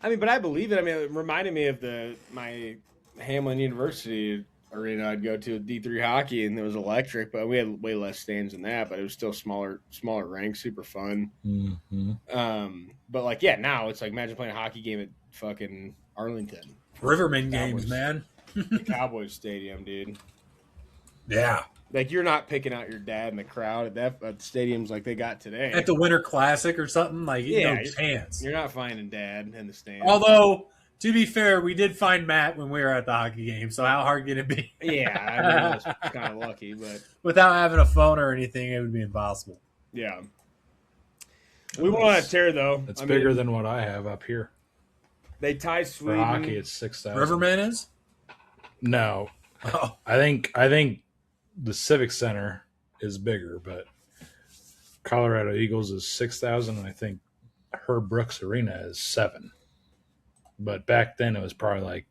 Speaker 1: I mean, but I believe it. I mean, it reminded me of my Hamlin University arena I'd go to, D3 hockey, and it was electric, but we had way less stands than that, but it was still smaller ranks, super fun.
Speaker 4: Mm-hmm.
Speaker 1: But like, yeah, now it's like, imagine playing a hockey game at fucking Arlington.
Speaker 3: Riverman
Speaker 1: Cowboys.
Speaker 3: games, man.
Speaker 1: The Cowboys Stadium, dude.
Speaker 3: Yeah.
Speaker 1: Like, you're not picking out your dad in the crowd at stadiums like they got today.
Speaker 3: At the Winter Classic or something, like,
Speaker 1: Yeah,
Speaker 3: no chance.
Speaker 1: You're not finding dad in the stands.
Speaker 3: Although, to be fair, we did find Matt when we were at the hockey game, so how hard can it be?
Speaker 1: Yeah, I mean, I was kind of lucky, but
Speaker 3: Without having a phone or anything, it would be impossible.
Speaker 1: yeah. We went on a tear, though.
Speaker 4: It's
Speaker 1: I
Speaker 4: bigger
Speaker 1: mean,
Speaker 4: than what I have up here.
Speaker 1: they tied
Speaker 4: For
Speaker 1: Sweden.
Speaker 4: hockey, it's 6,000.
Speaker 3: Riverman is?
Speaker 4: No,
Speaker 3: Oh,
Speaker 4: I think the Civic Center is bigger, but Colorado Eagles is 6,000, and I think Herb Brooks Arena is 7. But back then it was probably like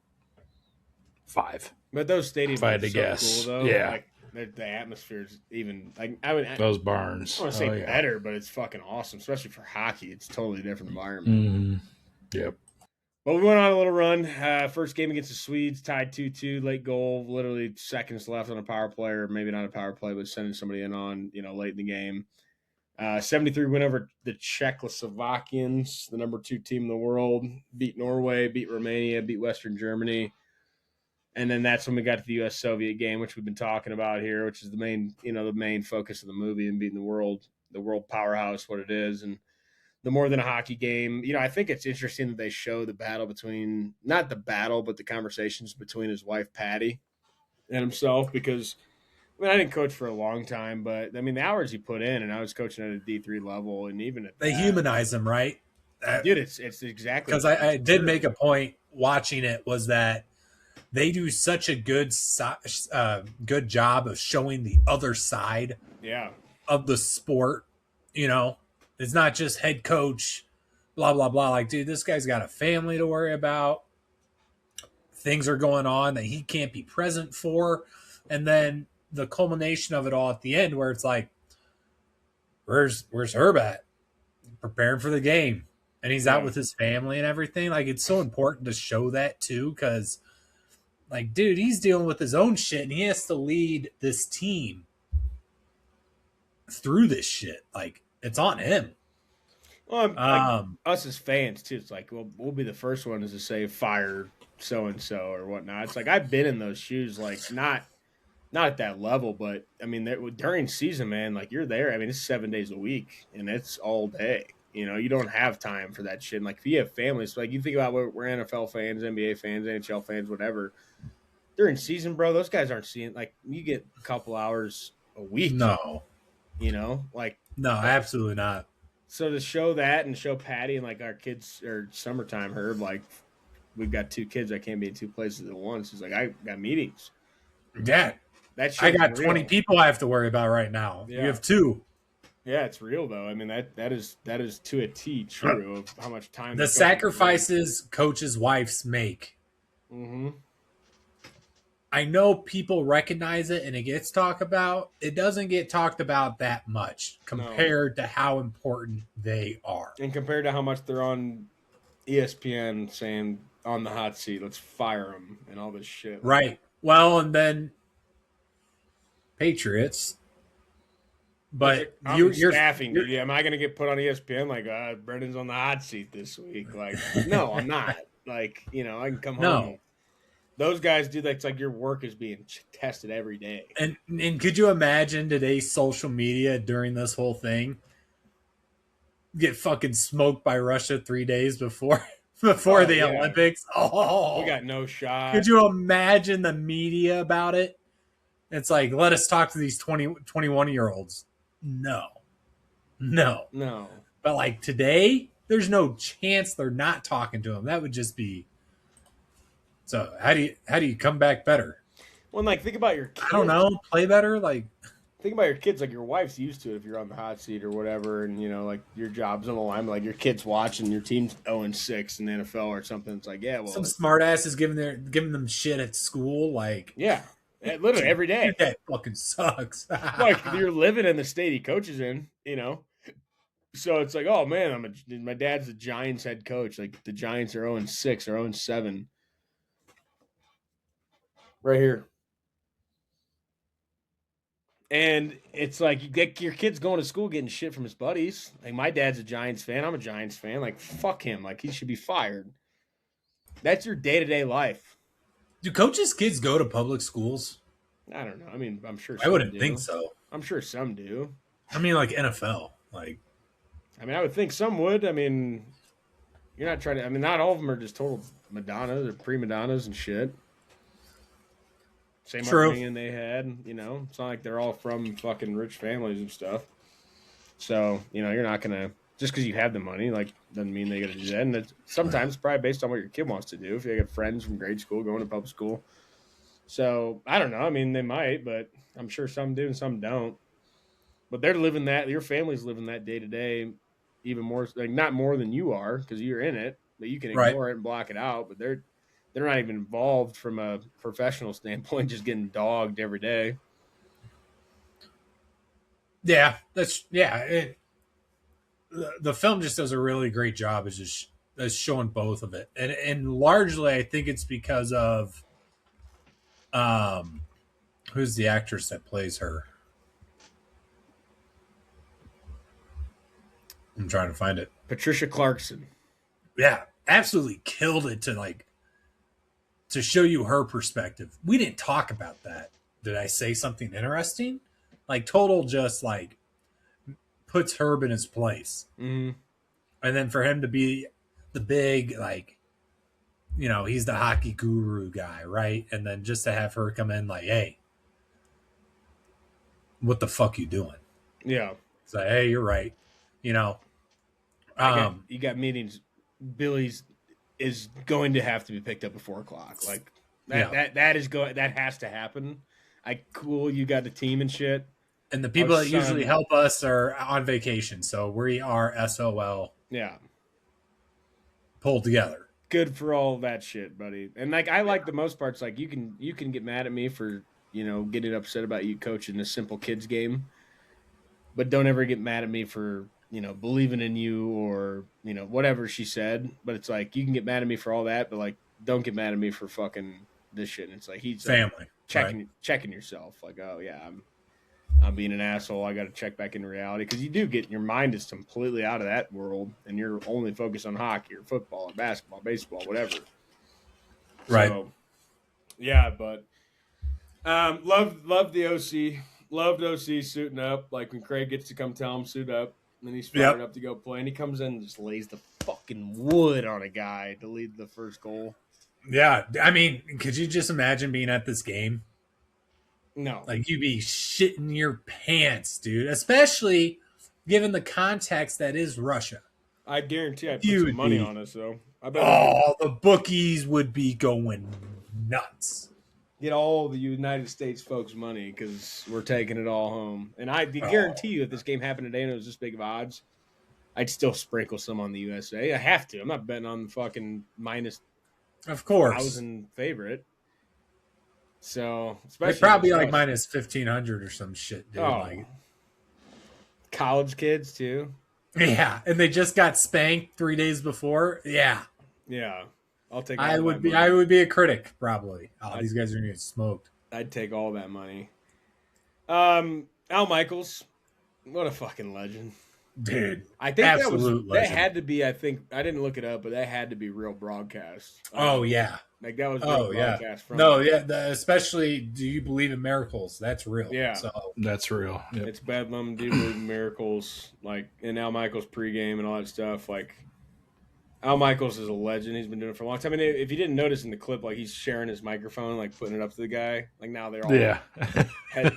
Speaker 4: 5.
Speaker 1: But those stadiums
Speaker 4: If I had
Speaker 1: are
Speaker 4: to
Speaker 1: so
Speaker 4: guess.
Speaker 1: cool, though.
Speaker 4: Yeah.
Speaker 1: Like, the atmosphere's even, like, I don't
Speaker 4: Those barns.
Speaker 1: want to say
Speaker 4: Oh, yeah.
Speaker 1: better, but it's fucking awesome, especially for hockey. It's a totally different environment.
Speaker 4: Mm-hmm. Yep.
Speaker 1: But we went on a little run. First game against the Swedes, tied 2-2, late goal, literally seconds left on a power play, or maybe not a power play, but sending somebody in on, late in the game. 73 win over the Czechoslovakians, the number 2 team in the world, beat Norway, beat Romania, beat Western Germany. And then that's when we got to the U.S.-Soviet game, which we've been talking about here, which is the main focus of the movie, and beating the world powerhouse, what it is. And the more than a hockey game, I think it's interesting that they show the battle between, not the battle, but the conversations between his wife, Patty, and himself, because, I didn't coach for a long time, but, the hours he put in, and I was coaching at a D3 level, and even at
Speaker 3: they
Speaker 1: that,
Speaker 3: humanize him, right?
Speaker 1: dude, it's exactly.
Speaker 3: Because I did make a point watching it, was that they do such a good job of showing the other side
Speaker 1: Yeah.
Speaker 3: of the sport. It's not just head coach, blah, blah, blah. Like, dude, this guy's got a family to worry about. Things are going on that he can't be present for. And then the culmination of it all at the end, where it's like, where's Herb at? Preparing for the game. And he's out with his family and everything. Like, it's so important to show that too, because, like, dude, he's dealing with his own shit, and he has to lead this team through this shit. Like, it's on him.
Speaker 1: Well, like, us as fans too, it's like, well, we'll be the first ones to say fire so and so or whatnot. It's like, I've been in those shoes, like not at that level, but during season, man, like, you're there. It's 7 days a week, and it's all day. You don't have time for that shit. And, like, if you have families, like, you think about, we're NFL fans, NBA fans, NHL fans, whatever. During season, bro, those guys aren't seeing, like, you get a couple hours a week.
Speaker 3: No,
Speaker 1: like,
Speaker 3: no, absolutely not.
Speaker 1: so to show that and show Patty and, like, our kids, or summertime Herb, like, we've got 2 kids, I can't be in 2 places at once. He's like, I got meetings.
Speaker 3: Yeah,
Speaker 1: That
Speaker 3: I
Speaker 1: shit's
Speaker 3: got
Speaker 1: real.
Speaker 3: 20 people I have to worry about right now.
Speaker 1: Yeah.
Speaker 3: You have 2.
Speaker 1: Yeah, it's real though. That is to a T true of how much time
Speaker 3: The sacrifices coaches' wives make.
Speaker 1: Mm-hmm.
Speaker 3: I know people recognize it and it gets talked about. It doesn't get talked about that much compared to how important they are.
Speaker 1: And compared to how much they're on ESPN saying on the hot seat, let's fire them and all this shit.
Speaker 3: Right. Well, and then Patriots. But
Speaker 1: you're
Speaker 3: you're
Speaker 1: staffing. Am I going to get put on ESPN like Brendan's on the hot seat this week? Like, no, I'm not. Like, I can come home. Those guys do that. It's like your work is being tested every day.
Speaker 3: And could you imagine today's social media during this whole thing? Get fucking smoked by Russia 3 days before before
Speaker 1: Oh,
Speaker 3: the
Speaker 1: yeah.
Speaker 3: Olympics. Oh,
Speaker 1: We got no shot.
Speaker 3: could you imagine the media about it? It's like, let us talk to these 21-year-olds. No.
Speaker 1: No.
Speaker 3: But like today, there's no chance they're not talking to them. That would just be. So how do you come back better?
Speaker 1: Well, like think about your kids.
Speaker 3: I don't know. Play better. Like
Speaker 1: Think about your kids. Like your wife's used to it if you're on the hot seat or whatever, and like your job's on the line. Like your kids watching your team's 0-6 in the NFL or something. It's like, yeah, well,
Speaker 3: some smart ass is giving them shit at school. Like
Speaker 1: yeah, literally every day.
Speaker 3: dude, that fucking sucks.
Speaker 1: Like you're living in the state he coaches in. So it's like, oh man, my dad's the Giants head coach. Like the Giants are 0-6 or 0-7. Right here. And it's like you get your kid's going to school getting shit from his buddies. Like my dad's a Giants fan. I'm a Giants fan. Like fuck him. Like he should be fired. That's your day-to-day life.
Speaker 3: Do coaches' kids go to public schools?
Speaker 1: I don't know. I mean, I'm sure
Speaker 3: I
Speaker 1: some
Speaker 3: wouldn't
Speaker 1: do.
Speaker 3: think so.
Speaker 1: I'm sure some do.
Speaker 3: I mean, like NFL. Like
Speaker 1: I mean, I would think some would. I mean, you're not trying to. I mean, not all of them are just total Madonnas or prima donnas and shit. Same
Speaker 3: True.
Speaker 1: upbringing they had. It's not like they're all from fucking rich families and stuff. So you're not gonna just because you have the money, like doesn't mean they got to do that. And it's sometimes probably based on what your kid wants to do. If you got friends from grade school going to public school, so I don't know. I mean, they might, but I'm sure some do and some don't. But they're living that. Your family's living that day to day, even more, like not more than you are because you're in it. But you can ignore it and block it out. But they're not even involved from a professional standpoint, just getting dogged every day.
Speaker 3: yeah, the film just does a really great job of just showing both of it, and largely I think it's because of who's the actress that plays her. I'm trying to find it.
Speaker 1: Patricia Clarkson.
Speaker 3: Yeah, absolutely killed it to show you her perspective. We didn't talk about that. Did I say something interesting? Like total just like puts Herb in his place.
Speaker 1: Mm-hmm.
Speaker 3: And then for him to be the big, like, he's the hockey guru guy, right? And then just to have her come in like, hey, what the fuck you doing?
Speaker 1: Yeah.
Speaker 3: It's like, hey, you're right.
Speaker 1: You got meetings. Billy's is going to have to be picked up at 4:00. Like that has to happen. Cool. You got the team and shit.
Speaker 3: And the people that usually help us are on vacation, so we are SOL.
Speaker 1: Yeah.
Speaker 3: Pulled together.
Speaker 1: Good for all that shit, buddy. And I like the most parts. Like you can get mad at me for getting upset about you coaching a simple kids game, but don't ever get mad at me for believing in you or whatever she said. But it's like you can get mad at me for all that, but like don't get mad at me for fucking this shit. And it's like he's
Speaker 3: family
Speaker 1: checking yourself. Like, oh yeah, I'm being an asshole. I got to check back into reality because you do get your mind is completely out of that world, and you're only focused on hockey or football or basketball, baseball, whatever.
Speaker 3: Right.
Speaker 1: So, yeah, but loved the OC. Loved OC suiting up. Like when Craig gets to come tell him suit up, and then he's fired up to go play, and he comes in and just lays the fucking wood on a guy to lead the first goal.
Speaker 3: Yeah, I mean, could you just imagine being at this game?
Speaker 1: No.
Speaker 3: Like, you'd be shitting your pants, dude. Especially given the context that is Russia.
Speaker 1: I guarantee I put some money on us, though.
Speaker 3: The bookies would be going nuts.
Speaker 1: Get all the United States folks' money because we're taking it all home. And I guarantee you, if this game happened today and it was this big of odds, I'd still sprinkle some on the USA. I have to. I'm not betting on the fucking minus,
Speaker 3: of course,
Speaker 1: 1,000 favorite. So,
Speaker 3: especially probably like minus 1,500 or some shit, dude. Like
Speaker 1: college kids too.
Speaker 3: Yeah, and they just got spanked 3 days before. Yeah.
Speaker 1: I'll take.
Speaker 3: I would be a critic probably. These guys are gonna get smoked.
Speaker 1: I'd take all that money. Al Michaels, what a fucking legend,
Speaker 3: dude.
Speaker 1: I think that had to be. I think I didn't look it up, but that had to be real broadcast.
Speaker 3: Yeah.
Speaker 1: Like that was real broadcast from.
Speaker 3: Especially, do you believe in miracles? That's real.
Speaker 1: Yeah,
Speaker 3: so
Speaker 4: that's real. Yep.
Speaker 1: It's Bedlam. Do you believe in miracles? Like in Al Michaels pregame and all that stuff. Like Al Michaels is a legend. He's been doing it for a long time. I mean, if you didn't notice in the clip, like he's sharing his microphone, like putting it up to the guy. Like now they're all head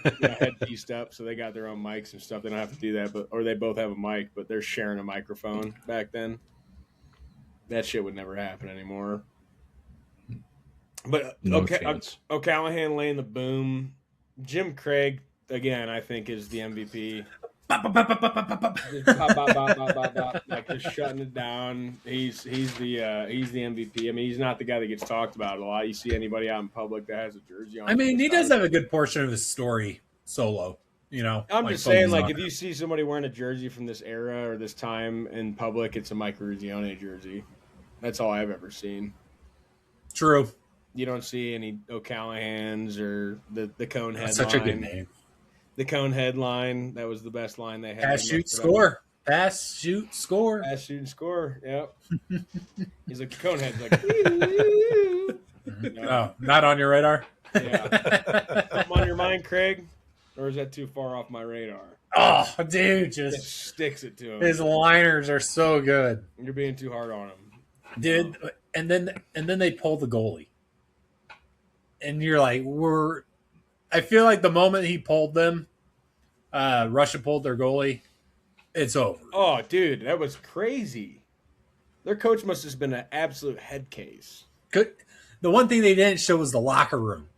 Speaker 1: pieced up, so they got their own mics and stuff. They don't have to do that, or they both have a mic, but they're sharing a microphone. Back then, that shit would never happen anymore. But O'Callahan laying the boom. Jim Craig again, I think, is the MVP. Like just shutting it down. He's the MVP. I mean, he's not the guy that gets talked about a lot. You see anybody out in public that has a jersey on?
Speaker 3: I mean, he does have a good portion of his story solo. You know,
Speaker 1: I'm just saying, like, if you see somebody wearing a jersey from this era or this time in public, it's a Mike Eruzione jersey. That's all I've ever seen.
Speaker 3: True.
Speaker 1: You don't see any O'Callaghan's or the Cone headline.
Speaker 3: Such a good name.
Speaker 1: The Cone headline. That was the best line they had.
Speaker 3: Pass, shoot, score. Pass, shoot, score.
Speaker 1: Pass, shoot, and score. Yep. He's like, the Cone head's like,
Speaker 3: Oh, not on your radar?
Speaker 1: Yeah. Something on your mind, Craig? Or is that too far off my radar?
Speaker 3: Oh, dude, just
Speaker 1: sticks it to him.
Speaker 3: His liners are so good.
Speaker 1: You're being too hard on him.
Speaker 3: Dude, and then they pull the goalie. And you're like, I feel like the moment he pulled them, Russia pulled their goalie, it's over.
Speaker 1: Oh, dude, that was crazy. Their coach must have been an absolute head case.
Speaker 3: The one thing they didn't show was the locker room.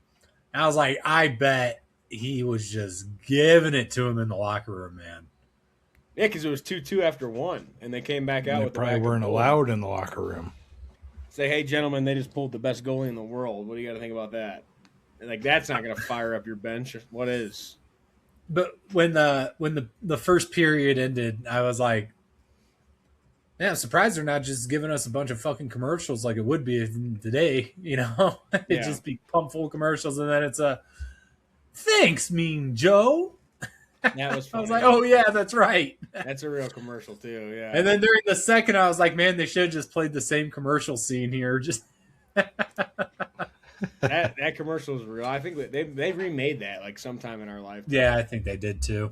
Speaker 3: And I was like, I bet he was just giving it to him in the locker room, man.
Speaker 1: Yeah, because it was 2-2 after one, and they came back out.
Speaker 4: They
Speaker 1: with
Speaker 4: probably weren't allowed in the locker room.
Speaker 1: Say, hey, gentlemen, they just pulled the best goalie in the world. What do you got to think about that? And like, that's not going to fire up your bench. What is?
Speaker 3: But when the first period ended, I was like, man, I'm surprised they're not just giving us a bunch of fucking commercials like it would be today. You know, it'd just be pumped full of commercials, and then it's thanks, Mean Joe.
Speaker 1: That was funny.
Speaker 3: I was like, oh yeah, that's right.
Speaker 1: That's a real commercial too. Yeah.
Speaker 3: And then during the second, I was like, man, they should have just played the same commercial scene here. Just
Speaker 1: that commercial is real. I think that they remade that like sometime in our life.
Speaker 3: Yeah, I think they did too.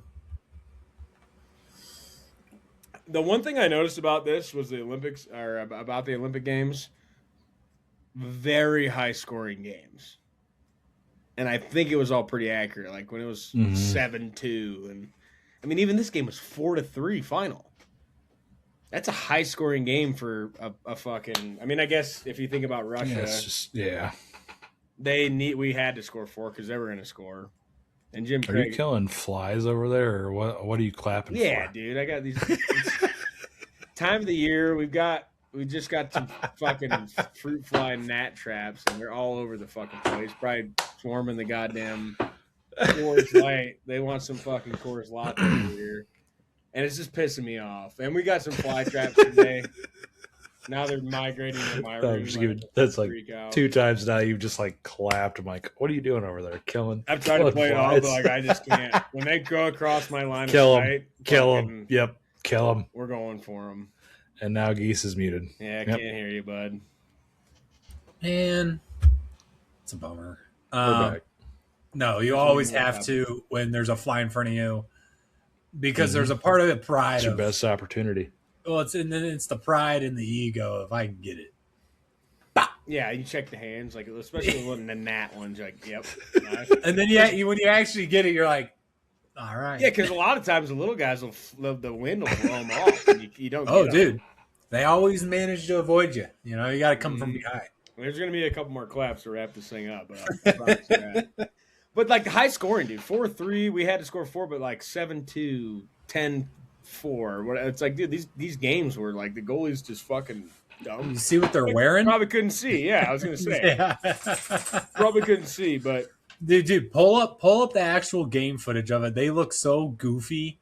Speaker 1: The one thing I noticed about this was the Olympics, or about the Olympic Games, very high scoring games. And I think it was all pretty accurate. Like when it was 7-2, and I mean, even this game was 4-3 final. That's a high scoring game for a fucking. I mean, I guess if you think about Russia, we had to score 4 because they were going to score. And Jim Craig,
Speaker 4: are you killing flies over there, or what are you clapping for?
Speaker 1: Yeah, dude, I got these. Time of the year, we just got some fucking fruit fly gnat traps, and they're all over the fucking place. Probably swarming the goddamn Coors Light. They want some fucking Coors Light over here, and it's just pissing me off. And we got some fly traps today. Now they're migrating to my room.
Speaker 4: That's like 2 times now. You've just like clapped. I'm like, what are you doing over there? Killing.
Speaker 1: I'm trying to play it off, but like I just can't. When they go across my line of sight,
Speaker 4: kill them. Yep, kill them.
Speaker 1: We're going for them.
Speaker 4: And now Geese is muted.
Speaker 1: Yeah, I can't hear you, bud.
Speaker 3: Man, it's a bummer.
Speaker 4: We're back.
Speaker 3: No, you always have to when there's a fly in front of you, because there's a part of the pride.
Speaker 4: It's your best opportunity.
Speaker 3: Well, it's the pride and the ego if I can get it.
Speaker 1: Yeah, you check the hands, like especially when the gnat ones. You're like, yep. Nice.
Speaker 3: And then when you actually get it, you're like, all right.
Speaker 1: Yeah, because a lot of times the little guys the wind will blow them off. And you don't.
Speaker 3: Oh, dude, they always manage to avoid you. You know, you got to come from behind.
Speaker 1: There's going to be a couple more claps to wrap this thing up, but I promise you that. But like the high scoring, dude, 4-3. We had to score 4, but like 7-2, 10-4. It's like, dude, these games were like the goalies just fucking dumb.
Speaker 3: You see what they're wearing?
Speaker 1: Probably couldn't see. Yeah, I was going to say. Probably couldn't see, but
Speaker 3: dude, pull up the actual game footage of it. They look so goofy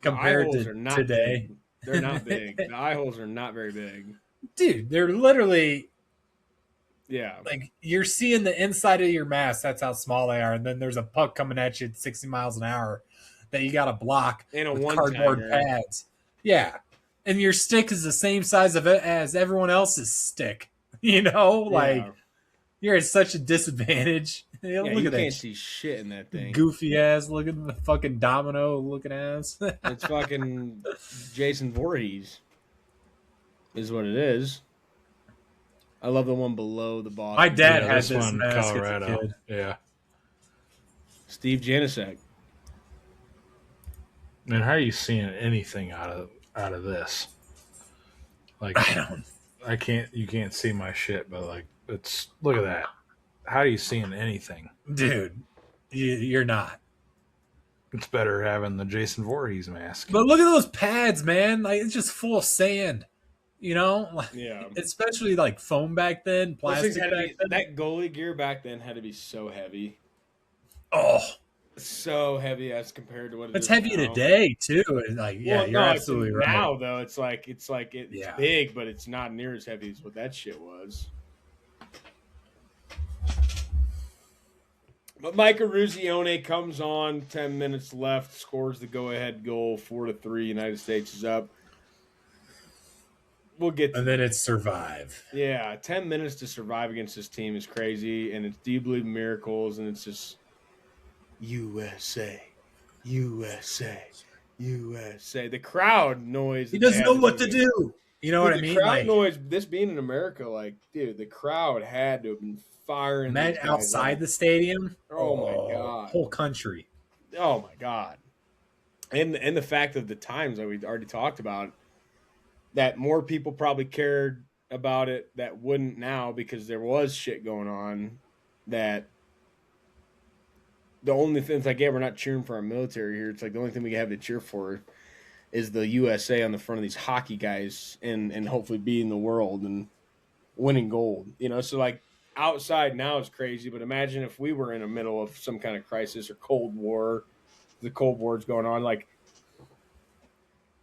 Speaker 3: compared to today.
Speaker 1: Big. They're not big. The eye holes are not very big.
Speaker 3: Dude, they're literally.
Speaker 1: Yeah.
Speaker 3: Like you're seeing the inside of your mask. That's how small they are. And then there's a puck coming at you at 60 miles an hour that you got to block with cardboard pads. Yeah. And your stick is the same size of it as everyone else's stick. You know, like you're at such a disadvantage.
Speaker 1: Yeah,
Speaker 3: look
Speaker 1: you
Speaker 3: at
Speaker 1: can't see shit in that thing.
Speaker 3: Goofy ass looking, the fucking domino looking ass.
Speaker 1: It's fucking Jason Voorhees is what it is. I love the one below the Boston.
Speaker 3: My dad
Speaker 4: Yeah,
Speaker 3: had
Speaker 4: this
Speaker 3: this
Speaker 4: one,
Speaker 3: mask as a
Speaker 4: Colorado.
Speaker 3: kid.
Speaker 4: Yeah.
Speaker 1: Steve Janicek.
Speaker 4: And how are you seeing anything out of this? Like, I can't. You can't see my shit, but like, it's look at that. How are you seeing anything?
Speaker 3: Dude, you're not.
Speaker 4: It's better having the Jason Voorhees mask.
Speaker 3: But look at those pads, man. Like it's just full of sand. You know, like,
Speaker 1: Yeah.
Speaker 3: especially like foam back then,
Speaker 1: Those things
Speaker 3: plastic
Speaker 1: had to
Speaker 3: back
Speaker 1: be,
Speaker 3: then.
Speaker 1: that goalie gear back then had to be so heavy.
Speaker 3: Oh,
Speaker 1: So heavy as compared to what
Speaker 3: it's
Speaker 1: is
Speaker 3: heavy
Speaker 1: now.
Speaker 3: today too. And like, yeah,
Speaker 1: Well,
Speaker 3: you're
Speaker 1: no,
Speaker 3: absolutely right.
Speaker 1: Now though, it's
Speaker 3: Yeah.
Speaker 1: big, but it's not near as heavy as what that shit was. But Mike Eruzione comes on, 10 minutes left, scores the go-ahead goal, 4-3. United States is up. We'll get to
Speaker 3: And then it's survive.
Speaker 1: Yeah, 10 minutes to survive against this team is crazy, and it's Do You Believe in Miracles, and it's just USA, USA, USA. The crowd noise.
Speaker 3: He
Speaker 1: that they
Speaker 3: doesn't
Speaker 1: had
Speaker 3: know what to
Speaker 1: be-
Speaker 3: do. You know
Speaker 1: Dude,
Speaker 3: what I
Speaker 1: the
Speaker 3: mean?
Speaker 1: crowd
Speaker 3: Like,
Speaker 1: noise, this being in America, like, dude, the crowd had to have been firing.
Speaker 3: man,
Speaker 1: these guys
Speaker 3: outside
Speaker 1: up.
Speaker 3: the stadium.
Speaker 1: Oh, my God.
Speaker 3: Whole country.
Speaker 1: Oh, my God. And the fact of the times that we already talked about, that more people probably cared about it that wouldn't now because there was shit going on, that the only thing it's like, yeah, we're not cheering for our military here. It's like the only thing we have to cheer for is the USA on the front of these hockey guys and hopefully beating the world and winning gold. You know, so like outside now is crazy, but imagine if we were in the middle of some kind of crisis or Cold War, the Cold War's going on, like,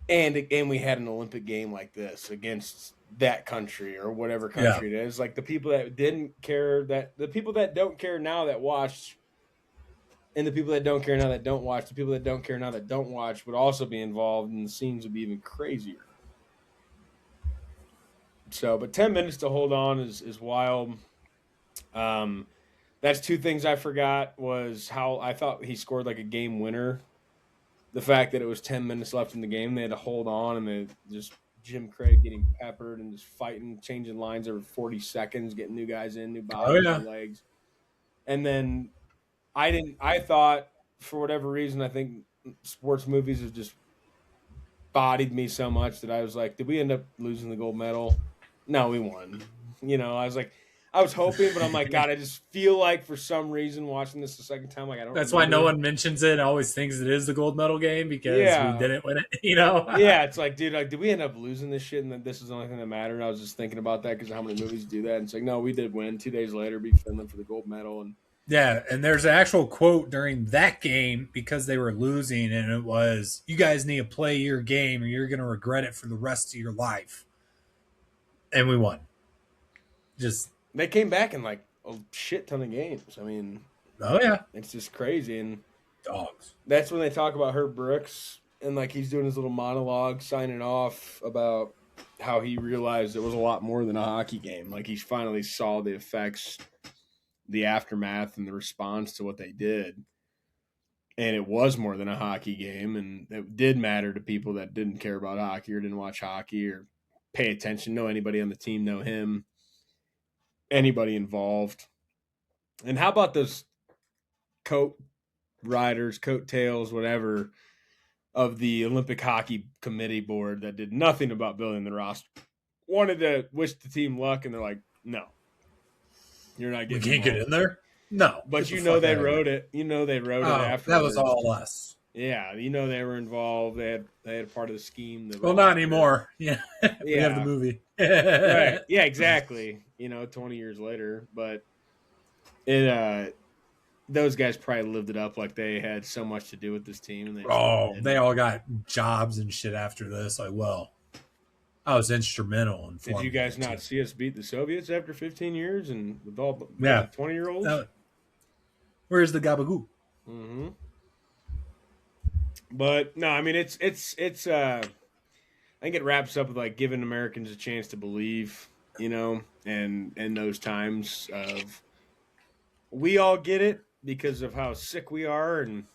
Speaker 1: and we had an Olympic game like this against that country or whatever country it is. Like the people that didn't care, that the people that don't care now that watched, and the people that don't care now that don't watch, the people that don't care now that don't watch would also be involved, and the scenes would be even crazier. So, but 10 minutes to hold on is wild. That's two things I forgot was how I thought he scored like a game winner. The fact that it was 10 minutes left in the game, they had to hold on, and they just Jim Craig getting peppered and just fighting, changing lines every 40 seconds, getting new guys in, new bodies, new legs. And then I thought, for whatever reason, I think sports movies have just bodied me so much that I was like, did we end up losing the gold medal? No, we won. You know, I was hoping, but I'm like, God, I just feel like for some reason watching this the second time, like I don't.
Speaker 3: That's why no one mentions it and always thinks it is the gold medal game because we didn't win it, you know?
Speaker 1: Yeah, it's like, dude, like, did we end up losing this shit and then this is the only thing that mattered? And I was just thinking about that because how many movies do that? And it's like, no, we did win. 2 days later, beat Finland for the gold medal. And
Speaker 3: yeah, and there's an actual quote during that game because they were losing, and it was, you guys need to play your game or you're going to regret it for the rest of your life. And we won. Just
Speaker 1: they came back in like a shit ton of games. I mean,
Speaker 3: oh yeah,
Speaker 1: it's just crazy. And
Speaker 3: dogs.
Speaker 1: that's when they talk about Herb Brooks and like he's doing his little monologue signing off about how he realized it was a lot more than a hockey game. Like he finally saw the effects, the aftermath, and the response to what they did. And it was more than a hockey game, and it did matter to people that didn't care about hockey or didn't watch hockey or pay attention, know anybody on the team, know him, anybody involved. And how about those coat tails, whatever, of the Olympic Hockey Committee board that did nothing about building the roster? Wanted to wish the team luck, and they're like, no, you're not
Speaker 3: We
Speaker 1: getting
Speaker 3: can't get in there? No.
Speaker 1: But you know they wrote it. You know they wrote it after.
Speaker 3: That was all us.
Speaker 1: Yeah, you know they were involved. They had part of the scheme.
Speaker 3: Well, not anymore. Yeah. We have the movie.
Speaker 1: Right. Yeah, exactly. You know, 20 years later. But it those guys probably lived it up like they had so much to do with this team. And
Speaker 3: they all got jobs and shit after this. Like, well, I was instrumental in
Speaker 1: Did you guys not see us beat the Soviets after 15 years and with all 20-year-olds?
Speaker 3: Where's the gabagoo?
Speaker 1: Mm-hmm. But no, I mean it's I think it wraps up with like giving Americans a chance to believe, you know, and in those times of we all get it because of how sick we are, and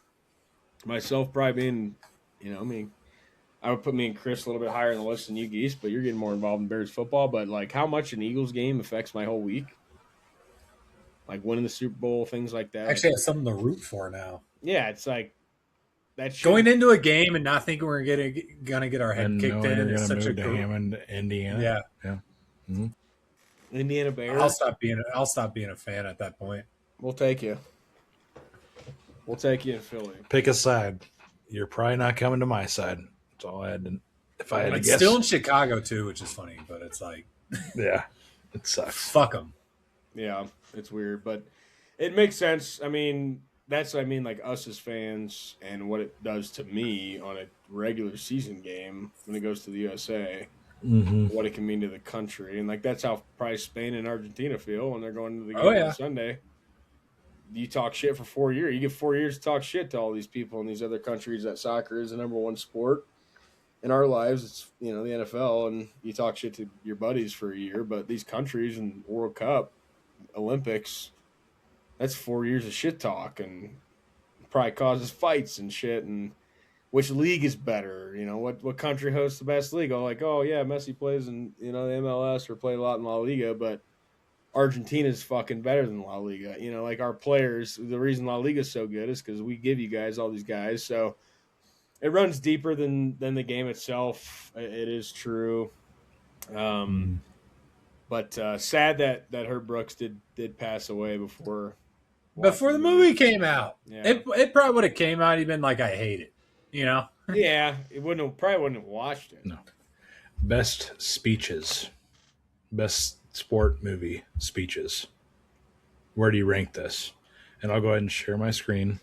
Speaker 1: myself probably being, you know, I mean, I would put me and Chris a little bit higher on the list than you geese, but you're getting more involved in Bears football. But like, how much an Eagles game affects my whole week? Like winning the Super Bowl, things like that.
Speaker 3: Actually,
Speaker 1: Like,
Speaker 3: have something to root for now.
Speaker 1: yeah, it's like that.
Speaker 3: Going into a game and not thinking we're gonna get our head
Speaker 4: And
Speaker 3: kicked
Speaker 4: knowing
Speaker 3: in
Speaker 4: you're
Speaker 3: is
Speaker 4: going to
Speaker 3: such a
Speaker 4: move to
Speaker 3: group.
Speaker 4: Hammond, Indiana.
Speaker 3: Yeah,
Speaker 1: Indiana Bears.
Speaker 3: I'll stop being a fan at that point.
Speaker 1: We'll take you. We'll take you in Philly.
Speaker 4: Pick a side. You're probably not coming to my side. That's all I had to. If I had to
Speaker 3: It's
Speaker 4: guess,
Speaker 3: still in Chicago too, which is funny, but it's like
Speaker 4: yeah, it sucks.
Speaker 3: fuck them.
Speaker 1: Yeah, it's weird, but it makes sense. I mean, that's what I mean, like us as fans and what it does to me on a regular season game when it goes to the USA,
Speaker 4: Mm-hmm.
Speaker 1: what it can mean to the country. And like that's how probably Spain and Argentina feel when they're going to the game
Speaker 3: Oh, yeah.
Speaker 1: on Sunday. You talk shit for 4 years. You get 4 years to talk shit to all these people in these other countries that soccer is the number one sport. In our lives, it's the NFL, and you talk shit to your buddies for a year. But these countries and World Cup, Olympics, that's 4 years of shit talk, and probably causes fights and shit. And which league is better? What country hosts the best league? Oh, like, oh yeah, Messi plays in the MLS or played a lot in La Liga, but Argentina's fucking better than La Liga. Like our players, the reason La Liga is so good is because we give you guys all these guys. So it runs deeper than the game itself. It is true. But sad that Herb Brooks did pass away before
Speaker 3: Before the movie came out.
Speaker 1: Yeah.
Speaker 3: It probably would have came out. He'd been like, I hate it.
Speaker 1: Yeah, it probably wouldn't have watched it.
Speaker 4: No. Best speeches. Best sport movie speeches. Where do you rank this? And I'll go ahead and share my screen.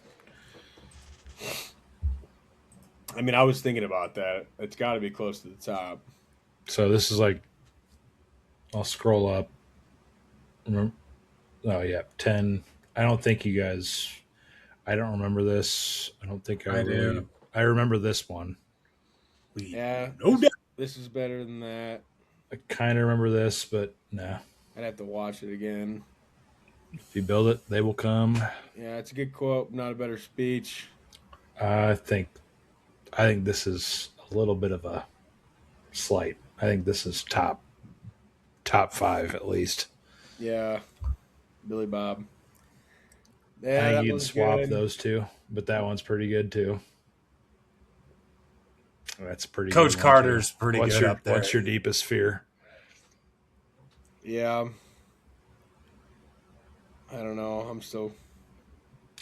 Speaker 1: I mean, I was thinking about that. It's got to be close to the top.
Speaker 4: So this is like, I'll scroll up. Oh yeah, 10. I don't think you guys. I don't remember this. I don't think I really.
Speaker 3: do.
Speaker 4: I remember this one.
Speaker 1: Yeah,
Speaker 3: No doubt.
Speaker 1: this is better than that.
Speaker 4: I kind of remember this, but nah.
Speaker 1: I'd have to watch it again.
Speaker 4: If you build it, they will come.
Speaker 1: Yeah, it's a good quote. Not a better speech.
Speaker 4: I think this is a little bit of a slight. I think this is top 5 at least.
Speaker 1: Yeah, Billy Bob.
Speaker 4: I
Speaker 1: Yeah,
Speaker 4: think
Speaker 1: that
Speaker 4: you'd
Speaker 1: one's
Speaker 4: swap
Speaker 1: good.
Speaker 4: those two, but that one's pretty good too. That's pretty.
Speaker 3: Coach
Speaker 4: good one,
Speaker 3: Carter's
Speaker 4: too.
Speaker 3: pretty
Speaker 4: What's
Speaker 3: good
Speaker 4: your,
Speaker 3: up there.
Speaker 4: What's your deepest fear?
Speaker 1: Yeah. I don't know. I'm still.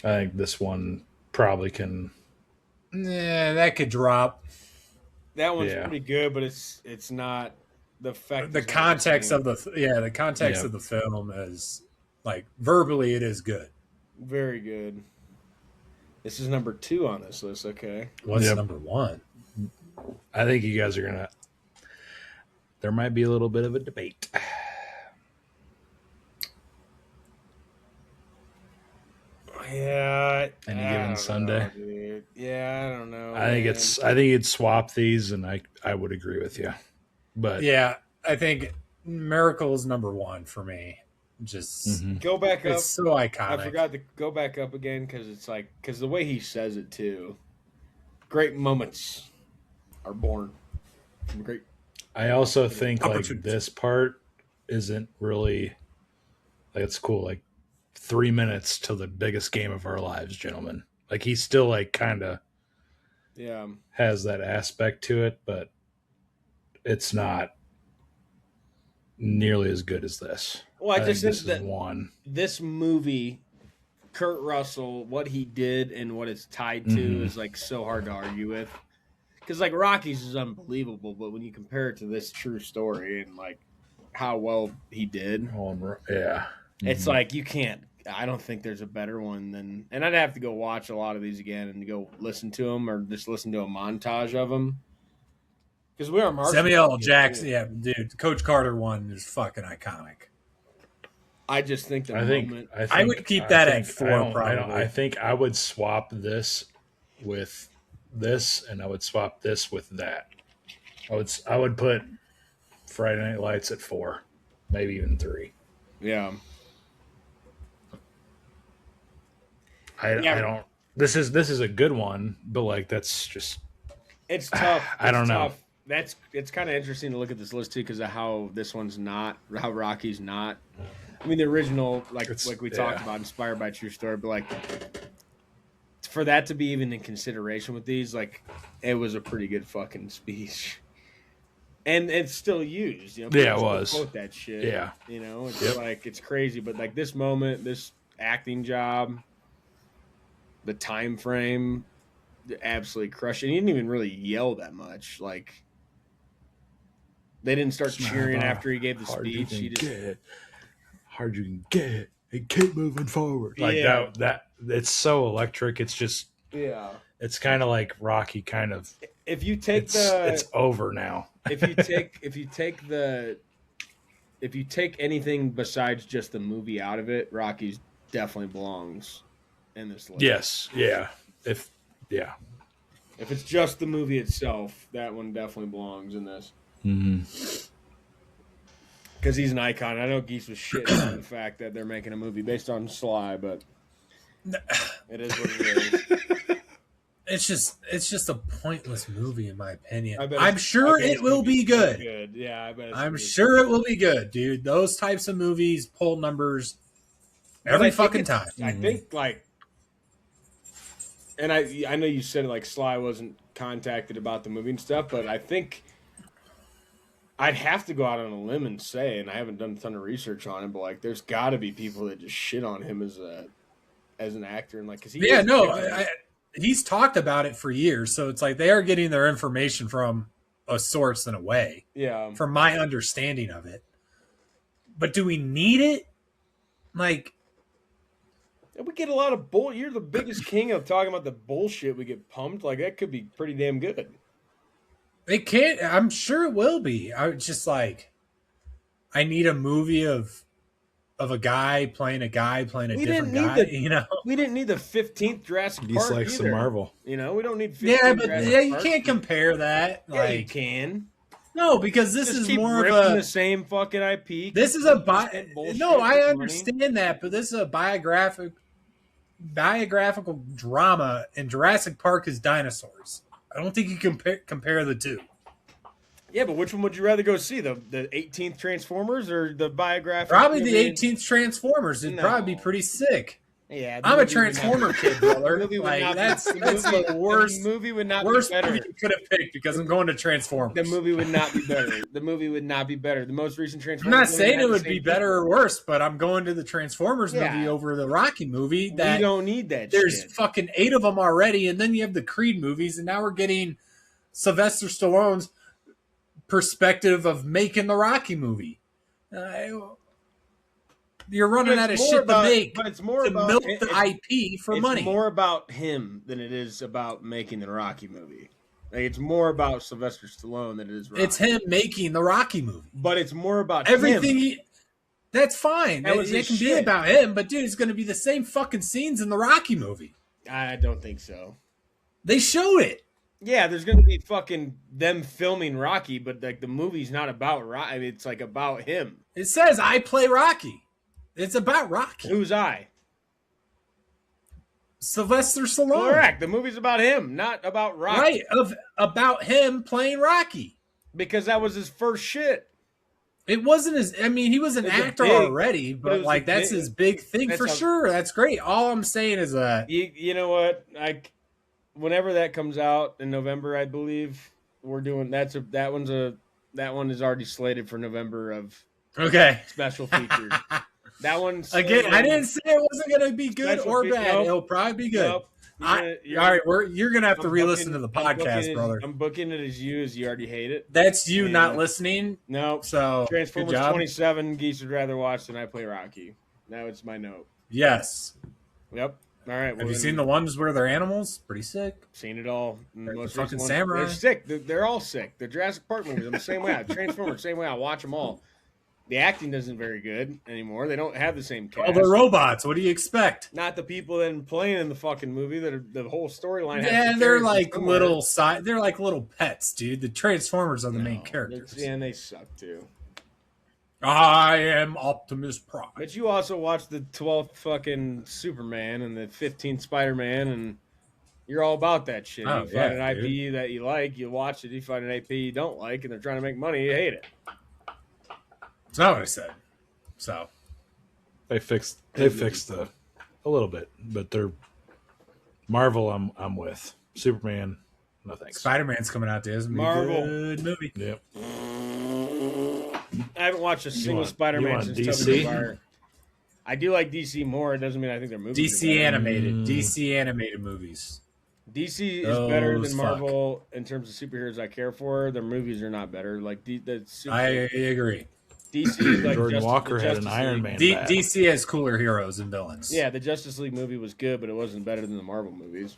Speaker 4: I think this one probably can.
Speaker 3: Yeah, that could drop.
Speaker 1: That one's
Speaker 4: Yeah.
Speaker 1: pretty good, but it's not the fact.
Speaker 3: The context of the context
Speaker 4: Yeah.
Speaker 3: of the film is like verbally it is good.
Speaker 1: very good. This is number 2 on this list. Okay.
Speaker 3: What's
Speaker 4: Yep.
Speaker 3: number 1?
Speaker 4: I think you guys are gonna. There might be a little bit of a debate.
Speaker 1: Yeah.
Speaker 4: Any
Speaker 1: I
Speaker 4: given
Speaker 1: don't
Speaker 4: Sunday?
Speaker 1: know, dude. Yeah, I don't know.
Speaker 4: I think
Speaker 1: man.
Speaker 4: it's. I think you'd swap these, and I would agree with you. But
Speaker 3: Yeah, I think Miracle is number 1 for me. Just
Speaker 4: Mhm.
Speaker 1: Go back up.
Speaker 3: it's so iconic.
Speaker 1: I forgot to go back up again because the way he says it too. Great moments are born from great.
Speaker 4: I also think like
Speaker 3: Opportunity.
Speaker 4: this part isn't really like it's cool. Like 3 minutes till the biggest game of our lives, gentlemen. Like he's still like kind of
Speaker 1: Yeah.
Speaker 4: has that aspect to it, but it's not nearly as good as this.
Speaker 1: Well, I just think
Speaker 4: this
Speaker 1: that
Speaker 4: is one.
Speaker 1: this movie, Kurt Russell, what he did and what it's tied to
Speaker 4: Mhm.
Speaker 1: is like so hard to argue with. Because like Rockies is unbelievable, but when you compare it to this true story and like how well he did,
Speaker 4: Yeah,
Speaker 1: it's like you can't. I don't think there's a better one than. And I'd have to go watch a lot of these again and go listen to them or just listen to a montage of them. Because we are Marshall.
Speaker 3: Samuel Jackson, yeah, dude. Coach Carter 1 is fucking iconic.
Speaker 1: I just think the
Speaker 4: I think
Speaker 1: moment.
Speaker 3: I would keep that at 4
Speaker 4: I
Speaker 3: probably.
Speaker 4: think I would swap this with this, and I would swap this with that. I would put Friday Night Lights at 4, maybe even 3.
Speaker 1: Yeah.
Speaker 4: I don't. This is a good one, but like that's just
Speaker 1: It's tough.
Speaker 4: I don't
Speaker 1: It's
Speaker 4: know.
Speaker 1: tough. It's kind of interesting to look at this list too because of how this one's not, how Rocky's not. I mean, the original, like we talked about, inspired by a true story, but like for that to be even in consideration with these, like it was a pretty good fucking speech, and it's still used. You know,
Speaker 4: Yeah, it
Speaker 1: people still
Speaker 4: was.
Speaker 1: quote that shit.
Speaker 4: Yeah.
Speaker 1: you know, it's like it's crazy, but like this moment, this acting job, the time frame, absolutely crushed. And he didn't even really yell that much. Like they didn't start cheering after he gave the speech. He just
Speaker 4: hard you can get it and keep moving forward. Like
Speaker 1: Yeah.
Speaker 4: that it's so electric. It's just
Speaker 1: yeah.
Speaker 4: it's kind of like Rocky kind of
Speaker 1: If you take
Speaker 4: it's over now.
Speaker 1: if you take anything besides just the movie out of it, Rocky's definitely belongs in this list.
Speaker 4: Yes. Yeah. If
Speaker 1: If it's just the movie itself, that one definitely belongs in this.
Speaker 4: Mm-hmm.
Speaker 1: Because he's an icon. I know Geese was shitting on the fact that they're making a movie based on Sly, but it is what it is.
Speaker 3: It's just a pointless movie in my opinion.
Speaker 1: I bet
Speaker 3: I'm
Speaker 1: it's-
Speaker 3: sure
Speaker 1: I bet
Speaker 3: it
Speaker 1: it's
Speaker 3: will
Speaker 1: gonna
Speaker 3: be good.
Speaker 1: Yeah, I bet.
Speaker 3: I'm sure it will be good, dude. Those types of movies pull numbers every fucking time.
Speaker 1: I think like, and I know you said like Sly wasn't contacted about the movie and stuff, but I think I'd have to go out on a limb and say, and I haven't done a ton of research on it, but like, there's got to be people that just shit on him as an actor and like, cause he
Speaker 3: Yeah,
Speaker 1: is
Speaker 3: no,
Speaker 1: good.
Speaker 3: he's talked about it for years, so it's like they are getting their information from a source in a way,
Speaker 1: yeah.
Speaker 3: from my understanding of it. But do we need it? Like,
Speaker 1: We get a lot of bull. You're the biggest king of talking about the bullshit we get pumped. Like that could be pretty damn good.
Speaker 3: it can't. I'm sure it will be. I was just like, I need a movie of a guy playing a different
Speaker 1: didn't need
Speaker 3: guy.
Speaker 1: the-
Speaker 3: You know.
Speaker 1: We didn't need the 15th Jurassic
Speaker 4: He's
Speaker 1: Park
Speaker 4: like
Speaker 1: either.
Speaker 4: some Marvel.
Speaker 1: You know, we don't need 15th
Speaker 3: Yeah, but
Speaker 1: Jurassic
Speaker 3: yeah, you
Speaker 1: Park.
Speaker 3: can't compare that.
Speaker 1: Yeah, you
Speaker 3: Like,
Speaker 1: can.
Speaker 3: no, because this
Speaker 1: Just
Speaker 3: is
Speaker 1: keep
Speaker 3: more of
Speaker 1: ripping
Speaker 3: a.
Speaker 1: the same fucking IP.
Speaker 3: This
Speaker 1: keep
Speaker 3: is a
Speaker 1: ripping the same bullshit,
Speaker 3: no, I
Speaker 1: make money.
Speaker 3: understand that, but this is a biographical drama, and Jurassic Park is dinosaurs. I don't think you compare the two.
Speaker 1: Yeah, but which one would you rather go see? The 18th Transformers or the biographic?
Speaker 3: Probably the
Speaker 1: movie?
Speaker 3: 18th Transformers. It'd
Speaker 1: No.
Speaker 3: probably be pretty sick.
Speaker 1: Yeah, the
Speaker 3: I'm a
Speaker 1: movie would not-
Speaker 3: Transformer kid, brother.
Speaker 1: The movie would
Speaker 3: Like,
Speaker 1: not be-
Speaker 3: that's
Speaker 1: the movie-
Speaker 3: the worst
Speaker 1: The movie would not
Speaker 3: worst
Speaker 1: be better.
Speaker 3: movie you could have picked because I'm going to Transformers.
Speaker 1: The movie would not be better. The movie would not be better. The most recent
Speaker 3: I'm
Speaker 1: Transformers.
Speaker 3: not
Speaker 1: movie
Speaker 3: saying
Speaker 1: had
Speaker 3: it
Speaker 1: the
Speaker 3: would
Speaker 1: same
Speaker 3: be better or
Speaker 1: people.
Speaker 3: worse, but I'm going to the Transformers
Speaker 1: Yeah.
Speaker 3: movie over the Rocky movie.
Speaker 1: We
Speaker 3: That
Speaker 1: don't need that.
Speaker 3: there's
Speaker 1: shit.
Speaker 3: fucking 8 of them already, and then you have the Creed movies, and now we're getting Sylvester Stallone's perspective of making the Rocky movie. You're running
Speaker 1: But
Speaker 3: out of
Speaker 1: it's more
Speaker 3: shit
Speaker 1: about-
Speaker 3: to make
Speaker 1: But it's more
Speaker 3: to
Speaker 1: about
Speaker 3: milk
Speaker 1: it-
Speaker 3: the IP for
Speaker 1: it's
Speaker 3: money.
Speaker 1: more about him than it is about making the Rocky movie. Like it's more about Sylvester Stallone than it is Rocky.
Speaker 3: It's him making the Rocky movie.
Speaker 1: But it's more about
Speaker 3: Everything
Speaker 1: him.
Speaker 3: that's fine.
Speaker 1: That was
Speaker 3: It
Speaker 1: his
Speaker 3: can be
Speaker 1: shit.
Speaker 3: about him, but dude, it's going to be the same fucking scenes in the Rocky movie.
Speaker 1: I don't think so.
Speaker 3: They showed it.
Speaker 1: Yeah, there's gonna be fucking them filming Rocky, but like the movie's not about Rocky. I mean, it's like about him.
Speaker 3: It says I play Rocky. It's about Rocky.
Speaker 1: Who's I?
Speaker 3: Sylvester Stallone.
Speaker 1: Correct. The movie's about him, not about Rocky.
Speaker 3: Right, about him playing Rocky.
Speaker 1: Because that was his first shit.
Speaker 3: It wasn't his. I mean, he was an
Speaker 1: It's a
Speaker 3: actor
Speaker 1: big-
Speaker 3: already,
Speaker 1: but it
Speaker 3: but
Speaker 1: was
Speaker 3: like
Speaker 1: a
Speaker 3: that's
Speaker 1: big-
Speaker 3: his big thing
Speaker 1: that's
Speaker 3: for
Speaker 1: a-
Speaker 3: sure. That's great. All I'm saying is that
Speaker 1: You know what? Whenever that comes out in November, I believe we're doing that one is already slated for November of
Speaker 3: okay.
Speaker 1: special features. That one's
Speaker 3: Again, I didn't say it wasn't going to be good
Speaker 1: Special
Speaker 3: or
Speaker 1: feat-
Speaker 3: bad.
Speaker 1: nope.
Speaker 3: It'll probably be good.
Speaker 1: Nope.
Speaker 3: All right, you're going to have to re-listen to the podcast, brother.
Speaker 1: I'm booking it as you already hate it.
Speaker 3: That's you
Speaker 1: Yeah.
Speaker 3: not listening.
Speaker 1: No,
Speaker 3: So good
Speaker 1: Transformers
Speaker 3: job.
Speaker 1: 27. Geese would rather watch than I play Rocky. Now it's my note.
Speaker 3: Yes.
Speaker 1: Yep. All right.
Speaker 3: Have you seen the ones where they're animals? Pretty sick.
Speaker 1: Seen it all.
Speaker 3: The
Speaker 1: Most
Speaker 3: fucking
Speaker 1: recent ones.
Speaker 3: samurai.
Speaker 1: They're sick. They're all sick. The Jurassic Park movies. I'm the same way. Transformers, same way. I watch them all. The acting isn't very good anymore. They don't have the same cast.
Speaker 3: Oh, they're robots. What do you expect?
Speaker 1: Not the people that are playing in the fucking movie. That are the whole storyline. has
Speaker 3: Yeah,
Speaker 1: to
Speaker 3: they're
Speaker 1: carry
Speaker 3: like
Speaker 1: from somewhere.
Speaker 3: little side. They're like little pets, dude. The Transformers are the main characters.
Speaker 1: Yeah, and they suck too.
Speaker 3: I am Optimus Prime.
Speaker 1: But you also watched the 12th fucking Superman and the 15th Spider-Man and You're all about that shit.
Speaker 3: Oh,
Speaker 1: You find
Speaker 3: yeah,
Speaker 1: an IP
Speaker 3: dude.
Speaker 1: that you like, you watch it. You find an IP you don't like, and they're trying to make money, you hate it.
Speaker 3: That's not what I said. So
Speaker 4: They fixed a little bit, but they're Marvel. I'm with Superman. No thanks.
Speaker 3: Spider-Man's coming out. There's gonna be
Speaker 1: Marvel.
Speaker 3: a good movie.
Speaker 4: Yep.
Speaker 1: I haven't watched a single
Speaker 4: want-
Speaker 1: Spider-Man
Speaker 4: you want
Speaker 1: since
Speaker 4: DC?
Speaker 1: Tobey Maguire. I do like DC more. It doesn't mean I think their movies are
Speaker 3: DC
Speaker 1: better.
Speaker 3: animated.
Speaker 4: Mm.
Speaker 3: DC animated movies.
Speaker 1: DC is better
Speaker 3: Those
Speaker 1: than
Speaker 3: fuck.
Speaker 1: Marvel in terms of superheroes I care for. Their movies are not better. Like
Speaker 3: I agree.
Speaker 1: DC is like
Speaker 4: Jordan
Speaker 1: Justice-
Speaker 4: Walker
Speaker 1: the
Speaker 4: had an
Speaker 1: Justice
Speaker 4: Iron
Speaker 1: League.
Speaker 4: Man. bat.
Speaker 3: DC has cooler heroes and villains.
Speaker 1: Yeah, the Justice League movie was good, but it wasn't better than the Marvel movies.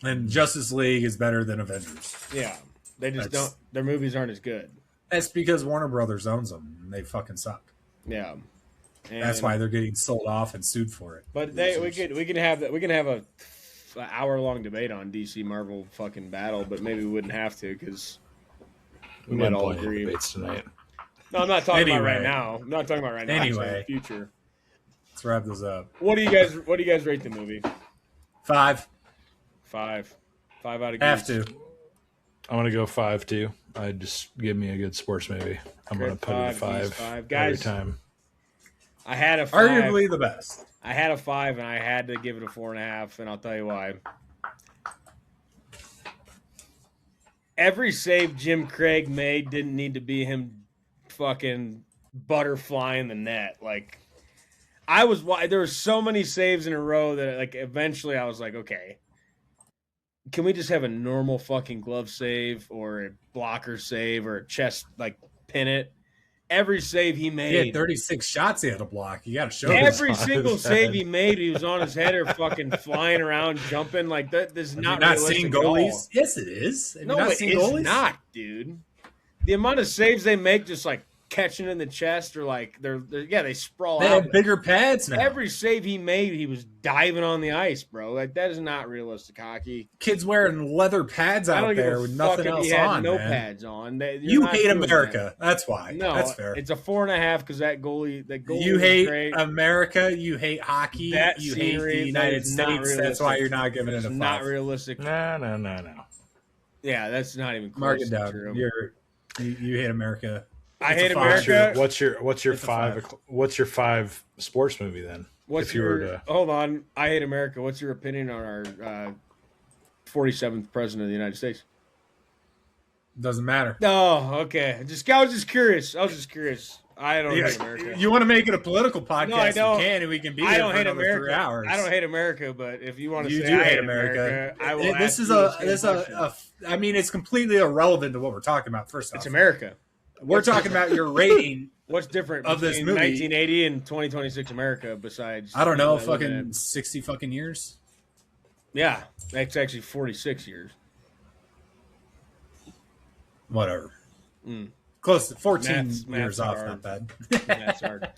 Speaker 3: And Justice League is better than Avengers.
Speaker 1: Yeah, they just
Speaker 3: That's-
Speaker 1: don't. Their movies aren't as good.
Speaker 3: That's because Warner Brothers owns them, and they fucking suck.
Speaker 1: Yeah,
Speaker 3: That's why they're getting sold off and sued for it.
Speaker 1: But we can have a hour-long debate on DC Marvel fucking battle, but maybe we wouldn't have to because
Speaker 4: We
Speaker 1: might
Speaker 4: didn't
Speaker 1: all
Speaker 4: play
Speaker 1: agree.
Speaker 4: debates tonight.
Speaker 1: No, I'm not talking about right
Speaker 3: Anyway.
Speaker 1: now. I'm not talking about right now. I'm saying
Speaker 3: Anyway.
Speaker 1: in the future.
Speaker 3: Let's wrap this up.
Speaker 1: What do you guys rate the movie?
Speaker 3: 5.
Speaker 1: 5 out of
Speaker 3: Have
Speaker 1: geese.
Speaker 3: to.
Speaker 4: I'm gonna go 5 too. I just give me a good sports movie. I'm gonna
Speaker 1: Good
Speaker 4: put it at
Speaker 1: five, geese
Speaker 4: 5
Speaker 1: five.
Speaker 4: every
Speaker 1: Guys,
Speaker 4: time.
Speaker 1: I had a 5.
Speaker 3: Arguably the best.
Speaker 1: I had a 5, and I had to give it a 4.5, and I'll tell you why. Every save Jim Craig made didn't need to be him fucking butterflying the net. Like, there were so many saves in a row that, like, eventually I was like, okay, can we just have a normal fucking glove save or a blocker save or a chest, like, pin it? Every save he made.
Speaker 3: He had 36 shots he had to block. You got to show
Speaker 1: Every
Speaker 4: was on
Speaker 1: single
Speaker 4: his
Speaker 1: save
Speaker 4: head.
Speaker 1: he made, he was on his head or fucking flying around, jumping like that. This is
Speaker 3: Have
Speaker 1: not
Speaker 3: you not
Speaker 1: realistic
Speaker 3: seen
Speaker 1: at all.
Speaker 3: goalies? Yes, it is. Have you
Speaker 1: No,
Speaker 3: not
Speaker 1: it
Speaker 3: seen
Speaker 1: is
Speaker 3: goalies?
Speaker 1: not, dude. The amount of saves they make, just like catching in the chest, or like they sprawl
Speaker 3: They
Speaker 1: out.
Speaker 3: have bigger pads now.
Speaker 1: Every save he made, he was diving on the ice, bro. Like that is not realistic hockey.
Speaker 3: Kids wearing leather pads
Speaker 1: I
Speaker 3: out
Speaker 1: don't give
Speaker 3: there
Speaker 1: a
Speaker 3: with
Speaker 1: fuck
Speaker 3: nothing
Speaker 1: if
Speaker 3: else
Speaker 1: he had
Speaker 3: on,
Speaker 1: no
Speaker 3: man.
Speaker 1: pads on. You're
Speaker 3: You
Speaker 1: not
Speaker 3: hate
Speaker 1: doing
Speaker 3: America. That's why.
Speaker 1: that. No,
Speaker 3: That's fair.
Speaker 1: It's a 4.5 because that goalie.
Speaker 3: You
Speaker 1: was
Speaker 3: hate
Speaker 1: great.
Speaker 3: America. You hate hockey.
Speaker 1: That
Speaker 3: You hate
Speaker 1: scenery,
Speaker 3: the
Speaker 1: that
Speaker 3: United
Speaker 1: is not
Speaker 3: States. That's why
Speaker 1: realistic.
Speaker 3: you're not giving it
Speaker 1: It's
Speaker 3: a 5.
Speaker 1: not realistic.
Speaker 4: No.
Speaker 1: Yeah, that's not even close.
Speaker 3: Mark it
Speaker 1: to
Speaker 3: down.
Speaker 1: true.
Speaker 3: You hate America.
Speaker 1: I
Speaker 3: It's a
Speaker 1: hate
Speaker 3: 5.
Speaker 1: America.
Speaker 4: What's your
Speaker 3: It's a
Speaker 4: 5? What's your 5 sports movie then?
Speaker 1: What's
Speaker 4: if you
Speaker 1: your
Speaker 4: were to-
Speaker 1: hold on? I hate America. What's your opinion on our 47th president of the United States?
Speaker 3: Doesn't matter.
Speaker 1: Oh, okay. I was just curious. I don't hate America.
Speaker 3: You want to make it a political podcast?
Speaker 1: No, I don't.
Speaker 3: We can, and we can be
Speaker 1: I
Speaker 3: here
Speaker 1: don't
Speaker 3: for
Speaker 1: hate
Speaker 3: another
Speaker 1: America.
Speaker 3: 3 hours.
Speaker 1: I don't hate America, but if you want to
Speaker 3: You
Speaker 1: say
Speaker 3: do
Speaker 1: I
Speaker 3: hate America.
Speaker 1: I will.
Speaker 3: This
Speaker 1: ask
Speaker 3: is
Speaker 1: you the same
Speaker 3: a.
Speaker 1: question.
Speaker 3: I mean, it's completely irrelevant to what we're talking about. First off,
Speaker 1: It's America.
Speaker 3: we're talking about your rating.
Speaker 1: What's different
Speaker 3: Of this
Speaker 1: between
Speaker 3: movie.
Speaker 1: 1980 and 2026 America? Besides,
Speaker 3: I don't know,
Speaker 1: what live in
Speaker 3: fucking
Speaker 1: it?
Speaker 3: 60 fucking years.
Speaker 1: Yeah, that's actually 46 years.
Speaker 3: Whatever.
Speaker 1: Mm.
Speaker 3: Close to 14
Speaker 1: Math's
Speaker 3: years off.
Speaker 1: hard.
Speaker 3: Not bad.
Speaker 1: That's hard.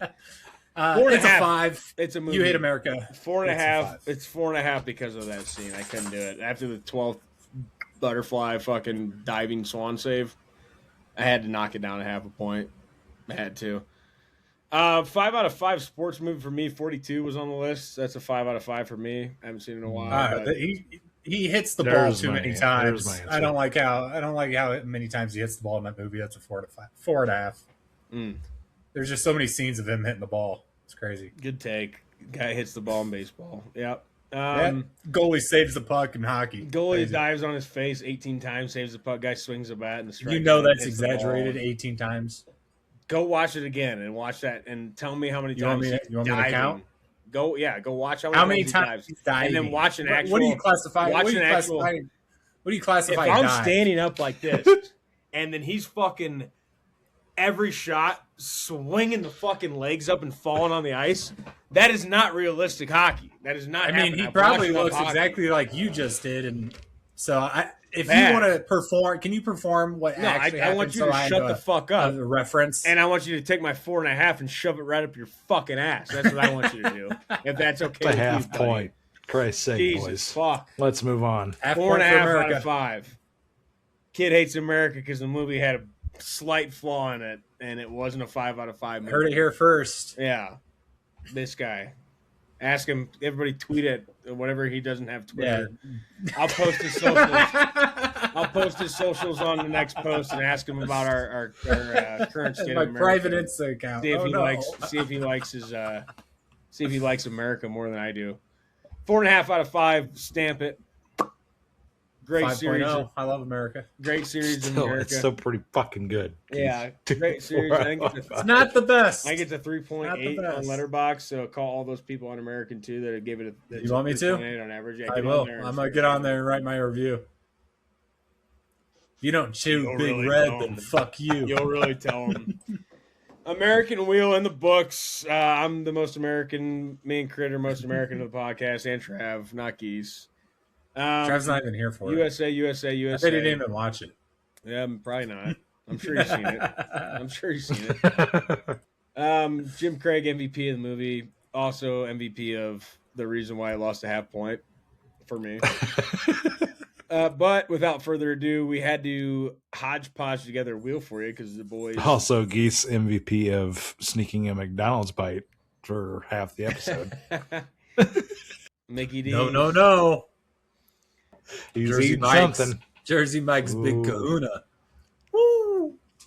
Speaker 1: 4.5.
Speaker 3: It's a 5.
Speaker 1: It's a movie.
Speaker 3: You hate America.
Speaker 1: 4.5.
Speaker 3: It's a 5.
Speaker 1: It's 4.5 because of that scene. I couldn't do it after the 12th butterfly fucking diving swan save. I had to knock it down a half a point. I had to. 5 out of 5 sports movie for me. 42 was on the list. That's a 5 out of 5 for me. I haven't seen it in a while. but
Speaker 3: He hits the ball
Speaker 4: There's
Speaker 3: too
Speaker 4: my-
Speaker 3: many
Speaker 4: there's
Speaker 3: times.
Speaker 4: my answer.
Speaker 3: I don't like how many times he hits the ball in that movie. That's a 4.5.
Speaker 1: Mm,
Speaker 3: There's just so many scenes of him hitting the ball. It's crazy.
Speaker 1: good take. Guy hits the ball in baseball. Yep.
Speaker 3: Goalie saves the puck in hockey.
Speaker 1: Goalie
Speaker 3: Crazy.
Speaker 1: dives on his face 18 times, saves the puck. Guy swings the bat and the strike.
Speaker 3: You know
Speaker 1: zone,
Speaker 3: that's
Speaker 1: hits the ball.
Speaker 3: exaggerated 18 times.
Speaker 1: Go watch it again and watch that and tell me how many
Speaker 3: You want
Speaker 1: times
Speaker 3: me to-
Speaker 1: he's
Speaker 3: you want me to
Speaker 1: diving.
Speaker 3: count?
Speaker 1: Go watch
Speaker 3: How many
Speaker 1: he
Speaker 3: times
Speaker 1: dives.
Speaker 3: he's diving?
Speaker 1: And then watch an
Speaker 3: What do you
Speaker 1: actual-
Speaker 3: classify?
Speaker 1: watch
Speaker 3: What do you
Speaker 1: an actual-
Speaker 3: classify? What do you
Speaker 1: If
Speaker 3: classify?
Speaker 1: I'm
Speaker 3: dive?
Speaker 1: standing up like this and then he's fucking every shot swinging the fucking legs up and falling on the ice, that is not realistic hockey. That is not.
Speaker 3: I mean,
Speaker 1: happening.
Speaker 3: he
Speaker 1: I've
Speaker 3: probably
Speaker 1: watched enough
Speaker 3: looks
Speaker 1: hockey.
Speaker 3: exactly like you just did, and so if
Speaker 1: Bad.
Speaker 3: you want to perform, can you perform what
Speaker 1: No,
Speaker 3: actually
Speaker 1: I
Speaker 3: happened?
Speaker 1: want you
Speaker 3: so
Speaker 1: to
Speaker 3: I have
Speaker 1: shut the fuck up.
Speaker 3: a reference.
Speaker 1: And I want you to take my 4.5 and shove it right up your fucking ass. That's what I want you to do. If that's okay
Speaker 4: It's a
Speaker 1: with
Speaker 4: half
Speaker 1: you, buddy.
Speaker 4: point. Christ's sake,
Speaker 1: Jesus
Speaker 4: boys.
Speaker 1: fuck.
Speaker 4: Let's move on.
Speaker 3: Half
Speaker 1: Four and
Speaker 3: point
Speaker 1: a
Speaker 3: for
Speaker 1: half out
Speaker 3: America.
Speaker 1: of 5. Kid hates America because the movie had a slight flaw in it, and it wasn't a 5 out of 5 movie.
Speaker 3: Heard it here first.
Speaker 1: Yeah, this guy. Ask him. Everybody tweet it. Whatever he doesn't have
Speaker 3: Yeah.
Speaker 1: Twitter. I'll post his socials. I'll post his socials on the next post and ask him about our current state
Speaker 3: My
Speaker 1: of America.
Speaker 3: private Insta account.
Speaker 1: See if
Speaker 3: Oh,
Speaker 1: he
Speaker 3: no.
Speaker 1: likes. See if he likes his. See if he likes America more than I do. 4.5 out of 5. Stamp it. Great series.
Speaker 3: 5.0. I love America.
Speaker 1: Great series in
Speaker 4: Still,
Speaker 1: America.
Speaker 4: it's still pretty fucking good.
Speaker 1: Yeah, great series. I think
Speaker 3: It's not the best.
Speaker 1: I get to 3.8
Speaker 3: Not the
Speaker 1: on
Speaker 3: best.
Speaker 1: Letterboxd, so call all those people on American too that gave it a.
Speaker 3: You want me to?
Speaker 1: 3.8 on average. Yeah,
Speaker 3: I
Speaker 1: get on
Speaker 3: will.
Speaker 1: there and
Speaker 3: I'm gonna
Speaker 1: say-
Speaker 3: get on there and write my review. If you don't chew
Speaker 1: You'll
Speaker 3: Big
Speaker 1: really
Speaker 3: Red,
Speaker 1: know.
Speaker 3: then fuck you.
Speaker 1: You'll really tell them. American Wheel in the books. I'm the most American. Me and Critter, most American of the podcast, and Trav, not Geese.
Speaker 3: Trav's not even here for it.
Speaker 1: USA.
Speaker 3: I bet he didn't even watch it.
Speaker 1: Yeah, probably not. I'm sure you've seen it. I'm sure you've seen it. Jim Craig, MVP of the movie, also MVP of the reason why I lost a half point for me. But without further ado, we had to hodgepodge together a wheel for you because the boys.
Speaker 4: Also, Geese MVP of sneaking a McDonald's bite for half the episode.
Speaker 1: Mickey D.
Speaker 3: No.
Speaker 4: He's
Speaker 3: Jersey
Speaker 4: eating
Speaker 3: Mike's.
Speaker 4: something.
Speaker 3: Jersey Mike's Big
Speaker 4: Ooh.
Speaker 3: Kahuna.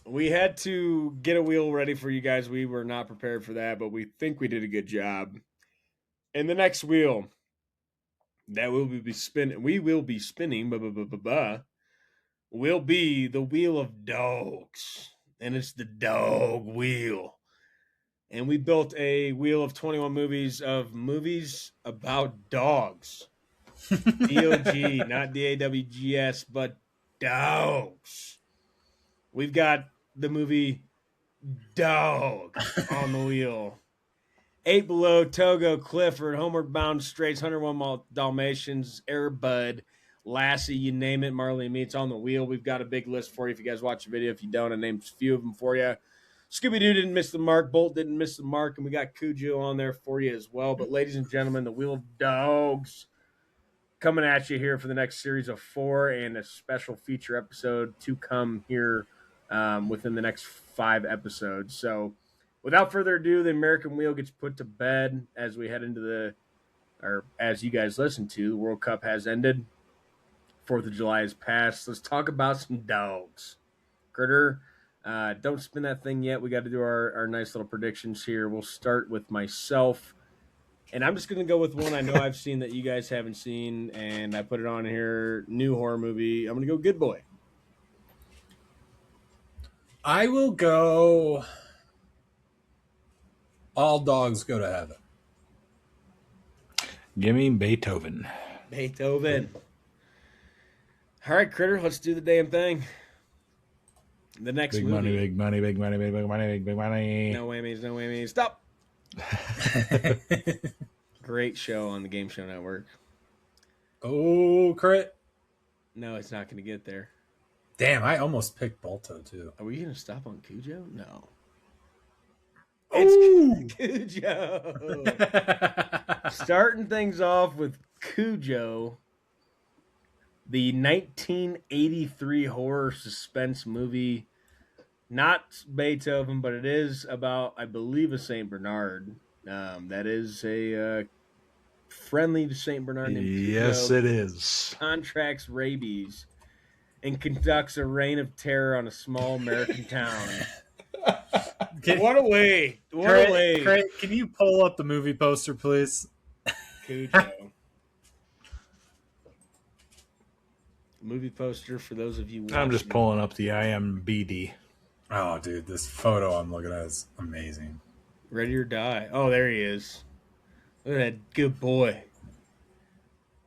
Speaker 1: We had to get a wheel ready for you guys. We were not prepared for that, but we think we did a good job. And the next wheel that we will be spinning, will be the wheel of dogs. And it's the dog wheel. And we built a wheel of 21 movies about dogs. D-O-G, not D-A-W-G-S, but dogs. We've got the movie Dog on the wheel. 8 Below, Togo, Clifford, Homeward Bound, Straits, 101 Dalmatians, Air Bud, Lassie, you name it, Marley and Me, it's on the wheel. We've got a big list for you if you guys watch the video. If you don't, I named a few of them for you. Scooby-Doo didn't miss the mark. Bolt didn't miss the mark. And we got Cujo on there for you as well. But ladies and gentlemen, the Wheel of Dogs coming at you here for the next series of 4 and a special feature episode to come here within the next 5 episodes. So without further ado, the American Wheel gets put to bed as we head into as you guys listen to, the World Cup has ended. 4th of July has passed. Let's talk about some dogs. Critter, don't spin that thing yet. We got to do our nice little predictions here. We'll start with myself. And I'm just going to go with one I know I've seen that you guys haven't seen, and I put it on here, new horror movie. I'm going to go Good Boy.
Speaker 3: I will go All Dogs Go to Heaven.
Speaker 4: Give me Beethoven.
Speaker 1: Beethoven. All right, Critter, let's do the damn thing. The next
Speaker 4: Big
Speaker 1: movie.
Speaker 4: money, big money, big money, big money, big money.
Speaker 1: No whammies, no whammies. Stop. Great show on the Game Show Network.
Speaker 3: Oh, crit.
Speaker 1: No, it's not going to get there.
Speaker 3: Damn, I almost picked Balto, too.
Speaker 1: Are we going to stop on Cujo? No.
Speaker 3: Ooh.
Speaker 1: It's Cujo. Starting things off with Cujo, the 1983 horror suspense movie. Not Beethoven, but it is about, I believe, a St. Bernard. That is a friendly to St. Bernard named
Speaker 4: Yes,
Speaker 1: Cujo.
Speaker 4: it is.
Speaker 1: Contracts rabies and conducts a reign of terror on a small American town. What a way! What a way!
Speaker 3: Crit, can you pull up the movie poster, please?
Speaker 1: Cujo. Movie poster for those of you watching.
Speaker 4: I'm just pulling up the IMBD.
Speaker 3: Oh, dude, this photo I'm looking at is amazing.
Speaker 1: Ready or Die. Oh, there he is. Look at that good boy.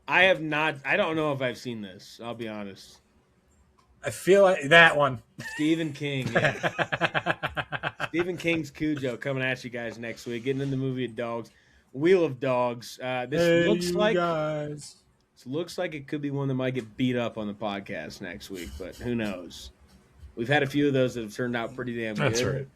Speaker 1: I don't know if I've seen this. I'll be honest.
Speaker 3: I feel like that one.
Speaker 1: Stephen King. Yeah. Stephen King's Cujo coming at you guys next week. Getting in the movie of dogs. Wheel of Dogs. This looks like it could be one that might get beat up on the podcast next week, but who knows? We've had a few of those that have turned out pretty damn good.
Speaker 4: That's right.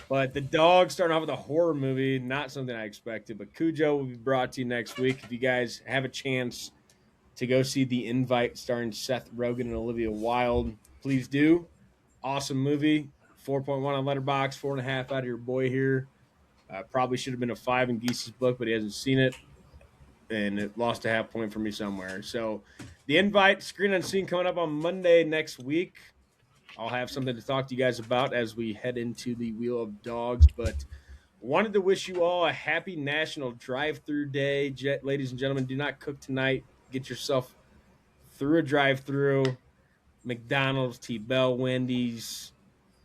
Speaker 1: But the dog starting off with a horror movie, not something I expected. But Cujo will be brought to you next week. If you guys have a chance to go see The Invite starring Seth Rogen and Olivia Wilde, please do. Awesome movie. 4.1 on Letterboxd, 4.5 out of your boy here. Probably should have been a 5 in Geese's book, but he hasn't seen it, and it lost a half point for me somewhere. So the invite, Screen Unseen, coming up on Monday next week. I'll have something to talk to you guys about as we head into the Wheel of Dogs, but wanted to wish you all a happy National Drive-Through Day. Ladies and gentlemen, do not cook tonight. Get yourself through a drive-through, McDonald's, T-Bell, Wendy's,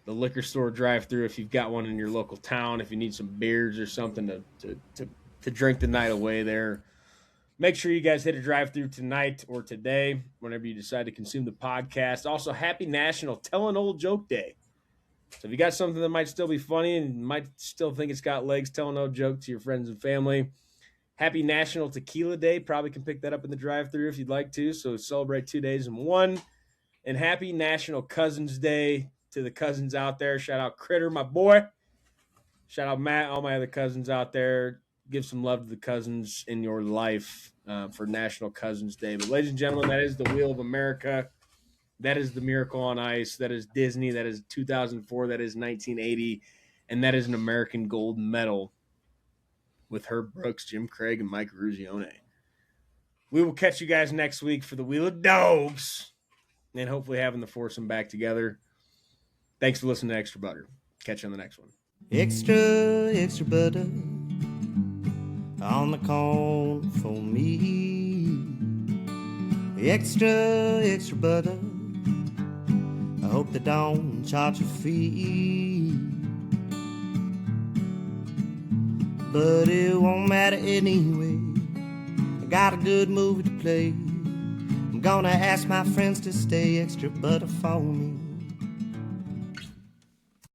Speaker 1: the liquor store drive-through if you've got one in your local town, if you need some beers or something to drink the night away there. Make sure you guys hit a drive-through tonight or today whenever you decide to consume the podcast. Also, happy National Tell an Old Joke Day. So if you got something that might still be funny and might still think it's got legs, tell an old joke to your friends and family. Happy National Tequila Day. Probably can pick that up in the drive-thru if you'd like to. So celebrate 2 days in one. And happy National Cousins Day to the cousins out there. Shout out Critter, my boy. Shout out Matt, all my other cousins out there. Give some love to the cousins in your life for National Cousins Day. But ladies and gentlemen, that is the Wheel of America. That is the Miracle on Ice. That is Disney. That is 2004. That is 1980. And that is an American gold medal with Herb Brooks, Jim Craig, and Mike Ruzione. We will catch you guys next week for the Wheel of Dogs and hopefully having the foursome back together. Thanks for listening to Extra Butter. Catch you on the next one.
Speaker 2: Extra, extra butter on the corn for me. Extra, extra butter. I hope they don't charge a fee. But it won't matter anyway. I got a good movie to play. I'm gonna ask my friends to stay extra butter for me.